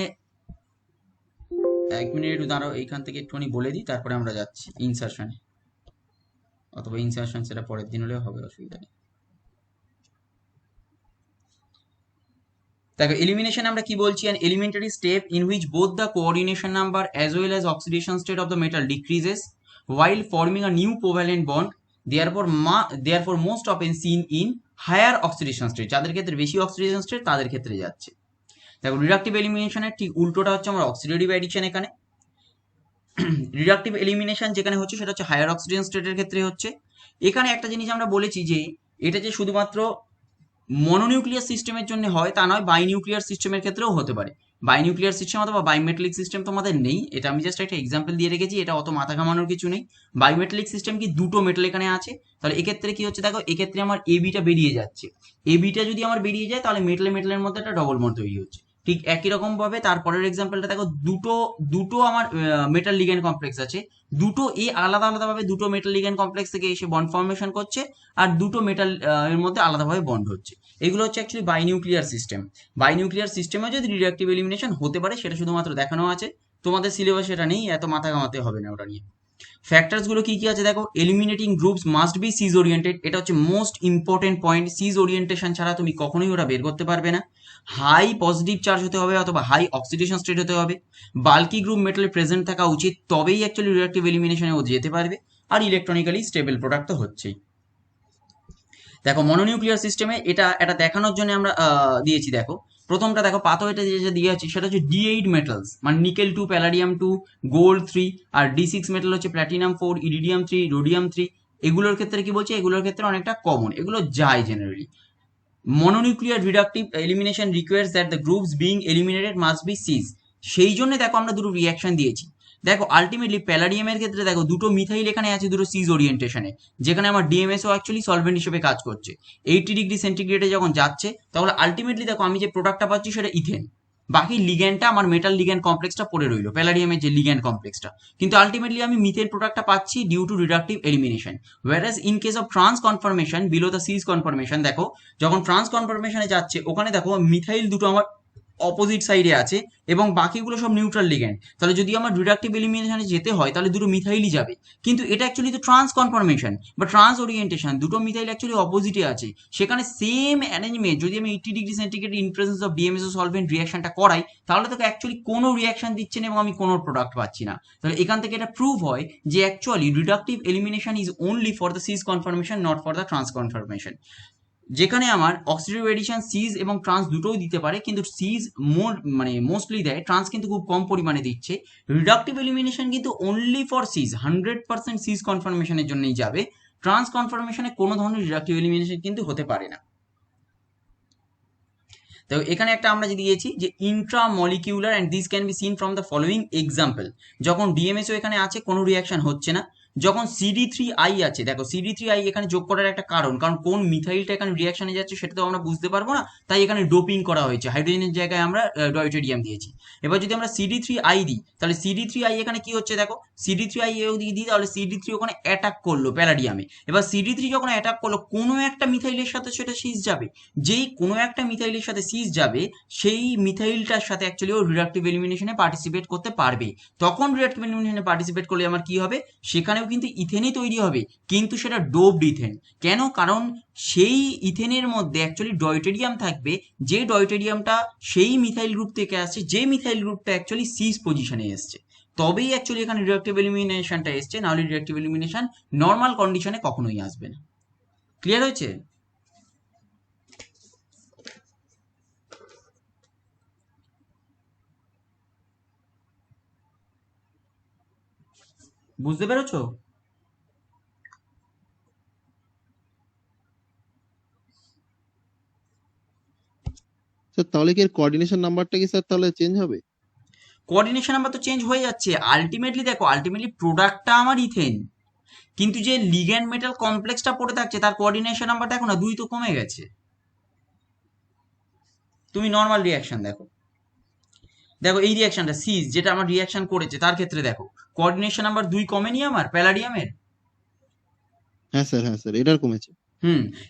1 মিনিট দাঁড়াও, এইখান থেকে একটুখানি বলে দিই, তারপরে আমরা যাচ্ছি ইনসারশনে, অথবা ইনসারশন সেটা পরের দিন হলেও হবে, অসুবিধা নেই। দেখো এলিমিনেশন আমরা কি বলছি, an elementary step in which both the coordination number as well as oxidation state of the metal decreases while forming a new covalent bond, therefore most often seen in higher oxidation state, যাদের ক্ষেত্রে বেশি অক্সিডেশন স্টেট তাদের ক্ষেত্রে যাচ্ছে। দেখো রিডাকটিভ এলিমিনেশনের ঠিক উল্টোটা হচ্ছে আমার অক্সিডেটিভ অ্যাডিশন। এখানে রিডাকটিভ এলিমিনেশন যেখানে হচ্ছে সেটা হচ্ছে হায়ার অক্সিডেশন স্টেটের ক্ষেত্রে হচ্ছে। এখানে একটা জিনিস আমরা বলেছি যে এটা যে শুধুমাত্র মনোনিউক্লিয়ার সিস্টেমের জন্য হয় তা নয়, বাইনিউক্লিয়ার সিস্টেমের ক্ষেত্রেও হতে পারে। বাইনিউক্লিয়ার সিস্টেম অথবা বাইমেটালিক সিস্টেম তোমাদের নেই, এটা আমি জাস্ট একটা এক্সাম্পল দিয়ে রেখেছি, এটা অত মাথা ঘামানোর কিছু নেই। বাইমেটালিক সিস্টেম কি, দুটো মেটাল এখানে আছে, তাহলে এক্ষেত্রে কি হচ্ছে দেখো, এক্ষেত্রে আমার এবিটা বেরিয়ে যাচ্ছে, এবিটা যদি আমার বেরিয়ে যায় তাহলে মেটালের মধ্যে একটা ডবল বন্ড তৈরি হচ্ছে। ঠিক একই রকম ভাবে তারপরের এক্সাম্পলটা দেখো, দুটো আমার মেটাল লিগ্যান্ড কমপ্লেক্স আছে, দুটো আলাদা ভাবে দুটো মেটাল লিগ্যান্ড কমপ্লেক্স থেকে এসে বন্ড ফর্মেশন করছে, আর দুটো মেটাল এর মধ্যে আলাদাভাবে বন্ড হচ্ছে। এগুলো হচ্ছে অ্যাকচুয়ালি বাইনিউক্লিয়ার সিস্টেম। বাইনিউক্লিয়ার সিস্টেমে যদি রিডাকটিভ এলিমিনেশন হতে পারে সেটা শুধুমাত্র দেখানো আছে, তোমাদের সিলেবাসে এটা নেই, এত মাথা ঘামাতে হবে না ওটা নিয়ে। ফ্যাক্টরস গুলো কি কি আছে দেখো, eliminating groups must be cis oriented, এটা হচ্ছে most important point, cis orientation ছাড়া তুমি কখনোই ওটা বের করতে পারবে না। হাই পজিটিভ চার্জ হতে হবে অথবা হাই অক্সিডেশন স্টেট হতে হবে, বাল্কি গ্রুপ মেটালে প্রেজেন্ট থাকা উচিত, তবেই অ্যাকচুয়ালি রিডাকটিভ এলিমিনেশনে ও যেতে পারবে। আর ইলেকট্রনিক্যালি স্টেবল প্রোডাক্ট তো হচ্ছেই। দেখো মনোনিউক্লিয়ার সিস্টেমে এটা দেখানোর জন্য আমরা দিয়েছি, দেখো প্রথমটা দেখো পাথওয়েটা যে দিয়ে আছে সেটা হচ্ছে D8 মেটালস, মানে নিকেল 2, প্যালাডিয়াম 2, গোল্ড 3, আর D6 মেটাল হচ্ছে প্ল্যাটিনাম 4, ইরিডিয়াম 3, রোডিয়াম 3। এগুলোর ক্ষেত্রে কি বলছে, এগুলোর ক্ষেত্রে অনেকটা কমন, এগুলো যায় generally. Mononuclear reductive elimination requires that the groups being eliminated must be cis, সেই জন্য দেখো আমরা দুটো রিয়াকশন দিয়েছি। দেখো আলটিমেটলি প্যালাডিয়ামের ক্ষেত্রে দেখো দুটো মিথাইল এখানে আছে দুটো সিজ ওরিয়েন্টেশনে, যেখানে আমার ডিএমএসও অ্যাকচুয়ালি সলভেন্ট হিসেবে কাজ করছে। 80°C যখন যাচ্ছে তাহলে আলটিমেটলি দেখো আমি যে প্রোডাক্টটা পাচ্ছি সেটা ইথেন, বাকি লিগ্যান্ডটা আমার মেটাল লিগ্যান্ড কমপ্লেক্সটা পড়ে রইলো, প্যালাডিয়ামের যে লিগ্যান্ড কমপ্লেক্সটা, কিন্তু আলটিমেটলি আমি মিথেন প্রোডাক্টটা পাচ্ছি due to reductive elimination. Whereas in case of trans conformation below the cis conformation, দেখো যখন ট্রান্স কনফার্মেশনে যাচ্ছে ওখানে দেখো মিথাইল দুটো আমার অপোজিট সাইডে আছে এবং বাকিগুলো সব নিউট্রাল লিগ্যান্ড, তাহলে যদি আমার রিডাকটিভ এলিমিনেশনে যেতে হয় তাহলে দুটো মিথাইলই যাবে, কিন্তু এটা অ্যাকচুয়ালি তো ট্রান্স কনফার্মেশন বা ট্রান্স ওরিয়েন্টেশন, দুটো মিথাইল অ্যাকচুয়ালি অপোজিটে আছে, সেখানে সেম অ্যারেঞ্জমেন্ট যদি আমি 80°C in presence of DMSO solvent রিয়াকশনটা করাই তাহলে তো অ্যাকচুয়ালি কোনো রিয়াকশন দিচ্ছে না এবং আমি কোনো প্রোডাক্ট পাচ্ছি না। তাহলে এখান থেকে এটা প্রুভ হয় যে actually reductive elimination is only for the cis conformation, not for the trans conformation, যেখানে আমার অক্সিডেটিভ এডিশন সিজ এবং ট্রান্স দুটোই দিতে পারে, কিন্তু সিজ মোস্টলি দেয়, ট্রান্স কিন্তু খুব কম পরিমাণে দিচ্ছে। রিডাকটিভ এলিমিনেশন কিন্তু অনলি ফর সিজ, 100% সিজ কনফার্মেশনের জন্যই যাবে, ট্রান্স কনফার্মেশনে কোনো ধরনের রিডাকটিভ এলিমিনেশন কিন্তু হতে পারে না। তো এখানে একটা আমরা যে দিয়েছি যে intramolecular and this can be seen from the following example, যখন ডিএমএসও এখানে আছে কোনো রিয়াকশন হচ্ছে না, যখন CD3I আছে, দেখো CD3I এখানে যোগ করার একটা কারণ কোন মিথাইলটা এখানে রিয়াকশনে যাচ্ছে সেটা তো আমরা বুঝতে পারবো না, তাই এখানে ডোপিং করা হয়েছে, হাইড্রোজেনের জায়গায় আমরা ডয়টেরিয়াম দিয়েছি। এবার যদি আমরা CD3I দিই তাহলে CD3I এখানে কি হচ্ছে, দেখো CD3I ওদিকে দিই তাহলে CD3 ওখানে অ্যাটাক করলো প্যালাডিয়ামে, এবার CD3 যখন অ্যাটাক করলো কোনো একটা মিথাইলের সাথে সেটা সিজ যাবে, যেই কোনো একটা মিথাইলের সাথে সিজ যাবে সেই মিথাইলটার সাথে অ্যাকচুয়ালি ও রিডাকটিভ এলিমিনেশনে পার্টিসিপেট করতে পারবে, তখন রিডাকটিভ এলিমিনেশনে পার্টিসিপেট করলে আমার কি হবে, সেখানেও কিন্তু ইথেনই তৈরি হবে, কিন্তু সেটা ডোপড ইথেন। কেন? কারণ সেই ইথেনের মধ্যে অ্যাকচুয়ালি ডয়টেরিয়াম থাকবে, যে ডয়টেরিয়ামটা সেই মিথাইল গ্রুপ থেকে আসছে, যে মিথাইল গ্রুপটা অ্যাকচুয়ালি সিজ পজিশনে এসছে, তবেই অ্যাকচুয়ালি এখানে রিডাকটিভ এলিমিনেশনটা এসছে, নাহলে রিডাকটিভ এলিমিনেশন নর্মাল কন্ডিশনে কখনোই আসবে না। ক্লিয়ার হয়েছে? বুঝতে পেরেছো?
স্যার তাহলে কি এর কোঅর্ডিনেশন নাম্বারটা কি স্যার তাহলে চেঞ্জ হবে?
কোঅর্ডিনেশন নাম্বার তো চেঞ্জ হয়ে যাচ্ছে, আলটিমেটলি দেখো আলটিমেটলি প্রোডাক্টটা আমার ইথেন, কিন্তু যে লিগ্যান্ড মেটাল কমপ্লেক্সটা পড়ে থাকছে তার কোঅর্ডিনেশন নাম্বার দেখো না, 2 তো কমে গেছে। তুমি নর্মাল রিয়াকশন দেখো, দেখো এই রিয়াকশনটা সিজ যেটা আমার রিয়াকশন করেছে তার ক্ষেত্রে দেখো কোঅর্ডিনেশন নাম্বার 2 কমেনি আমার প্যালাডিয়ামের।
হ্যাঁ স্যার এটার কমেছে।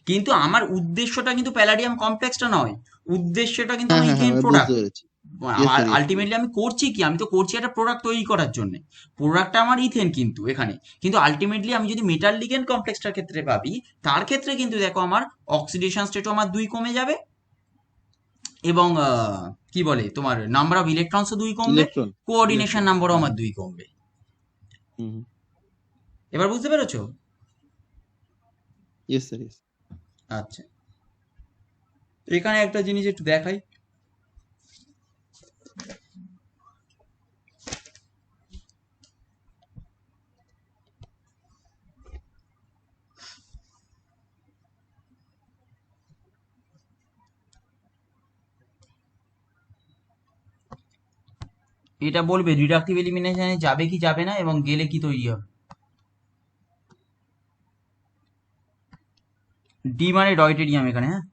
কিন্তু আমার উদ্দেশ্যটা কিন্তু প্যালাডিয়াম কমপ্লেক্সটা নয়, উদ্দেশ্যটা কিন্তু
হ্যাঁ
আমার
হ্যাঁ
ইথেন
হ্যাঁ
প্রোডাক্ট।
বুঝতে পেরেছি। ইয়েস স্যার
আলটিমেটলি আমি করছি কি, আমি তো করছি একটা প্রোডাক্ট তৈরি করার জন্য, প্রোডাক্টটা আমার ইথেন কিন্তু এখানে, কিন্তু আলটিমেটলি আমি যদি মেটাল লিগ্যান্ড কমপ্লেক্সটার ক্ষেত্রে ভাবি তার ক্ষেত্রে কিন্তু দেখো আমার অক্সিডেশন স্টেটও আমার 2 কমে যাবে এবং কি বলে তোমার নাম্বার অফ ইলেকট্রনসও 2 কমবে,
ইলেকট্রন
কোঅর্ডিনেশন নাম্বারও আমার 2 কমবে।
হুম
এবার বুঝতে পেরেছো?
Yes sir yes.
আচ্ছা, এখানে একটা জিনিস একটু দেখাই, এটা বলবে রিডাকটিভ এলিমিনেশনে যাবে কি যাবে না এবং গেলে কি তৈরি হবে। ডি মানে ডয়টেরিয়াম এখানে, হ্যাঁ,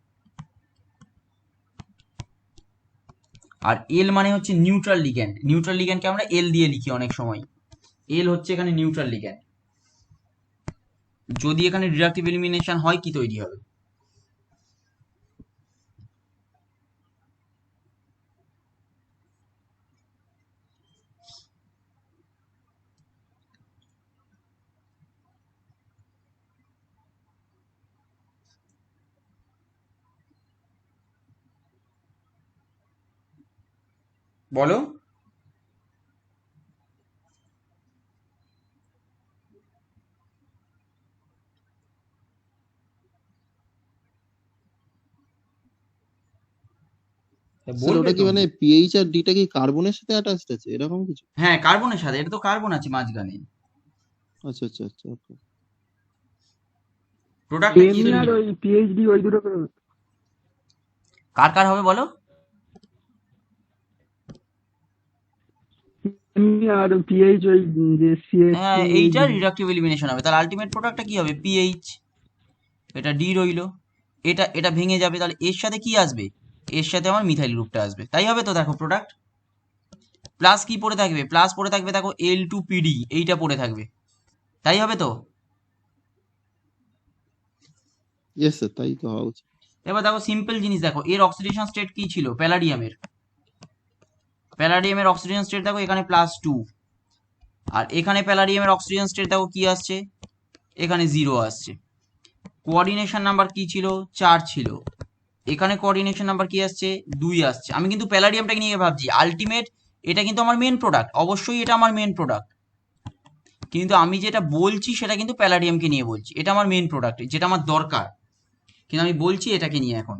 আর এল মানে হচ্ছে নিউট্রাল লিগ্যান্ড, নিউট্রাল লিগ্যান্ডকে আমরা এল দিয়ে লিখি অনেক সময়, এল হচ্ছে এখানে নিউট্রাল লিগ্যান্ড, যদি এখানে রিডাকটিভ এলিমিনেশন হয় কি তৈরি হবে। বলো।
স্যার
বলবে
ওটা কি
তো,
মানে পিএইচ আর ডিটা কি কার্বনের সাথে অ্যাটাচড আছে এরকম কিছু?
হ্যাঁ কার্বনের সাথে, এটা তো কার্বন আছে মাঝখানে,
আচ্ছা ওকে।
প্রোডাক্টটা কি
এমনি আর ওই পিএইচডি ওই দুটো করে
কার কার হবে বলো।
আর পিএইচ ওই যে
হ্যাঁ,
সিএসসি
এইটা রিডাকটিভ এলিমিনেশন হবে, তাহলে আলটিমেট প্রোডাক্টটা কি হবে? পিএইচ, এটা ডি রইলো, এটা এটা ভেঙে যাবে, তাহলে এর সাথে কি আসবে? এর সাথে আমার মিথাইল গ্রুপটা আসবে, তাই হবে তো? দেখো প্রোডাক্ট প্লাস কি পড়ে থাকবে? প্লাস পড়ে থাকবে দেখো L2PD, এইটা পড়ে থাকবে, তাই হবে তো?
ইয়েস স্যার, তাই তো হওয়া উচিত।
এবার দেখো সিম্পল জিনিস, দেখো এর অক্সিডেশন স্টেট কি ছিল? প্যালাডিয়ামের অক্সিডেশন স্টেট দেখো এখানে +2, আর এখানে প্যালাডিয়ামের অক্সিজেন স্টেট দেখো কি আসছে? এখানে 0 আসছে। কোঅর্ডিনেশন নাম্বার কি ছিল? 4 ছিল। এখানে কোঅর্ডিনেশন নাম্বার কি আসছে? 2 আসছে। আমি কিন্তু প্যালাডিয়ামটাকে নিয়ে ভাবছি, আলটিমেট এটা কিন্তু আমার মেন প্রোডাক্ট, অবশ্যই এটা আমার মেন প্রোডাক্ট, কিন্তু আমি যেটা বলছি সেটা কিন্তু প্যালাডিয়ামকে নিয়ে বলছি, এটা আমার মেন প্রোডাক্ট, যেটা আমার দরকার, কিন্তু আমি বলছি এটাকে নিয়ে এখন।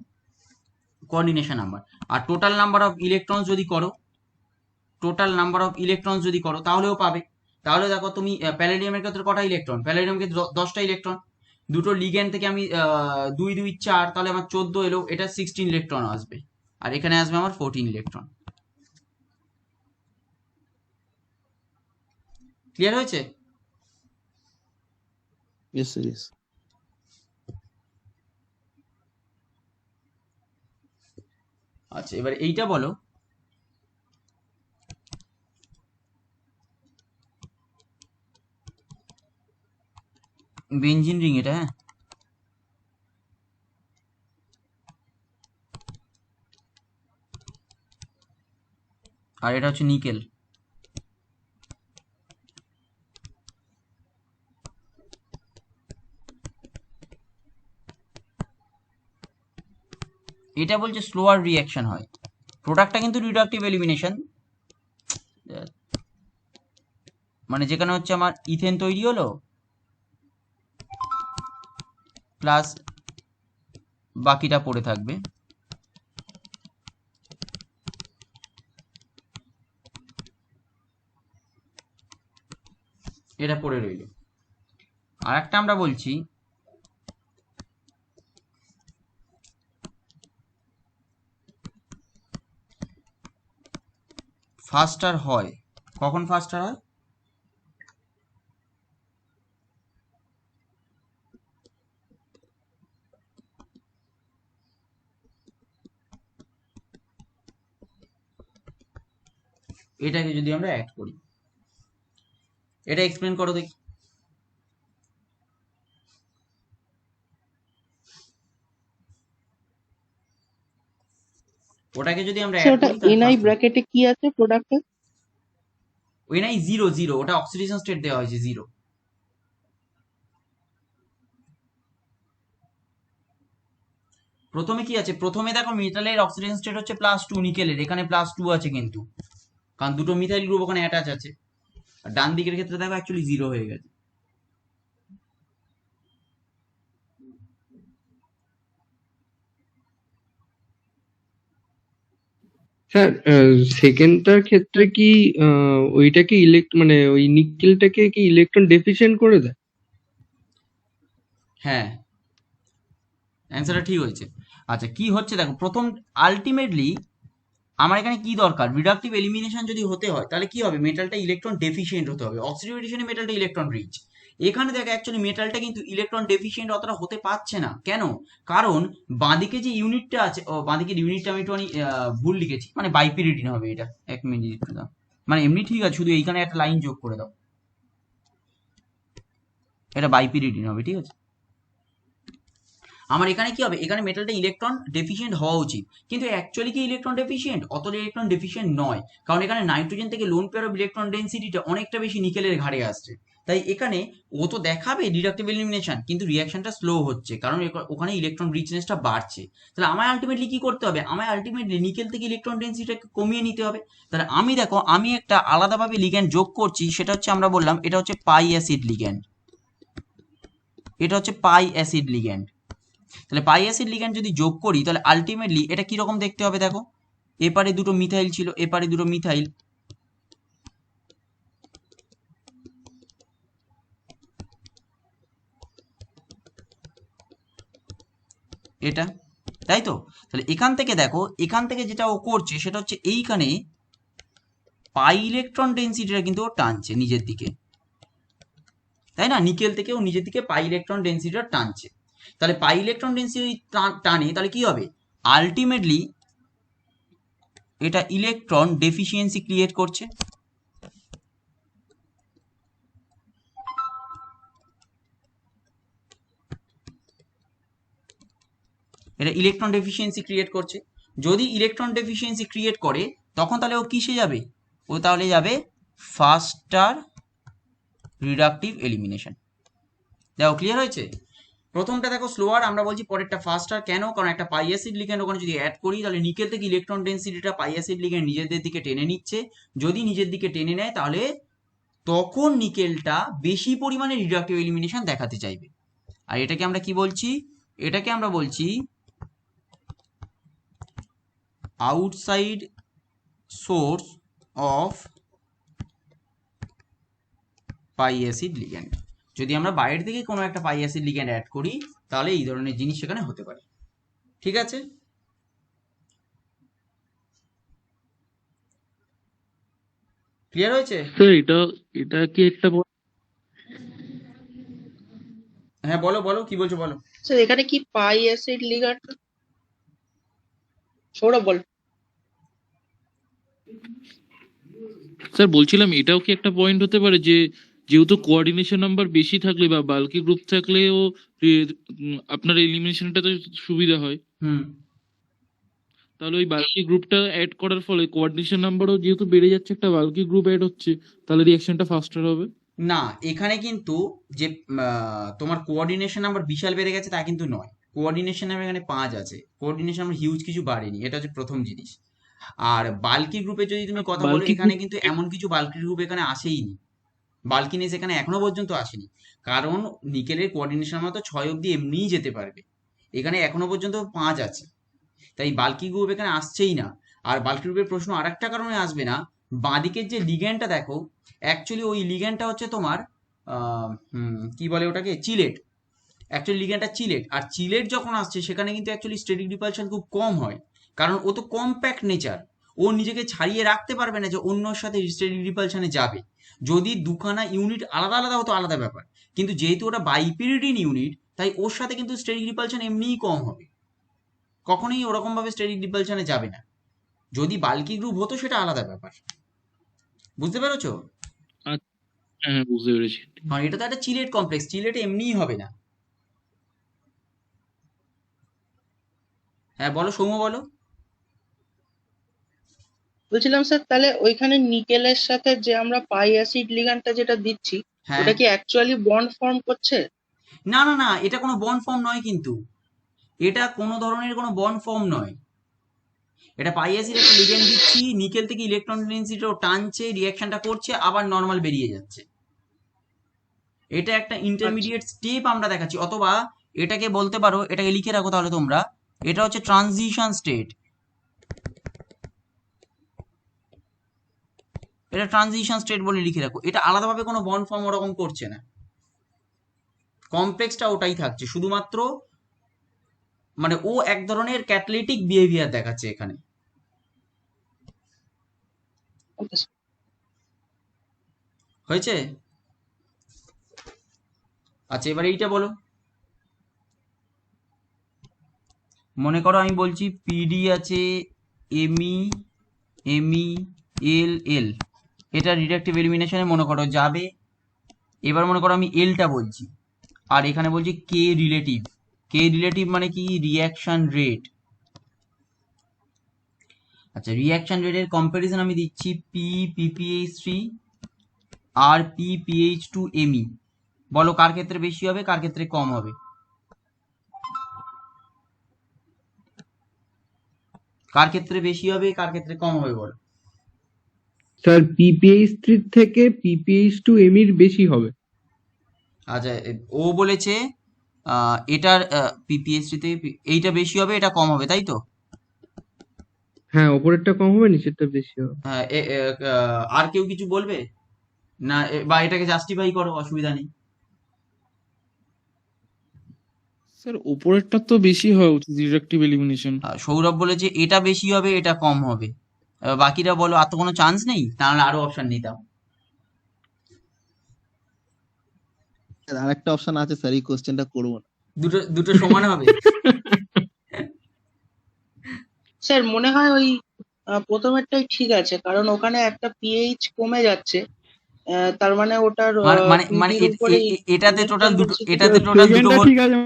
কোঅর্ডিনেশন নাম্বার আর টোটাল নাম্বার অফ ইলেকট্রন যদি করো তাহলেও পাবে। তাহলে দেখো তুমি প্যালেডিয়ামের ক্ষেত্রে কটা ইলেকট্রন? প্যালেডিয়ামকে 10টা ইলেকট্রন, দুটো লিগ্যান্ড থেকে আমি 2 2 4, তাহলে আমার 14 এলো, এটা 16 ইলেকট্রন আসবে, আর এখানে আসবে আমার 14 ইলেকট্রন। ক্লিয়ার হয়েছে?
Yes sir, yes.
আচ্ছা, এবার এইটা বলো, বেনজিন রিং এটা, হ্যাঁ, আর এটা হচ্ছে নিকেল। এটা বলছে স্লোয়ার রিয়াকশন হয়, প্রোডাক্টটা কিন্তু রিডাকটিভ এলিমিনেশন, মানে যেখানে হচ্ছে আমার ইথেন তৈরি হলো প্লাস বাকিটা পড়ে থাকবে, এটা পড়ে রইল। আর একটা আমরা বলছি ফাস্টার হয়, কখন ফাস্টার হয়? এটাকে যদি আমরা অ্যাড করি, এটা এক্সপ্লেন করো দেখি। ওটাকে যদি আমরা
স্যার
অ্যাড
ওটা
করি তাহলে
এনআই ব্র্যাকেটে কি আছে প্রোডাক্টে?
ওই নাই 0 0, ওটা অক্সিডেশন স্টেট দেওয়া হয়েছে 0। প্রথমে কি আছে? প্রথমে দেখো মেটালের অক্সিডেশন স্টেট হচ্ছে +2, নিকেলের এখানে +2 আছে কিন্তু, কারণ দুটো মিথাইল গ্রুপ ওখানে অ্যাটাচ আছে। আর ডান দিকের ক্ষেত্রে দেখো অ্যাকচুয়ালি 0 হয়ে গেছে।
স্যার সেকেন্ডটার ক্ষেত্রে কি ওইটাকে মানে ওই নিকেলটাকে কি ইলেকট্রন ডেফিশিয়েন্ট করে দেয়?
হ্যাঁ, অ্যান্সারটা ঠিক হয়েছে। আচ্ছা, কি হচ্ছে দেখো, প্রথম আলটিমেটলি আমার এখানে কি দরকার? রিডাকটিভ এলিমিনেশন যদি হতে হয় তাহলে কি হবে? মেটালটা ইলেকট্রন ডেফিশিয়েন্ট হতে হবে, অক্সিডেশনে মেটালটা ইলেকট্রন রিচ। এখানে দেখো অ্যাকচুয়ালি মেটালটা কিন্তু ইলেকট্রন ডেফিশিয়েন্ট অতটা হতে পারছে না, কেন? কারণ বাঁদিকে যে ইউনিটটা আছে, বাঁদিকের ইউনিটটা আমি একটুখানি ভুল লিখেছি, মানে বাইপিরিডিন হবে এটা, 1 মিনিট দাও, মানে এমনি ঠিক আছে, শুধু এইখানে একটা লাইন যোগ করে দাও, এটা বাইপিরিডিন হবে, ঠিক আছে? আমার এখানে কি হবে? এখানে মেটালটা ইলেকট্রন ডেফিশিয়েন্ট হওয়া উচিত, কিন্তু অ্যাকচুয়ালি কি ইলেকট্রন ডেফিশিয়েন্ট? অতটা ইলেকট্রন ডেফিশিয়েন্ট নয়, কারণ এখানে নাইট্রোজেন থেকে লোন পেয়ার অফ ইলেকট্রন ডেন্সিটিটা অনেকটা বেশি নিকেলের ঘাড়ে আসছে, তাই এখানে ও তো দেখাবে রিডাকটিভ এলিমিনেশন, কিন্তু রিয়াকশনটা স্লো হচ্ছে, কারণ ওখানে ইলেকট্রন রিচনেসটা বাড়ছে। তাহলে আমায় আলটিমেটলি কি করতে হবে? আমায় আলটিমেটলি নিকেল থেকে ইলেকট্রন ডেন্সিটিটাকে কমিয়ে নিতে হবে। তাহলে আমি দেখো, আমি একটা আলাদাভাবে লিগ্যান্ড যোগ করছি, সেটা হচ্ছে আমরা বললাম এটা হচ্ছে পাই অ্যাসিড লিগ্যান্ড, এটা হচ্ছে পাই অ্যাসিড লিগ্যান্ড। তাহলে পাই অ্যাসিড লিগ্যান্ড যদি যোগ করি তাহলে আলটিমেটলি এটা কিরকম দেখতে হবে দেখো, এপারে দুটো মিথাইল ছিল, এপারে দুটো মিথাইল, এটা, তাই তো? তাহলে এখান থেকে দেখো, এখান থেকে যেটা ও করছে সেটা হচ্ছে এইখানে পাই ইলেকট্রন ডেন্সিটিটা কিন্তু ও টানছে নিজের দিকে, তাই না? নিকেল থেকে ও নিজের দিকে পাই ইলেকট্রন ডেন্সিটিটা টানছে। তাহলে পাই ইলেকট্রন ডেন্সিটি টানে, তাহলে কি হবে? আলটিমেটলি এটা ইলেকট্রন ডেফিসিয়েন্সি ক্রিয়েট করছে। এটা ইলেকট্রন ডেফিসিয়েন্সি ক্রিয়েট করছে। যদি ইলেকট্রন ডেফিসিয়েন্সি ক্রিয়েট করে তখন তাহলে ও কিসে যাবে? ও তাহলে যাবে ফাস্টার রিডাকটিভ এলিমিনেশন। দেখো ক্লিয়ার হয়েছে? প্রথমটা দেখো স্লোয়ার, আমরা বলছি পরেরটা ফাস্টার। কেন? কারণ একটা পাই অ্যাসিড লিগ্যান্ড ওখানে যদি অ্যাড করি তাহলে নিকেল থেকে ইলেকট্রন ডেন্সিটিটা পাই অ্যাসিড লিগ্যান্ড নিজেদের দিকে টেনে নিচ্ছে। যদি নিজের দিকে টেনে নেয় তাহলে তখন নিকেলটা বেশি পরিমাণে রিডাকটিভ এলিমিনেশন দেখাতে চাইবে। আর এটাকে আমরা কি বলছি? এটাকে আমরা বলছি outside source of pi acid ligand. যদি আমরা বাইরে থেকে কোনো একটা পাই অ্যাসিড লিগ্যান্ড অ্যাড করি তাহলে এই ধরনের জিনিস সেখানে হতে পারে। ঠিক আছে? ক্লিয়ার হয়েছে?
স্যার এটা কি একটা
হ্যাঁ বলো বলো, কি বলছো বলো।
স্যার এখানে কি পাই অ্যাসিড লিগ্যান্ড? সৌরভ বল।
স্যার বলছিলাম এটাও কি একটা পয়েন্ট হতে পারে যে যেহেতু কোঅর্ডিনেশন নাম্বার বেশি থাকলে বা বাল্কি গ্রুপ থাকলেও আপনার এলিমিনেশনটা তো সুবিধা হয়, তাহলে ওই বাল্কি গ্রুপটা অ্যাড করার ফলে কোঅর্ডিনেশন নাম্বারও যেহেতু বেড়ে যাচ্ছে, একটা বাল্কি গ্রুপ অ্যাড হচ্ছে, তাহলে রিঅ্যাকশনটা ফাস্টার হবে।
না, এখানে কিন্তু যে তোমার কোঅর্ডিনেশন নাম্বার বিশাল বেড়ে গেছে তা কিন্তু নয়। কোঅর্ডিনেশন নাম্বার এখানে 5 আছে, কোঅর্ডিনেশন নাম্বার হিউজ কিছু বাড়েনি, এটা হচ্ছে প্রথম জিনিস। আর বাল্কি গ্রুপে যদি তুমি কথা বলো,
বাল্কি
এখানে
গ্রুপ
কিন্তু এমন কিছু বাল্কি গ্রুপ এখানে আসেইনি, বাল্কিনেস এখানে এখনো পর্যন্ত আসেনি। কারণ নিকেলের কোঅর্ডিনেশন নাম্বার তো 6 অব্দি এমনিই যেতে পারবে, এখানে এখনো পর্যন্ত 5 আছে, তাই বাল্কি গ্রুপ এখানে আসছেই না। আর বাল্কি গ্রুপের প্রশ্ন আরেকটা কারণে আসবে না, বাঁদিকের যে লিগ্যান্ডটা দেখো, অ্যাকচুয়ালি ওই লিগ্যান্ডটা হচ্ছে তোমার কি বলে ওটাকে, চিলেট। অ্যাকচুয়ালি লিগ্যান্ডটা চিলেট, আর চিলেট যখন আসছে সেখানে কিন্তু অ্যাকচুয়ালি স্ট্যাটিক রিপালশন খুব কম হয়, কারণ ও তো কম্প্যাক্ট নেচার, ও নিজেকে ছাড়িয়ে রাখতে পারবে না যে অন্যর সাথে স্ট্যাটিক রিপালশনে যাবে। যদি দুখানা ইউনিট আলাদা আলাদা হতো আলাদা ব্যাপার, কিন্তু যেহেতু ওটা বাইপিরিডিন ইউনিট তাই ওর সাথে কিন্তু স্ট্যাটিক রিপালশন এমনিই কম হবে, কখনোই ওরকম ভাবে স্ট্যাটিক রিপালশনে যাবে না। যদি বাল্কি গ্রুপ হতো সেটা আলাদা ব্যাপার, বুঝতে পেরেছো?
হ্যাঁ বুঝতে পেরেছি।
কারণ এটা তো একটা চিলেট কমপ্লেক্স, চিলেটে এমনিই হবে না। হ্যাঁ বলো সৌম্য, বলো।
বলছিলাম স্যার তাহলে ওইখানে নিকেলের সাথে যে আমরা পাই অ্যাসিড লিগ্যান্ডটা যেটা দিচ্ছি
হ্যাঁ,
ওটা কি অ্যাকচুয়ালি বন্ড ফর্ম করছে?
না না না, এটা কোনো বন্ড ফর্ম নয়, কিন্তু এটা কোনো ধরনের কোনো বন্ড ফর্ম নয়। এটা পাই অ্যাসিড একটা লিগ্যান্ড দিচ্ছি, নিকেল থেকে ইলেকট্রন ডেনসিটিও টানছে, রিঅ্যাকশনটা করছে, আবার নর্মাল বেরিয়ে যাচ্ছে। এটা একটা ইন্টারমিডিয়েট স্টেপ আমরা দেখাচ্ছি, অথবা এটাকে বলতে পারো, এটাকে লিখে রাখো তাহলে তোমরা, এটা হচ্ছে ট্রানজিশন স্টেট। এটা ট্রানজিশন স্টেট বলে লিখে রাখো। এটা আলাদাভাবে কোনো বন্ড ফর্ম ওরকম করছে না, কমপ্লেক্সটা ওটাই থাকছে, শুধুমাত্র মানে ও এক ধরনের ক্যাটালিটিক বিহেভিয়ার দেখাচ্ছে এখানে। হয়েছে? আচ্ছা এবার এইটা বলো। মনে করো আমি বলছি পিডি আছে, এমই, এমই, এল, এল, এটা রিডাকটিভ এলিমিনেশনে মনে করো যাবে। এবার মনে করো আমি এলটা বলছি, আর এখানে বলছি কে রিলেটিভ। কে রিলেটিভ মানে কি? Reaction rate. আচ্ছা রিয়াকশন রেটের কম্পারিজন আমি দিচ্ছি পি পিপিএইচ3 আর পি পিএইচ2 এমই। বলো কার ক্ষেত্রে বেশি হবে, কার ক্ষেত্রে কম হবে? কার ক্ষেত্রে বেশি হবে, কার ক্ষেত্রে কম হবে বলো?
স্যার PPH3 থেকে PPH2 এর বেশি হবে।
আচ্ছা ও বলেছে এটার পিপিএইচ3 থেকে এইটা বেশি হবে, এটা কম হবে, তাই তো?
হ্যাঁ, ওপরেরটা কম হবে, নিচেরটা বেশি হবে।
হ্যাঁ, আর কেউ কিছু বলবে না? বা এটাকে জাস্টিফাই করো, অসুবিধা নেই।
স্যার উপরেরটা তো বেশি হওয়া উচিত রিডাকটিভ এলিমিনেশন।
সৌরভ বলেছে এটা বেশি হবে, এটা কম হবে। এবার বাকিরা বলো, আর তো কোনো চান্স নেই, তাহলে আরো অপশন নিতাম।
আর একটা অপশন আছে স্যার, এই কোশ্চেনটা করবো না।
দুটো দুটো সমান হবে।
স্যার মনে হয় ওই প্রথমেরটাই ঠিক আছে, কারণ ওখানে একটা পিএইচ কমে যাচ্ছে, তার মানে ওটার
মানে মানে মানে
পিভির উপরে
এটাতে টোটাল
ইলেকট্রন
দুটো,
ডেন্সিটি।
এটাতে টোটাল দুটো
সেকেন্ডটা
ভোট,
ঠিক আছে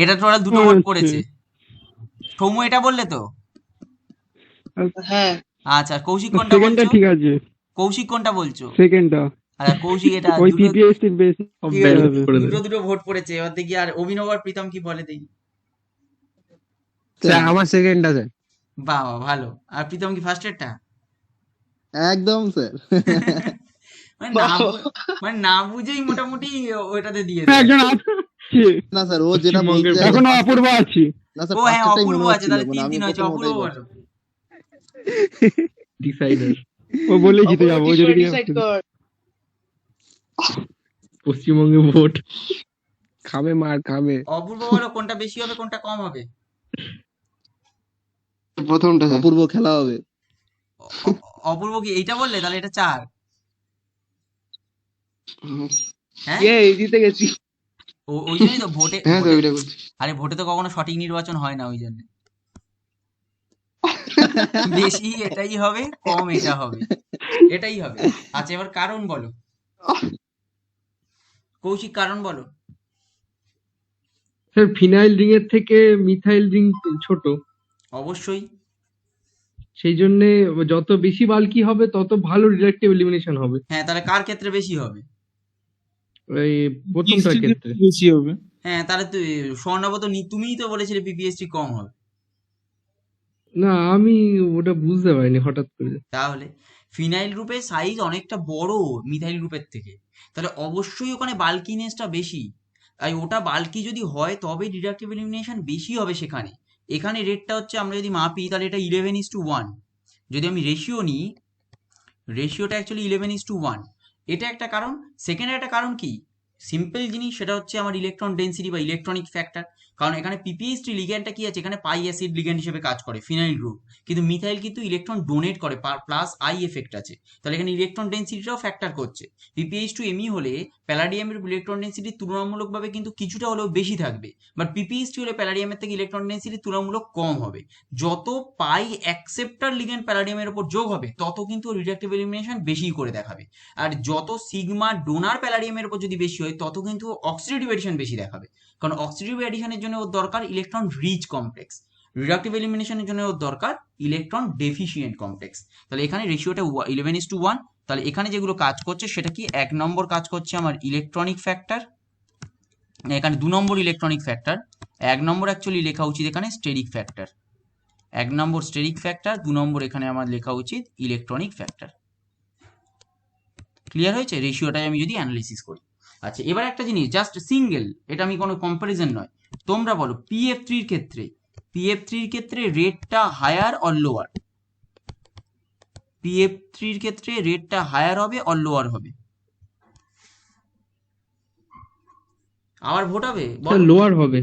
এটা টোটাল দুটো
মনে
ভোট
হচ্ছে।
পড়েছে। সৌম্য এটা বললে তো?
হ্যাঁ,
আচ্ছা, কৌশিক কোনটা
সেকেন্ডটা
বলছো?
ঠিক আছে,
কৌশিক কোনটা বলছো?
সেকেন্ডটা
আচ্ছা কৌশিক এটা
ওই
দুটো,
পিপিএসটির বেশ
সব
কি
ব্যালেন্স
হবে।
করে
দুটো
দেবে।
দুটো ভোট পড়েছে। এবার দেখি আর অভিনব আর প্রীতম কি বলে দেখি।
স্যার,
আমার সেকেন্ডটা স্যার।
বাহ বাহ, ভালো। আর প্রীতম কি ফার্স্ট এরটা?
একদম স্যার।
মানে না মানে না বুঝেই মোটামুটি ওইটাতে দিয়ে দেয়।
একজন আছে,
না স্যার, ও যেটা
পশ্চিমবঙ্গের
বলতে
এখনো অপূর্ব আছি।
না স্যার,
ও হ্যাঁ,
ফার্স্টেরটাই
অপূর্ব
মনে
আছে,
হচ্ছিল,
তাহলে
মানে
3-3
আমি
হয়েছে।
প্রথম
অপূর্ব
ওটাই
বলো।
ডিসাইডার
ও বলেই জিতে যাবো, ও যদি
ডিসাইড কর।
পশ্চিমবঙ্গে ভোট।
খাবে মার খাবে।
অপূর্ব বলো, কোনটা বেশি হবে কোনটা কম হবে?
প্রথমটা স্যার।
অপূর্ব খেলা হবে।
অপূর্ব কি এইটা বললে? তাহলে এটা 4। হ্যাঁ,
জিতে গেছি।
ওই জন্যই তো ভোটে
হ্যাঁ স্যার,
ভোটে
ওইটা বলছি।
আরে ভোটে তো কখনো সঠিক নির্বাচন হয় না, ওই জন্য বেশি এটাই হবে, কম এটা হবে, এটাই হবে। আচ্ছা এবার কারণ বলো, কৌশিক কারণ বলো।
স্যার ফিনাইল রিং এর থেকে মিথাইল রিং ছোট,
অবশ্যই।
সেই জন্য যত বেশি বাল্কি হবে তত ভালো রিডাকটিভ এলিমিনেশন হবে।
হ্যাঁ, তাহলে কার ক্ষেত্রে বেশি হবে?
ওই প্রথমটার ক্ষেত্রে।
বেশি হবে।
হ্যাঁ, তাহলে স্বর্ণাব তো তুমিই তো বলেছিলে পিপিএসটি কম হবে।
না আমি ওটা বুঝতে পারিনি হঠাৎ করে।
তাহলে ফিনাইল গ্রুপের সাইজ অনেকটা বড় মিথাইল গ্রুপের থেকে, তাহলে অবশ্যই ওখানে বাল্কিনেসটা বেশি। তাই ওটা বাল্কি যদি হয় তবে ডিডাকটিভ এলিমিনেশন বেশি হবে সেখানে। এখানে রেটটা হচ্ছে, আমরা যদি মাপি তাহলে এটা 11:1। যদি আমি রেশিও নিই, রেশিওটা অ্যাকচুয়ালি 11:1। এটা একটা কারণ। সেকেন্ড একটা কারণ কি, সিম্পল জিনিস, সেটা হচ্ছে আমার ইলেকট্রন ডেন্সিটি বা ইলেকট্রনিক ফ্যাক্টর। কারণ এখানে পিপিএইচটি লিগ্যান্ডটা কি আছে, এখানে পাই অ্যাসিড লিগ্যান্ড হিসেবে কাজ করে ফিনাইল গ্রুপ, কিন্তু মিথাইল কিন্তু ইলেকট্রন ডোনেট করে, প্লাস আই এফেক্ট আছে। তাহলে এখানে ইলেকট্রন ডেন্সিটিটাও ফ্যাক্টর করছে। পিপিএইচ2 হলে প্যালাডিয়ামের ইলেকট্রন ডেন্সিটি তুলনামূলকভাবে কিন্তু কিছুটা হলেও বেশি থাকবে, বাট পিপিএইচ2 হলে প্যালাডিয়ামের থেকে ইলেকট্রন ডেন্সিটি তুলনামূলক কম হবে। যত পাই অ্যাকসেপ্টার লিগ্যান্ড প্যালাডিয়ামের উপর যোগ হবে তত কিন্তু রিডাকটিভ এলিমিনেশন বেশি করে দেখাবে। আর যত সিগমা ডোনার প্যালাডিয়ামের উপর যদি বেশি হয় তত কিন্তু অক্সিডেটিভ এডিশন বেশি দেখাবে। কারণ অক্সিডেটিভ এডিশনের জন্য ওর দরকার ইলেকট্রন রিচ কমপ্লেক্স, রিডাকটিভ এলিমিনেশনের জন্য ওর দরকার ইলেকট্রন ডেফিসিয়েন্ট কমপ্লেক্স। তাহলে এখানে রেশিওটা 11:1। তাহলে এখানে যেগুলো কাজ করছে সেটা কি, 1 নম্বর কাজ করছে আমার ইলেকট্রনিক ফ্যাক্টর, এখানে 2 নম্বর ইলেকট্রনিক ফ্যাক্টর, 1 নম্বর অ্যাকচুয়ালি লেখা উচিত এখানে স্টেরিক ফ্যাক্টর, 1 নম্বর স্টেরিক ফ্যাক্টর, 2 নম্বর এখানে আমার লেখা উচিত ইলেকট্রনিক ফ্যাক্টর। ক্লিয়ার হয়েছে রেশিওটাই আমি যদি অ্যানালিসিস করি। আচ্ছা এবার একটা জিনিস, জাস্ট সিঙ্গেল, এটা আমি কোনো কম্পারিজন নয়, তোমরা বলো পিএফ3 এর ক্ষেত্রে রেটটা হায়ার অর লোয়ার? পিএফ3 এর ক্ষেত্রে রেটটা হায়ার হবে অর লোয়ার হবে? আবার ভোট হবে?
স্যার লোয়ার হবে,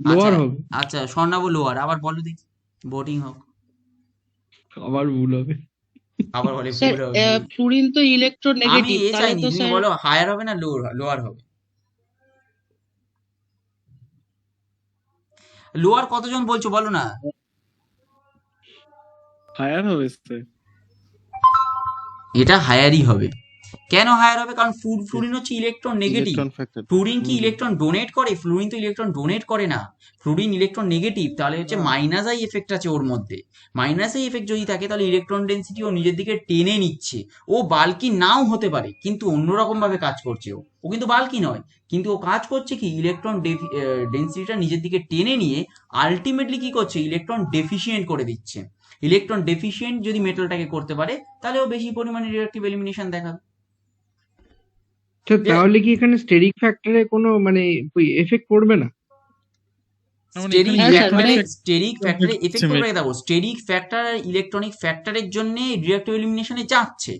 লোয়ার
আচ্ছা
হবে,
আচ্ছা, স্বর্ণাব লোয়ার, আবার বলো দেখি, ভোটিং হোক।
আবার ভুল হবে।
আবার বলে
স্যার
ভুল হবে।
ফ্লুরিন তো
আমি
ইলেকট্রোনেগেটিভ,
এ
তাহলে
চাইনি,
তো
তুমি
স্যার
বলো হায়ার হবে না লোয়ার হবে? লোয়ার কতজন বলছো বলো না?
হায়ার হবে স্যার।
এটা হায়ারই হবে। কেন হায়ার হবে? কারণ ফ্লুরিন হচ্ছে electron negative.
Electron factor.
Fluorine কি ইলেকট্রন ডোনেট করে? ফ্লুরিন তো ইলেকট্রন ডোনেট করে না, ফ্লুরিন ইলেকট্রন নেগেটিভ। তাহলে হচ্ছে মাইনাস আই এফেক্ট আছে ওর মধ্যে। মাইনাস আই এফেক্ট যদি থাকে তাহলে ইলেকট্রন ডেন্সিটি ও নিজের দিকে টেনে নিচ্ছে। ও বাল্কি নাও হতে পারে কিন্তু অন্যরকম ভাবে কাজ করছে। ও কিন্তু বাল্কি নয়, কিন্তু ও কাজ করছে কি, ইলেকট্রন ডেন্সিটিটা নিজের দিকে টেনে নিয়ে আলটিমেটলি কি করছে, ইলেকট্রন ডেফিসিয়েন্ট করে দিচ্ছে। ইলেকট্রন ডেফিসিয়েন্ট যদি মেটালটাকে করতে পারে তাহলে ও বেশি পরিমাণে রিডাকটিভ এলিমিনেশন দেখাবে।
তাহলে কি এখানে স্টেরিক ফ্যাক্টরে কোনো মানে এফেক্ট পড়বে না?
স্টেরিক
হ্যাঁ স্যার,
ফ্যাক্টরে
মানে
স্টেরিক ফ্যাক্টরে এফেক্ট
Symmetry.
করবে, দেখো স্টেরিক ফ্যাক্টর আর ইলেকট্রনিক ফ্যাক্টরের জন্য রিডাকটিভ এলিমিনেশনে যাচ্ছে।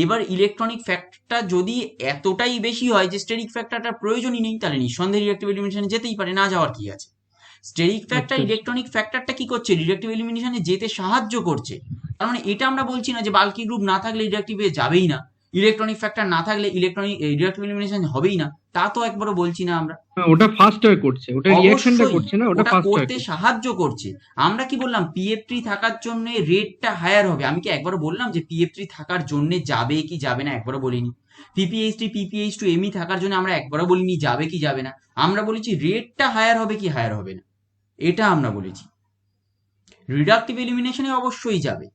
এবার ইলেকট্রনিক ফ্যাক্টরটা যদি এতটাই বেশি হয় যে স্টেরিক ফ্যাক্টরটার প্রয়োজনই নেই, তাহলে নিঃসন্দেহে রিডাকটিভ এলিমিনেশনে যেতেই পারে, না যাওয়ার কি আছে। স্টেরিক ফ্যাক্টর
আচ্ছা
ইলেকট্রনিক ফ্যাক্টরটা কি করছে, রিডাকটিভ এলিমিনেশনে যেতে সাহায্য করছে। তার মানে এটা আমরা বলছি না যে বাল্কি গ্রুপ না থাকলে রিডাকটিভে যাবেই না, ইলেকট্রনিক ফ্যাক্টর না থাকলে রিডাকটিভ এলিমিনেশন হবেই না, তা তো একবারও বলছি না আমরা।
হ্যাঁ, ওটা ফাস্টার করছে, ওটা রিয়াকশনটা
অবশ্যই
করছে না, ওটা
ওটা
ফাস্টার
করতে
করছে।
সাহায্য করছে। আমরা কি বললাম PF3 থাকার জন্য রেটটা হায়ার হবে, আমি কি একবারও বললাম যে PF3 থাকার জন্য যাবে কি যাবে না, একবারও বলিনি। PPH3 ME থাকার জন্য আমরা একবারও বলিনি যাবে কি যাবে না, আমরা বলেছি রেটটা হায়ার হবে কি হায়ার হবে না, এটা আমরা বলেছি। রিডাকটিভ এলিমিনেশনে অবশ্যই যাবে,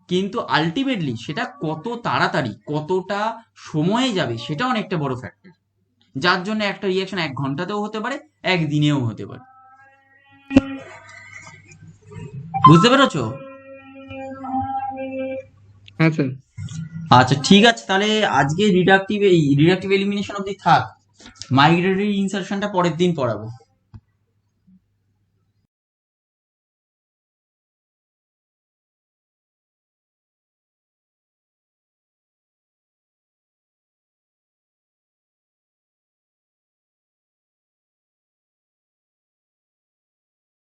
কিন্তু আলটিমেটলি সেটা কত তাড়াতাড়ি কতটা সময়ে যাবে সেটা অনেকটা বড় ফ্যাক্টর, যার জন্য একটা রিয়াকশন 1 ঘন্টাতেও হতে পারে, 1 দিনেও হতে পারে। বুঝতে পেরেছো?
হ্যাঁ স্যার।
আচ্ছা ঠিক আছে, তাহলে আজকে রিডাকটিভ এলিমিনেশন অবধি থাক, মাইগ্রেটরি ইনসারশনটা পরের দিন পড়াবো।